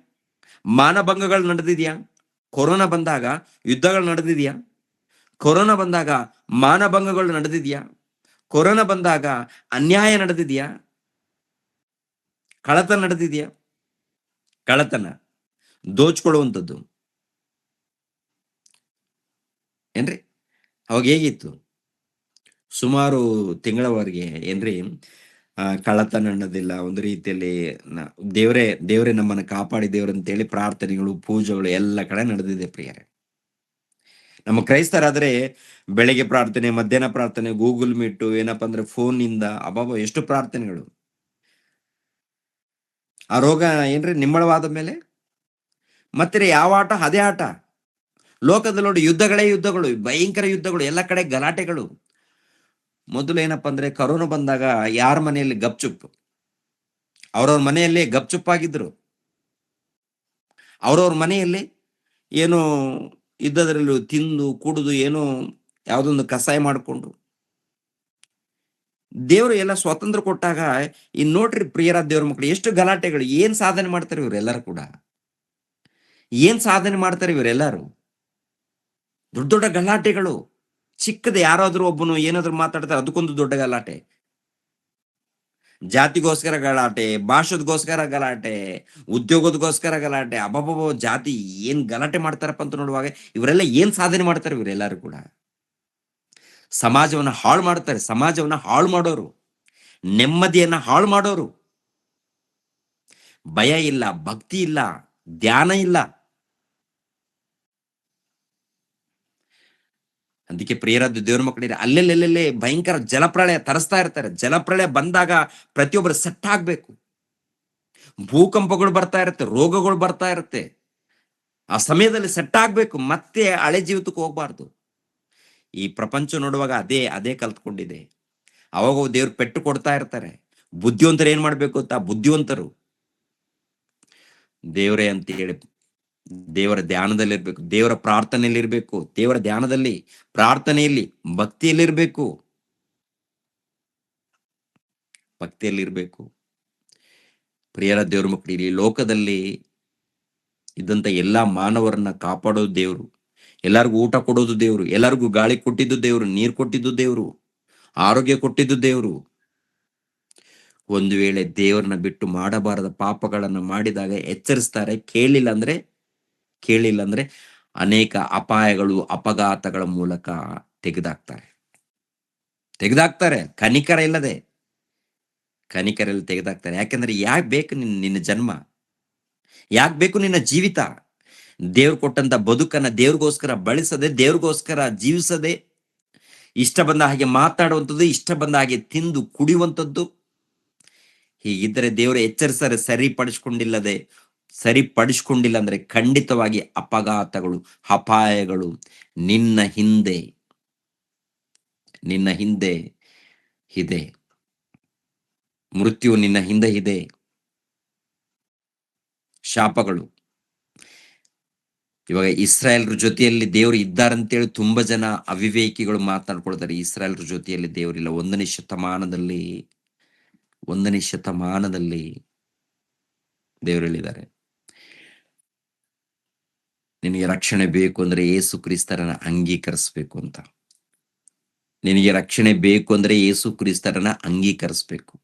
ಮಾನಭಂಗಗಳು ನಡೆದಿದೆಯಾ? ಕೊರೋನಾ ಬಂದಾಗ ಯುದ್ಧಗಳು ನಡೆದಿದೆಯಾ? ಕೊರೋನಾ ಬಂದಾಗ ಮಾನಭಂಗಗಳು ನಡೆದಿದೆಯಾ? ಕೊರೋನಾ ಬಂದಾಗ ಅನ್ಯಾಯ ನಡೆದಿದೆಯಾ? ಕಳ್ಳತನ ನಡೆದಿದೆಯಾ? ದೋಚ್ಕೊಳ್ಳುವಂಥದ್ದು ಏನ್ರಿ? ಅವಾಗ ಹೇಗಿತ್ತು? ಸುಮಾರು ತಿಂಗಳವರೆಗೆ ಏನ್ರಿ ಕಳ್ಳತನ ಅನ್ನೋದಿಲ್ಲ. ಒಂದು ರೀತಿಯಲ್ಲಿ ದೇವರೇ ನಮ್ಮನ್ನು ಕಾಪಾಡಿ ದೇವ್ರಂತೇಳಿ ಪ್ರಾರ್ಥನೆಗಳು, ಪೂಜೆಗಳು ಎಲ್ಲ ಕಡೆ ನಡೆದಿದೆ ಪ್ರಿಯರೇ. ನಮ್ಮ ಕ್ರೈಸ್ತರಾದ್ರೆ ಬೆಳಗ್ಗೆ ಪ್ರಾರ್ಥನೆ, ಮಧ್ಯಾಹ್ನ ಪ್ರಾರ್ಥನೆ, ಗೂಗಲ್ ಮೀಟು, ಏನಪ್ಪಾ ಅಂದ್ರೆ ಫೋನ್ ನಿಂದ ಅಬ್ಬಾಬ ಎಷ್ಟು ಪ್ರಾರ್ಥನೆಗಳು. ಆ ರೋಗ ಏನ್ರಿ ನಿಮ್ಮಳವಾದ ಮೇಲೆ ಮತ್ತೆ ಯಾವ ಆಟ? ಅದೇ ಆಟ. ಲೋಕದಲ್ಲಿ ನೋಡಿ ಯುದ್ಧಗಳು, ಭಯಂಕರ ಯುದ್ಧಗಳು, ಎಲ್ಲ ಕಡೆ ಗಲಾಟೆಗಳು. ಮೊದಲು ಏನಪ್ಪಾ ಅಂದ್ರೆ ಕರೋನಾ ಬಂದಾಗ ಯಾರ ಮನೆಯಲ್ಲಿ ಗಪ್ಚುಪ್, ಅವ್ರವ್ರ ಮನೆಯಲ್ಲಿ ಗಪ್ಚುಪ್ಪಾಗಿದ್ರು. ಅವ್ರವ್ರ ಮನೆಯಲ್ಲಿ ಏನು ಇದ್ದದ್ರಲ್ಲೂ ತಿಂದು ಕುಡಿದು ಏನೋ ಯಾವುದೊಂದು ಕಸಾಯ ಮಾಡಿಕೊಂಡು ದೇವರು ಎಲ್ಲ ಸ್ವಾತಂತ್ರ್ಯ ಕೊಟ್ಟಾಗ ಇನ್ ನೋಡ್ರಿ ಪ್ರಿಯರಾದ ದೇವ್ರ ಮಕ್ಕಳು, ಎಷ್ಟು ಗಲಾಟೆಗಳು, ಏನ್ ಸಾಧನೆ ಮಾಡ್ತಾರೆ ಇವರೆಲ್ಲರೂ ಕೂಡ, ಏನ್ ಸಾಧನೆ ಮಾಡ್ತಾರೆ ಇವರೆಲ್ಲರೂ, ದೊಡ್ಡ ದೊಡ್ಡ ಗಲಾಟೆಗಳು. ಚಿಕ್ಕದ ಯಾರಾದ್ರೂ ಒಬ್ಬನು ಏನಾದ್ರು ಮಾತಾಡ್ತಾರೆ ಅದಕ್ಕೊಂದು ದೊಡ್ಡ ಗಲಾಟೆ, ಜಾತಿಗೋಸ್ಕರ ಗಲಾಟೆ, ಭಾಷೆಗೋಸ್ಕರ ಗಲಾಟೆ, ಉದ್ಯೋಗದಗೋಸ್ಕರ ಗಲಾಟೆ. ಅಬ್ಬಬ್ಬಬ್ಬ, ಜಾತಿ ಏನ್ ಗಲಾಟೆ ಮಾಡ್ತಾರಪ್ಪ ಅಂತ ನೋಡುವಾಗ ಇವರೆಲ್ಲ ಏನ್ ಸಾಧನೆ ಮಾಡ್ತಾರೆ ಇವರೆಲ್ಲರೂ ಕೂಡ. ಸಮಾಜವನ್ನ ಹಾಳು ಮಾಡ್ತಾರೆ, ಸಮಾಜವನ್ನ ಹಾಳು ಮಾಡೋರು, ನೆಮ್ಮದಿಯನ್ನ ಹಾಳು ಮಾಡೋರು. ಭಯ ಇಲ್ಲ, ಭಕ್ತಿ ಇಲ್ಲ, ಧ್ಯಾನ ಇಲ್ಲ. ಅದಕ್ಕೆ ಪ್ರಿಯರಾದ ದೇವ್ರ ಮಕ್ಕಳಿಗೆ ಅಲ್ಲೆಲ್ಲೆಲ್ಲೆಲ್ಲೇ ಭಯಂಕರ ಜಲಪ್ರಳಯ ತರಿಸ್ತಾ ಇರ್ತಾರೆ. ಜಲಪ್ರಳಯ ಬಂದಾಗ ಪ್ರತಿಯೊಬ್ಬರು ಸೆಟ್ ಆಗ್ಬೇಕು. ಭೂಕಂಪಗಳು ಬರ್ತಾ ಇರುತ್ತೆ, ರೋಗಗಳು ಬರ್ತಾ ಇರುತ್ತೆ. ಆ ಸಮಯದಲ್ಲಿ ಸೆಟ್ ಆಗ್ಬೇಕು, ಮತ್ತೆ ಹಳೆ ಜೀವಿತಕ್ಕೆ ಹೋಗ್ಬಾರ್ದು. ಈ ಪ್ರಪಂಚ ನೋಡುವಾಗ ಅದೇ ಅದೇ ಕಲ್ತ್ಕೊಂಡಿದೆ. ಅವಾಗ ದೇವ್ರು ಪೆಟ್ಟು ಕೊಡ್ತಾ ಇರ್ತಾರೆ. ಬುದ್ಧಿವಂತರು ಏನ್ ಮಾಡ್ಬೇಕು ಅಂತ, ಬುದ್ಧಿವಂತರು ದೇವರೇ ಅಂತ ಹೇಳಿ ದೇವರ ಧ್ಯಾನದಲ್ಲಿರ್ಬೇಕು, ದೇವರ ಪ್ರಾರ್ಥನೆಯಲ್ಲಿರ್ಬೇಕು, ದೇವರ ಧ್ಯಾನದಲ್ಲಿ, ಪ್ರಾರ್ಥನೆಯಲ್ಲಿ, ಭಕ್ತಿಯಲ್ಲಿರ್ಬೇಕು, ಭಕ್ತಿಯಲ್ಲಿರ್ಬೇಕು. ಪ್ರಿಯರ ದೇವ್ರ ಮಕ್ಕಳಿಗೆ, ಈ ಲೋಕದಲ್ಲಿ ಇದ್ದಂತ ಎಲ್ಲಾ ಮಾನವರನ್ನ ಕಾಪಾಡೋದು ದೇವ್ರು, ಎಲ್ಲರಿಗೂ ಊಟ ಕೊಡೋದು ದೇವ್ರು, ಎಲ್ಲರಿಗೂ ಗಾಳಿ ಕೊಟ್ಟಿದ್ದು ದೇವ್ರು, ನೀರು ಕೊಟ್ಟಿದ್ದು ದೇವ್ರು, ಆರೋಗ್ಯ ಕೊಟ್ಟಿದ್ದು ದೇವ್ರು. ಒಂದು ವೇಳೆ ದೇವರನ್ನ ಬಿಟ್ಟು ಮಾಡಬಾರದ ಪಾಪಗಳನ್ನ ಮಾಡಿದಾಗ ಎಚ್ಚರಿಸ್ತಾರೆ. ಕೇಳಿಲ್ಲ ಅಂದ್ರೆ ಅನೇಕ ಅಪಾಯಗಳು, ಅಪಘಾತಗಳ ಮೂಲಕ ತೆಗೆದಾಕ್ತಾರೆ. ಕನಿಕರ ಇಲ್ಲದೆ ತೆಗೆದಾಕ್ತಾರೆ. ಯಾಕೆಂದ್ರೆ ಯಾಕೆ ಬೇಕು ನಿನ್ನ ಜನ್ಮ, ಯಾಕೆ ಬೇಕು ನಿನ್ನ ಜೀವಿತ? ದೇವ್ರು ಕೊಟ್ಟಂತ ಬದುಕನ್ನ ದೇವ್ರಿಗೋಸ್ಕರ ಬಳಸದೆ, ದೇವ್ರಿಗೋಸ್ಕರ ಜೀವಿಸದೆ, ಇಷ್ಟ ಬಂದ ಹಾಗೆ ಮಾತಾಡುವಂಥದ್ದು, ಇಷ್ಟ ಬಂದ ಹಾಗೆ ತಿಂದು ಕುಡಿಯುವಂಥದ್ದು. ಹೀಗಿದ್ದರೆ ದೇವರು ಎಚ್ಚರಿಸರೆ ಸರಿಪಡಿಸ್ಕೊಂಡಿಲ್ಲ ಅಂದ್ರೆ ಖಂಡಿತವಾಗಿ ಅಪಘಾತಗಳು, ಅಪಾಯಗಳು ನಿನ್ನ ಹಿಂದೆ ಇದೆ. ಮೃತ್ಯು ನಿನ್ನ ಹಿಂದೆ ಇದೆ. ಶಾಪಗಳು. ಇವಾಗ ಇಸ್ರಾಯೇಲ್ರ ಜೊತೆಯಲ್ಲಿ ದೇವರು ಇದ್ದಾರಂತೇಳಿ ತುಂಬಾ ಜನ ಅವಿವೇಕಿಗಳು ಮಾತನಾಡ್ಕೊಳ್ತಾರೆ. ಇಸ್ರಾಯೇಲ್ರ ಜೊತೆಯಲ್ಲಿ ದೇವರಿಲ್ಲ. 1ನೇ ಶತಮಾನದಲ್ಲಿ ದೇವರು ಹೇಳಿದ್ದಾರೆ, ನಿನಗೆ ರಕ್ಷಣೆ ಬೇಕು ಅಂದ್ರೆ ಯೇಸು ಕ್ರಿಸ್ತರನ್ನ ಅಂಗೀಕರಿಸ್ಬೇಕು ಅಂತ. ನಿನಗೆ ರಕ್ಷಣೆ ಬೇಕು ಅಂದ್ರೆ ಯೇಸು ಕ್ರಿಸ್ತರನ್ನ ಅಂಗೀಕರಿಸ್ಬೇಕು.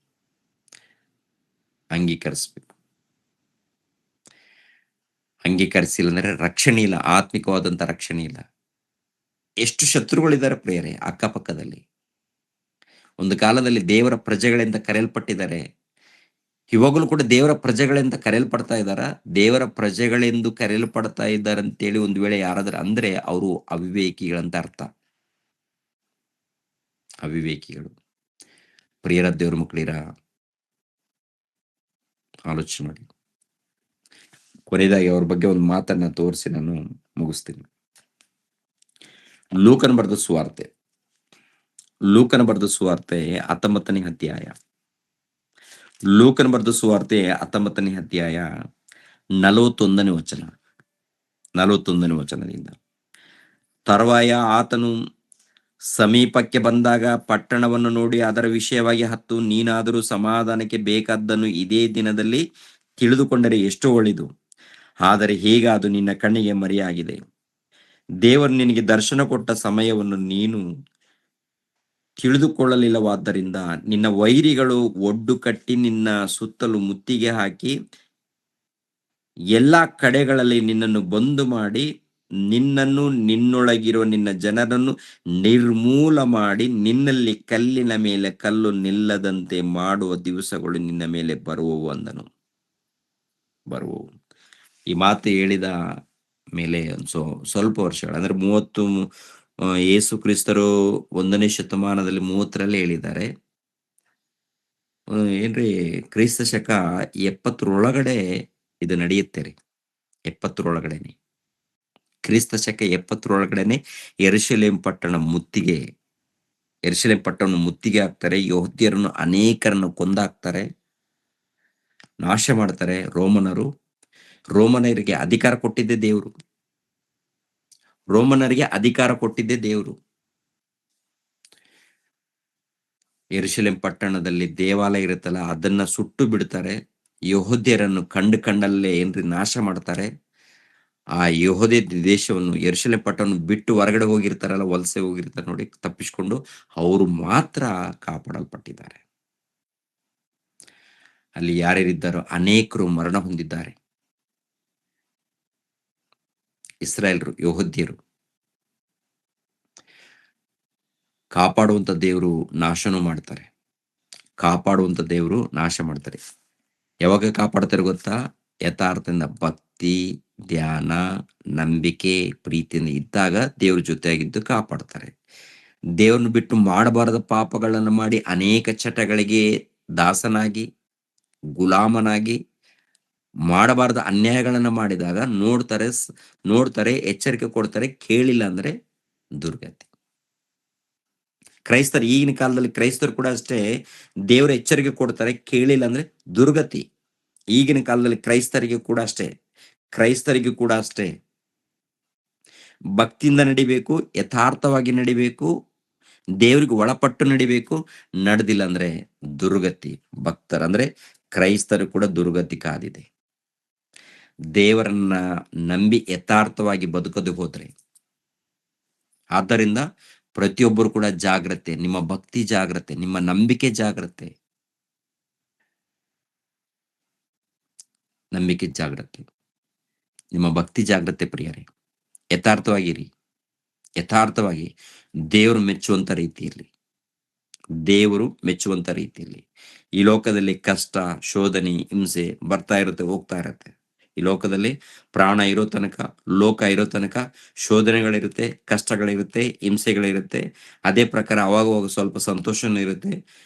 ಅಂಗೀಕರಿಸಿಲ್ಲ ಅಂದ್ರೆ ರಕ್ಷಣೆ ಇಲ್ಲ, ಆತ್ಮಿಕವಾದಂತ ರಕ್ಷಣೆ ಇಲ್ಲ. ಎಷ್ಟು ಶತ್ರುಗಳಿದ್ದಾರೆ ಪ್ರಿಯರೇ ಅಕ್ಕಪಕ್ಕದಲ್ಲಿ. ಒಂದು ಕಾಲದಲ್ಲಿ ದೇವರ ಪ್ರಜೆಗಳೆಂದು ಕರೆಯಲ್ಪಟ್ಟಿದ್ದಾರೆ, ಇವಾಗಲೂ ಕೂಡ ದೇವರ ಪ್ರಜೆಗಳೆಂದು ಕರೆಯಲ್ಪಡ್ತಾ ಇದ್ದಾರ. ದೇವರ ಪ್ರಜೆಗಳೆಂದು ಕರೆಯಲ್ಪಡ್ತಾ ಇದ್ದಾರೆ ಅಂತೇಳಿ ಒಂದು ವೇಳೆ ಯಾರಾದ್ರೂ ಅಂದ್ರೆ ಅವರು ಅವಿವೇಕಿಗಳಂತ ಅರ್ಥ. ಅವಿವೇಕಿಗಳು. ಪ್ರಿಯರ ದೇವ್ರ ಮಕ್ಕಳಿರ, ಆಲೋಚನೆ ಮಾಡಿ. ಕೊನೆಯದಾಗಿ ಅವ್ರ ಬಗ್ಗೆ ಒಂದು ಮಾತನ್ನ ತೋರಿಸಿ ನಾನು ಮುಗಿಸ್ತೀನಿ. ಲೂಕನ ಬರೆದ ಸುವಾರ್ತೆ 19ನೇ ಅಧ್ಯಾಯ. ಲೂಕನ ಬರೆದ ಸುವಾರ್ತೆ 19ನೇ ಅಧ್ಯಾಯ 41ನೇ ವಚನದಿಂದ. ತರುವಾಯ ಆತನು ಸಮೀಪಕ್ಕೆ ಬಂದಾಗ ಪಟ್ಟಣವನ್ನು ನೋಡಿ ಅದರ ವಿಷಯವಾಗಿ ಹತ್ತು, ನೀನಾದರೂ ಸಮಾಧಾನಕ್ಕೆ ಬೇಕಾದ್ದನ್ನು ಇದೇ ದಿನದಲ್ಲಿ ತಿಳಿದುಕೊಂಡರೆ ಎಷ್ಟೋ ಒಳಿದು. ಆದರೆ ಈಗ ಅದು ನಿನ್ನ ಕಣ್ಣಿಗೆ ಮರೆಯಾಗಿದೆ. ದೇವರು ನಿನಗೆ ದರ್ಶನ ಕೊಟ್ಟ ಸಮಯವನ್ನು ನೀನು ತಿಳಿದುಕೊಳ್ಳಲಿಲ್ಲವಾದ್ದರಿಂದ ನಿನ್ನ ವೈರಿಗಳು ಒಡ್ಡು ಕಟ್ಟಿ ನಿನ್ನ ಸುತ್ತಲೂ ಮುತ್ತಿಗೆ ಹಾಕಿ ಎಲ್ಲಾ ಕಡೆಗಳಲ್ಲಿ ನಿನ್ನನ್ನು ಬಂದು ಮಾಡಿ ನಿನ್ನನ್ನು, ನಿನ್ನೊಳಗಿರುವ ನಿನ್ನ ಜನರನ್ನು ನಿರ್ಮೂಲ ಮಾಡಿ ನಿನ್ನಲ್ಲಿ ಕಲ್ಲಿನ ಮೇಲೆ ಕಲ್ಲು ನಿಲ್ಲದಂತೆ ಮಾಡುವ ದಿವಸಗಳು ನಿನ್ನ ಮೇಲೆ ಬರುವವು ಅಂದನು. ಈ ಮಾತು ಹೇಳಿದ ಮೇಲೆ ಸ್ವಲ್ಪ ವರ್ಷಗಳು ಅಂದ್ರೆ 30, ಯೇಸು ಕ್ರಿಸ್ತರು 1ನೇ ಶತಮಾನದಲ್ಲಿ 30ರಲ್ಲೇ ಹೇಳಿದ್ದಾರೆ. ಏನ್ರಿ ಕ್ರಿಸ್ತ ಶಕ 70ರೊಳಗಡೆ ಇದು ನಡೆಯುತ್ತೆ ರೀ. 70ರೊಳಗಡೆನೆ, ಕ್ರಿಸ್ತ ಶಕ 70ರೊಳಗಡೆನೆ ಯೆರೂಸಲೇಮ್ ಪಟ್ಟಣ ಮುತ್ತಿಗೆ ಹಾಕ್ತಾರೆ. ಯೆಹೂದ್ಯರನ್ನು ಅನೇಕರನ್ನು ಕೊಂದಾಕ್ತಾರೆ, ನಾಶ ಮಾಡ್ತಾರೆ. ರೋಮನರಿಗೆ ಅಧಿಕಾರ ಕೊಟ್ಟಿದ್ದೆ ದೇವರು. ಯೆರೂಸಲೇಮ್ ಪಟ್ಟಣದಲ್ಲಿ ದೇವಾಲಯ ಇರುತ್ತಲ್ಲ ಅದನ್ನ ಸುಟ್ಟು ಬಿಡ್ತಾರೆ. ಯೆಹೂದ್ಯರನ್ನು ಕಂಡಲ್ಲೇ ಏನ್ರಿ ನಾಶ ಮಾಡ್ತಾರೆ. ಆ ಯೆಹೂದ ದೇಶವನ್ನು ಯೆರೂಸಲೇಮ್ ಪಟ್ಟಣವನ್ನು ಬಿಟ್ಟು ಹೊರಗಡೆ ಹೋಗಿರ್ತಾರಲ್ಲ, ವಲಸೆ ಹೋಗಿರ್ತಾರೆ ನೋಡಿ, ತಪ್ಪಿಸಿಕೊಂಡು ಅವರು ಮಾತ್ರ ಕಾಪಾಡಲ್ಪಟ್ಟಿದ್ದಾರೆ. ಅಲ್ಲಿ ಯಾರ್ಯಾರಿದ್ದಾರೋ ಅನೇಕರು ಮರಣ ಹೊಂದಿದ್ದಾರೆ. ಇಸ್ರಾಯೇಲ್ರು, ಯೆಹೂದ್ಯರು. ಕಾಪಾಡುವಂತ ದೇವರು ನಾಶನೂ ಮಾಡ್ತಾರೆ. ಕಾಪಾಡುವಂತ ದೇವರು ನಾಶ ಮಾಡ್ತಾರೆ. ಯಾವಾಗ ಕಾಪಾಡ್ತಾರೆ ಗೊತ್ತಾ? ಯಥಾರ್ಥದಿಂದ ಭಕ್ತಿ, ಧ್ಯಾನ, ನಂಬಿಕೆ, ಪ್ರೀತಿಯಿಂದ ಇದ್ದಾಗ ದೇವ್ರ ಜೊತೆಯಾಗಿದ್ದು ಕಾಪಾಡ್ತಾರೆ. ದೇವ್ರನ್ನ ಬಿಟ್ಟು ಮಾಡಬಾರದ ಪಾಪಗಳನ್ನು ಮಾಡಿ ಅನೇಕ ಚಟಗಳಿಗೆ ದಾಸನಾಗಿ, ಗುಲಾಮನಾಗಿ, ಮಾಡಬಾರದ ಅನ್ಯಾಯಗಳನ್ನ ಮಾಡಿದಾಗ ನೋಡ್ತಾರೆ, ಎಚ್ಚರಿಕೆ ಕೊಡ್ತಾರೆ. ಕೇಳಿಲ್ಲ ಅಂದ್ರೆ ದುರ್ಗತಿ. ಕ್ರೈಸ್ತರು, ಈಗಿನ ಕಾಲದಲ್ಲಿ ಕ್ರೈಸ್ತರು ಕೂಡ ಅಷ್ಟೇ, ದೇವರ ಎಚ್ಚರಿಕೆ ಕೊಡ್ತಾರೆ, ಕೇಳಿಲ್ಲ ಅಂದ್ರೆ ದುರ್ಗತಿ. ಈಗಿನ ಕಾಲದಲ್ಲಿ ಕ್ರೈಸ್ತರಿಗೆ ಕೂಡ ಅಷ್ಟೇ ಭಕ್ತಿಯಿಂದ ನಡಿಬೇಕು, ಯಥಾರ್ಥವಾಗಿ ನಡಿಬೇಕು, ದೇವರಿಗೆ ಒಳಪಟ್ಟು ನಡಿಬೇಕು. ನಡೆದಿಲ್ಲ ಅಂದ್ರೆ ದುರ್ಗತಿ. ಭಕ್ತರಂದ್ರೆ ಕ್ರೈಸ್ತರು ಕೂಡ ದುರ್ಗತಿ ಕಾದಿದೆ. ದೇವರನ್ನ ನಂಬಿ ಯಥಾರ್ಥವಾಗಿ ಬದುಕದು ಹೋದ್ರೆ. ಆದ್ದರಿಂದ ಪ್ರತಿಯೊಬ್ಬರು ಕೂಡ ಜಾಗ್ರತೆ. ನಿಮ್ಮ ಭಕ್ತಿ ಜಾಗ್ರತೆ, ನಿಮ್ಮ ನಂಬಿಕೆ ಜಾಗ್ರತೆ, ನಿಮ್ಮ ಭಕ್ತಿ ಜಾಗ್ರತೆ ಪ್ರಿಯರೇ. ಯಥಾರ್ಥವಾಗಿರಿ. ಯಥಾರ್ಥವಾಗಿ ದೇವರು ಮೆಚ್ಚುವಂತ ರೀತಿಯಲ್ಲಿ. ಈ ಲೋಕದಲ್ಲಿ ಕಷ್ಟ, ಶೋಧನೆ, ಹಿಂಸೆ ಬರ್ತಾ ಇರುತ್ತೆ, ಹೋಗ್ತಾ ಇರುತ್ತೆ. ಈ ಲೋಕದಲ್ಲಿ ಪ್ರಾಣ ಇರೋ ತನಕ, ಲೋಕ ಇರೋ ತನಕ ಶೋಧನೆಗಳಿರುತ್ತೆ, ಕಷ್ಟಗಳಿರುತ್ತೆ, ಹಿಂಸೆಗಳಿರುತ್ತೆ. ಅದೇ ಪ್ರಕಾರ ಅವಾಗ ಸ್ವಲ್ಪ ಸಂತೋಷನೂ ಇರುತ್ತೆ,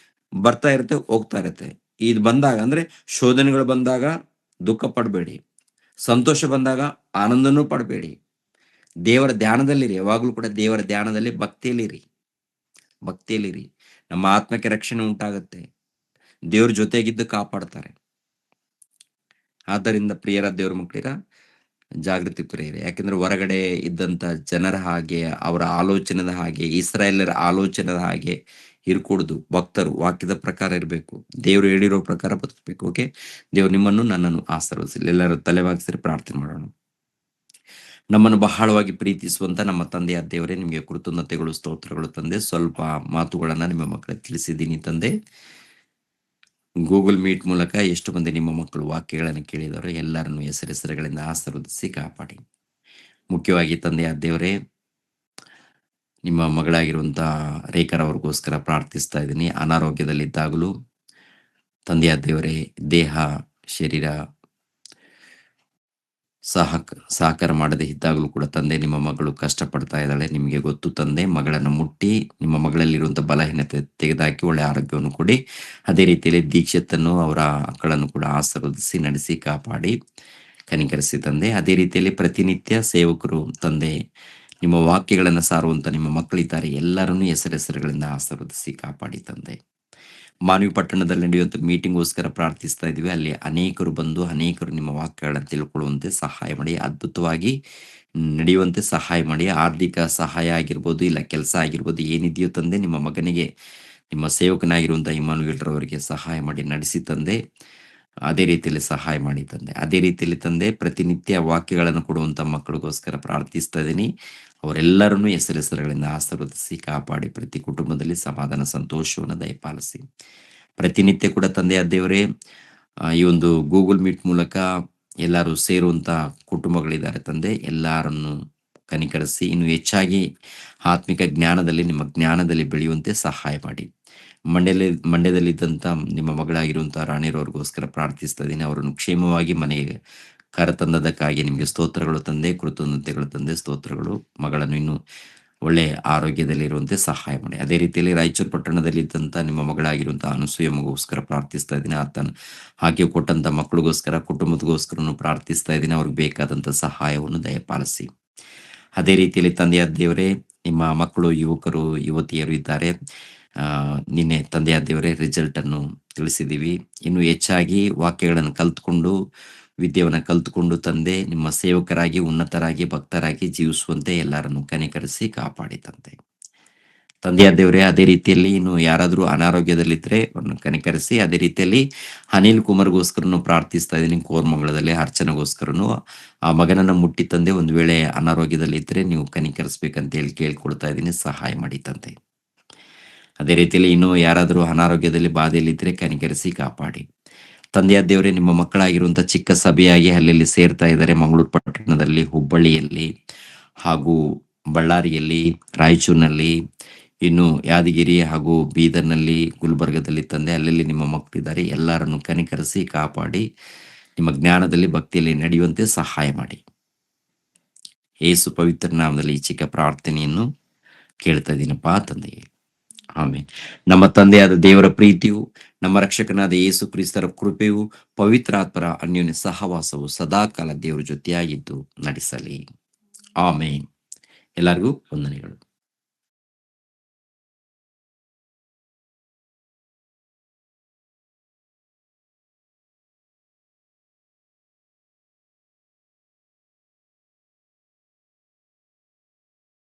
ಬರ್ತಾ ಇರುತ್ತೆ, ಹೋಗ್ತಾ ಇರುತ್ತೆ. ಇದು ಬಂದಾಗ ಅಂದ್ರೆ ಶೋಧನೆಗಳು ಬಂದಾಗ ದುಃಖ ಪಡಬೇಡಿ, ಸಂತೋಷ ಬಂದಾಗ ಆನಂದನೂ ಪಡಬೇಡಿ. ದೇವರ ಧ್ಯಾನದಲ್ಲಿರಿ. ಯಾವಾಗ್ಲೂ ಕೂಡ ದೇವರ ಧ್ಯಾನದಲ್ಲಿ ಭಕ್ತಿಯಲ್ಲಿರಿ. ನಮ್ಮ ಆತ್ಮಕ್ಕೆ ರಕ್ಷಣೆ ಉಂಟಾಗುತ್ತೆ. ದೇವ್ರ ಜೊತೆಗಿದ್ದು ಕಾಪಾಡ್ತಾರೆ. ಆದ್ದರಿಂದ ಪ್ರಿಯರ ದೇವ್ರ ಮಕ್ಕಳಿರ, ಜಾಗೃತಿ ಪ್ರಿಯರೇ. ಯಾಕೆಂದ್ರೆ ಹೊರಗಡೆ ಇದ್ದಂತ ಜನರ ಹಾಗೆ, ಅವರ ಆಲೋಚನೆದ ಹಾಗೆ, ಇಸ್ರಾಯೇಲರ ಆಲೋಚನೆದ ಹಾಗೆ ಇರ್ಕೂಡ್ದು. ಭಕ್ತರು ವಾಕ್ಯದ ಪ್ರಕಾರ ಇರಬೇಕು, ದೇವರು ಹೇಳಿರೋ ಪ್ರಕಾರ ಬದುಕಬೇಕು. ಓಕೆ, ದೇವ್ರು ನಿಮ್ಮನ್ನು ನನ್ನನ್ನು ಆಶೀರ್ವದಿಸಲಿ. ಎಲ್ಲರೂ ತಲೆಬಾಗಿಸಿ ಪ್ರಾರ್ಥನೆ ಮಾಡೋಣ. ನಮ್ಮನ್ನು ಬಹಳವಾಗಿ ಪ್ರೀತಿಸುವಂತ ನಮ್ಮ ತಂದೆಯ ದೇವರೇ, ನಿಮಗೆ ಕೃತಜ್ಞತೆಗಳು, ಸ್ತೋತ್ರಗಳು ತಂದೆ. ಸ್ವಲ್ಪ ಮಾತುಗಳನ್ನ ನಿಮ್ಮ ಮಕ್ಕಳಿಗೆ ತಿಳಿಸಿದ್ದೀನಿ ತಂದೆ. ಗೂಗಲ್ ಮೀಟ್ ಮೂಲಕ ಎಷ್ಟು ಮಂದಿ ನಿಮ್ಮ ಮಕ್ಕಳು ವಾಕ್ಯಗಳನ್ನು ಕೇಳಿದವರು ಎಲ್ಲರನ್ನು ಹೆಸರುಗಳಿಂದ ಆಶೀರ್ವದಿಸಿ ಕಾಪಾಡಿ. ಮುಖ್ಯವಾಗಿ ತಂದೆಯ ದೇವರೇ, ನಿಮ್ಮ ಮಗಳಾಗಿರುವಂತ ರೇಖಾರವ್ರಿಗೋಸ್ಕರ ಪ್ರಾರ್ಥಿಸ್ತಾ ಇದ್ದೀನಿ. ಅನಾರೋಗ್ಯದಲ್ಲಿದ್ದಾಗಲೂ ತಂದೆಯ ದೇವರೇ, ದೇಹ ಶರೀರ ಸಹಕಾರ ಮಾಡದೆ ಇದ್ದಾಗಲೂ ಕೂಡ ತಂದೆ, ನಿಮ್ಮ ಮಗಳು ಕಷ್ಟಪಡ್ತಾ ಇದ್ದಾಳೆ. ನಿಮಗೆ ಗೊತ್ತು ತಂದೆ. ಮಗಳನ್ನು ಮುಟ್ಟಿ ನಿಮ್ಮ ಮಗಳಲ್ಲಿರುವಂಥ ಬಲಹೀನತೆ ತೆಗೆದುಹಾಕಿ ಒಳ್ಳೆ ಆರೋಗ್ಯವನ್ನು ಕೊಡಿ. ಅದೇ ರೀತಿಯಲ್ಲಿ ದೀಕ್ಷಿತನ್ನು, ಅವರ ಮಕ್ಕಳನ್ನು ಕೂಡ ಆಶೀರ್ವದಿಸಿ ನಡೆಸಿ ಕಾಪಾಡಿ ಕನಿಕರಿಸಿ ತಂದೆ. ಅದೇ ರೀತಿಯಲ್ಲಿ ಪ್ರತಿನಿತ್ಯ ಸೇವಕರು ತಂದೆ, ನಿಮ್ಮ ವಾಕ್ಯಗಳನ್ನು ಸಾರುವಂತ ನಿಮ್ಮ ಮಕ್ಕಳಿದ್ದಾರೆ, ಎಲ್ಲರನ್ನೂ ಹೆಸರುಗಳಿಂದ ಆಶೀರ್ವದಿಸಿ ಕಾಪಾಡಿ ತಂದೆ. ಮಾನವಿ ಪಟ್ಟಣದಲ್ಲಿ ನಡೆಯುವಂಥ ಮೀಟಿಂಗ್ಗೋಸ್ಕರ ಪ್ರಾರ್ಥಿಸ್ತಾ ಇದ್ವಿ. ಅಲ್ಲಿ ಅನೇಕರು ನಿಮ್ಮ ವಾಕ್ಯಗಳನ್ನು ತಿಳ್ಕೊಳ್ಳುವಂತೆ ಸಹಾಯ ಮಾಡಿ, ಅದ್ಭುತವಾಗಿ ನಡೆಯುವಂತೆ ಸಹಾಯ ಮಾಡಿ. ಆರ್ಥಿಕ ಸಹಾಯ ಆಗಿರ್ಬೋದು, ಇಲ್ಲ ಕೆಲಸ ಆಗಿರ್ಬೋದು, ಏನಿದೆಯೋ ತಂದೆ, ನಿಮ್ಮ ಮಗನಿಗೆ, ನಿಮ್ಮ ಸೇವಕನಾಗಿರುವಂಥ ಇಮ್ಮಾನುವೇಲ್ರವರಿಗೆ ಸಹಾಯ ಮಾಡಿ ನಡೆಸಿ ತಂದೆ. ಅದೇ ರೀತಿಯಲ್ಲಿ ಸಹಾಯ ಮಾಡಿ ತಂದೆ. ಅದೇ ರೀತಿಯಲ್ಲಿ ತಂದೆ, ಪ್ರತಿನಿತ್ಯ ವಾಕ್ಯಗಳನ್ನು ಕೊಡುವಂಥ ಮಕ್ಕಳಿಗೋಸ್ಕರ ಪ್ರಾರ್ಥಿಸ್ತಾ ಇದ್ದೀನಿ. ಅವರೆಲ್ಲರನ್ನೂ ಹೆಸರುಗಳಿಂದ ಆಶೀರ್ವದಿಸಿ ಕಾಪಾಡಿ, ಪ್ರತಿ ಕುಟುಂಬದಲ್ಲಿ ಸಮಾಧಾನ, ಸಂತೋಷವನ್ನು ದಯಪಾಲಿಸಿ. ಪ್ರತಿನಿತ್ಯ ಕೂಡ ತಂದೆಯ ದೇವರೇ, ಈ ಒಂದು ಗೂಗಲ್ ಮೀಟ್ ಮೂಲಕ ಎಲ್ಲರೂ ಸೇರುವಂತ ಕುಟುಂಬಗಳಿದ್ದಾರೆ ತಂದೆ. ಎಲ್ಲರನ್ನು ಕನಿಕರಿಸಿ ಇನ್ನು ಹೆಚ್ಚಾಗಿ ಆತ್ಮಿಕ ಜ್ಞಾನದಲ್ಲಿ, ನಿಮ್ಮ ಜ್ಞಾನದಲ್ಲಿ ಬೆಳೆಯುವಂತೆ ಸಹಾಯ ಮಾಡಿ. ಮಂಡ್ಯದಲ್ಲಿದ್ದಂಥ ನಿಮ್ಮ ಮಗಳಾಗಿರುವಂಥ ರಾಣಿರವ್ರಿಗೋಸ್ಕರ ಪ್ರಾರ್ಥಿಸ್ತಾ ಇದ್ದೀನಿ. ಅವರನ್ನು ಕ್ಷೇಮವಾಗಿ ಮನೆಗೆ ಕರೆತಂದದಕ್ಕಾಗಿ ನಿಮಗೆ ಸ್ತೋತ್ರಗಳು ತಂದೆ, ಕೃತಜ್ಞತೆಗಳು ತಂದೆ, ಸ್ತೋತ್ರಗಳು. ಮಗಳನ್ನು ಇನ್ನು ಒಳ್ಳೆ ಆರೋಗ್ಯದಲ್ಲಿರುವಂತೆ ಸಹಾಯ ಮಾಡಿ. ಅದೇ ರೀತಿಯಲ್ಲಿ ರಾಯಚೂರು ಪಟ್ಟಣದಲ್ಲಿದ್ದಂಥ ನಿಮ್ಮ ಮಗಳಾಗಿರುವಂಥ ಅನಸೂಯ ಮಗುಗೋಸ್ಕರ ಪ್ರಾರ್ಥಿಸ್ತಾ ಇದ್ದೀನಿ. ಆತನ ಹಾಗೆ ಕೊಟ್ಟಂತ ಮಕ್ಕಳಿಗೋಸ್ಕರ, ಕುಟುಂಬದಗೋಸ್ಕರನು ಪ್ರಾರ್ಥಿಸ್ತಾ ಇದ್ದೀನಿ. ಅವ್ರಿಗೆ ಬೇಕಾದಂಥ ಸಹಾಯವನ್ನು ದಯಪಾಲಿಸಿ. ಅದೇ ರೀತಿಯಲ್ಲಿ ತಂದೆಯ ದೇವರೇ, ನಿಮ್ಮ ಮಕ್ಕಳು, ಯುವಕರು, ಯುವತಿಯರು ಇದ್ದಾರೆ. ನಿನ್ನೆ ತಂದೆಯ ದೇವರೇ ರಿಸಲ್ಟ್ ಅನ್ನು ತಿಳಿಸಿದ್ದೀವಿ. ಇನ್ನು ಹೆಚ್ಚಾಗಿ ವಾಕ್ಯಗಳನ್ನು ಕಲ್ತ್ಕೊಂಡು, ವಿದ್ಯೆಯನ್ನು ಕಲ್ತುಕೊಂಡು ತಂದೆ, ನಿಮ್ಮ ಸೇವಕರಾಗಿ, ಉನ್ನತರಾಗಿ, ಭಕ್ತರಾಗಿ ಜೀವಿಸುವಂತೆ ಎಲ್ಲರನ್ನು ಕನಿಕರಿಸಿ ಕಾಪಾಡಿ ತಂದೆ. ತಂದೆಯ ದೇವರೇ, ಅದೇ ರೀತಿಯಲ್ಲಿ ಇನ್ನು ಯಾರಾದರೂ ಅನಾರೋಗ್ಯದಲ್ಲಿದ್ರೆ ಅವ್ರನ್ನ ಕನಿಕರಿಸಿ. ಅದೇ ರೀತಿಯಲ್ಲಿ ಅನಿಲ್ ಕುಮಾರ್ಗೋಸ್ಕರನು ಪ್ರಾರ್ಥಿಸ್ತಾ ಇದ್ದೀನಿ. ಕೋರ್ಮಂಗಳದಲ್ಲಿ ಅರ್ಚನೆಗೋಸ್ಕರನು ಆ ಮಗನನ್ನ ಮುಟ್ಟಿ ತಂದೆ, ಒಂದು ವೇಳೆ ಅನಾರೋಗ್ಯದಲ್ಲಿದ್ದರೆ ನೀವು ಕನಿಕರಿಸ್ಬೇಕಂತ ಹೇಳಿ ಕೇಳ್ಕೊಳ್ತಾ ಇದ್ದೀನಿ. ಸಹಾಯ ಮಾಡಿ ತಂದೆ. ಅದೇ ರೀತಿಯಲ್ಲಿ ಇನ್ನು ಯಾರಾದರೂ ಅನಾರೋಗ್ಯದಲ್ಲಿ ಬಾಧೆಯಲ್ಲಿದ್ದರೆ ಕನಿಕರಿಸಿ ಕಾಪಾಡಿ. ತಂದೆಯ ದೇವರೇ, ನಿಮ್ಮ ಮಕ್ಕಳಾಗಿರುವಂಥ ಚಿಕ್ಕ ಸಭೆಯಾಗಿ ಅಲ್ಲಲ್ಲಿ ಸೇರ್ತಾ ಇದ್ದಾರೆ. ಮಂಗಳೂರು ಪಟ್ಟಣದಲ್ಲಿ, ಹುಬ್ಬಳ್ಳಿಯಲ್ಲಿ, ಹಾಗೂ ಬಳ್ಳಾರಿಯಲ್ಲಿ, ರಾಯಚೂರಿನಲ್ಲಿ, ಇನ್ನು ಯಾದಗಿರಿ ಹಾಗೂ ಬೀದರ್ನಲ್ಲಿ, ಗುಲ್ಬರ್ಗದಲ್ಲಿ ತಂದೆ ಅಲ್ಲಲ್ಲಿ ನಿಮ್ಮ ಮಕ್ಕಳಿದ್ದಾರೆ. ಎಲ್ಲರನ್ನು ಕನಿಕರಿಸಿ ಕಾಪಾಡಿ ನಿಮ್ಮ ಜ್ಞಾನದಲ್ಲಿ ಭಕ್ತಿಯಲ್ಲಿ ನಡೆಯುವಂತೆ ಸಹಾಯ ಮಾಡಿ. ಯೇಸು ಪವಿತ್ರ ನಾಮದಲ್ಲಿ ಈ ಚಿಕ್ಕ ಪ್ರಾರ್ಥನೆಯನ್ನು ಕೇಳ್ತಾ ಇದ್ದೀನಪ್ಪ ತಂದೆಯೇ, ಆಮೇಲೆ. ನಮ್ಮ ತಂದೆಯಾದ ದೇವರ ಪ್ರೀತಿಯು, ನಮ್ಮ ರಕ್ಷಕನಾದ ಯೇಸು ಕ್ರಿಸ್ತರ ಕೃಪೆಯು, ಪವಿತ್ರಾತ್ಮರ ಅನ್ಯೋನ್ಯ ಸಹವಾಸವು ಸದಾಕಾಲ ದೇವರ ಜೊತೆಯಾಗಿದ್ದು ನಡೆಸಲಿ. ಆಮೇನ್. ಎಲ್ಲರಿಗೂ ವಂದನೆಗಳು.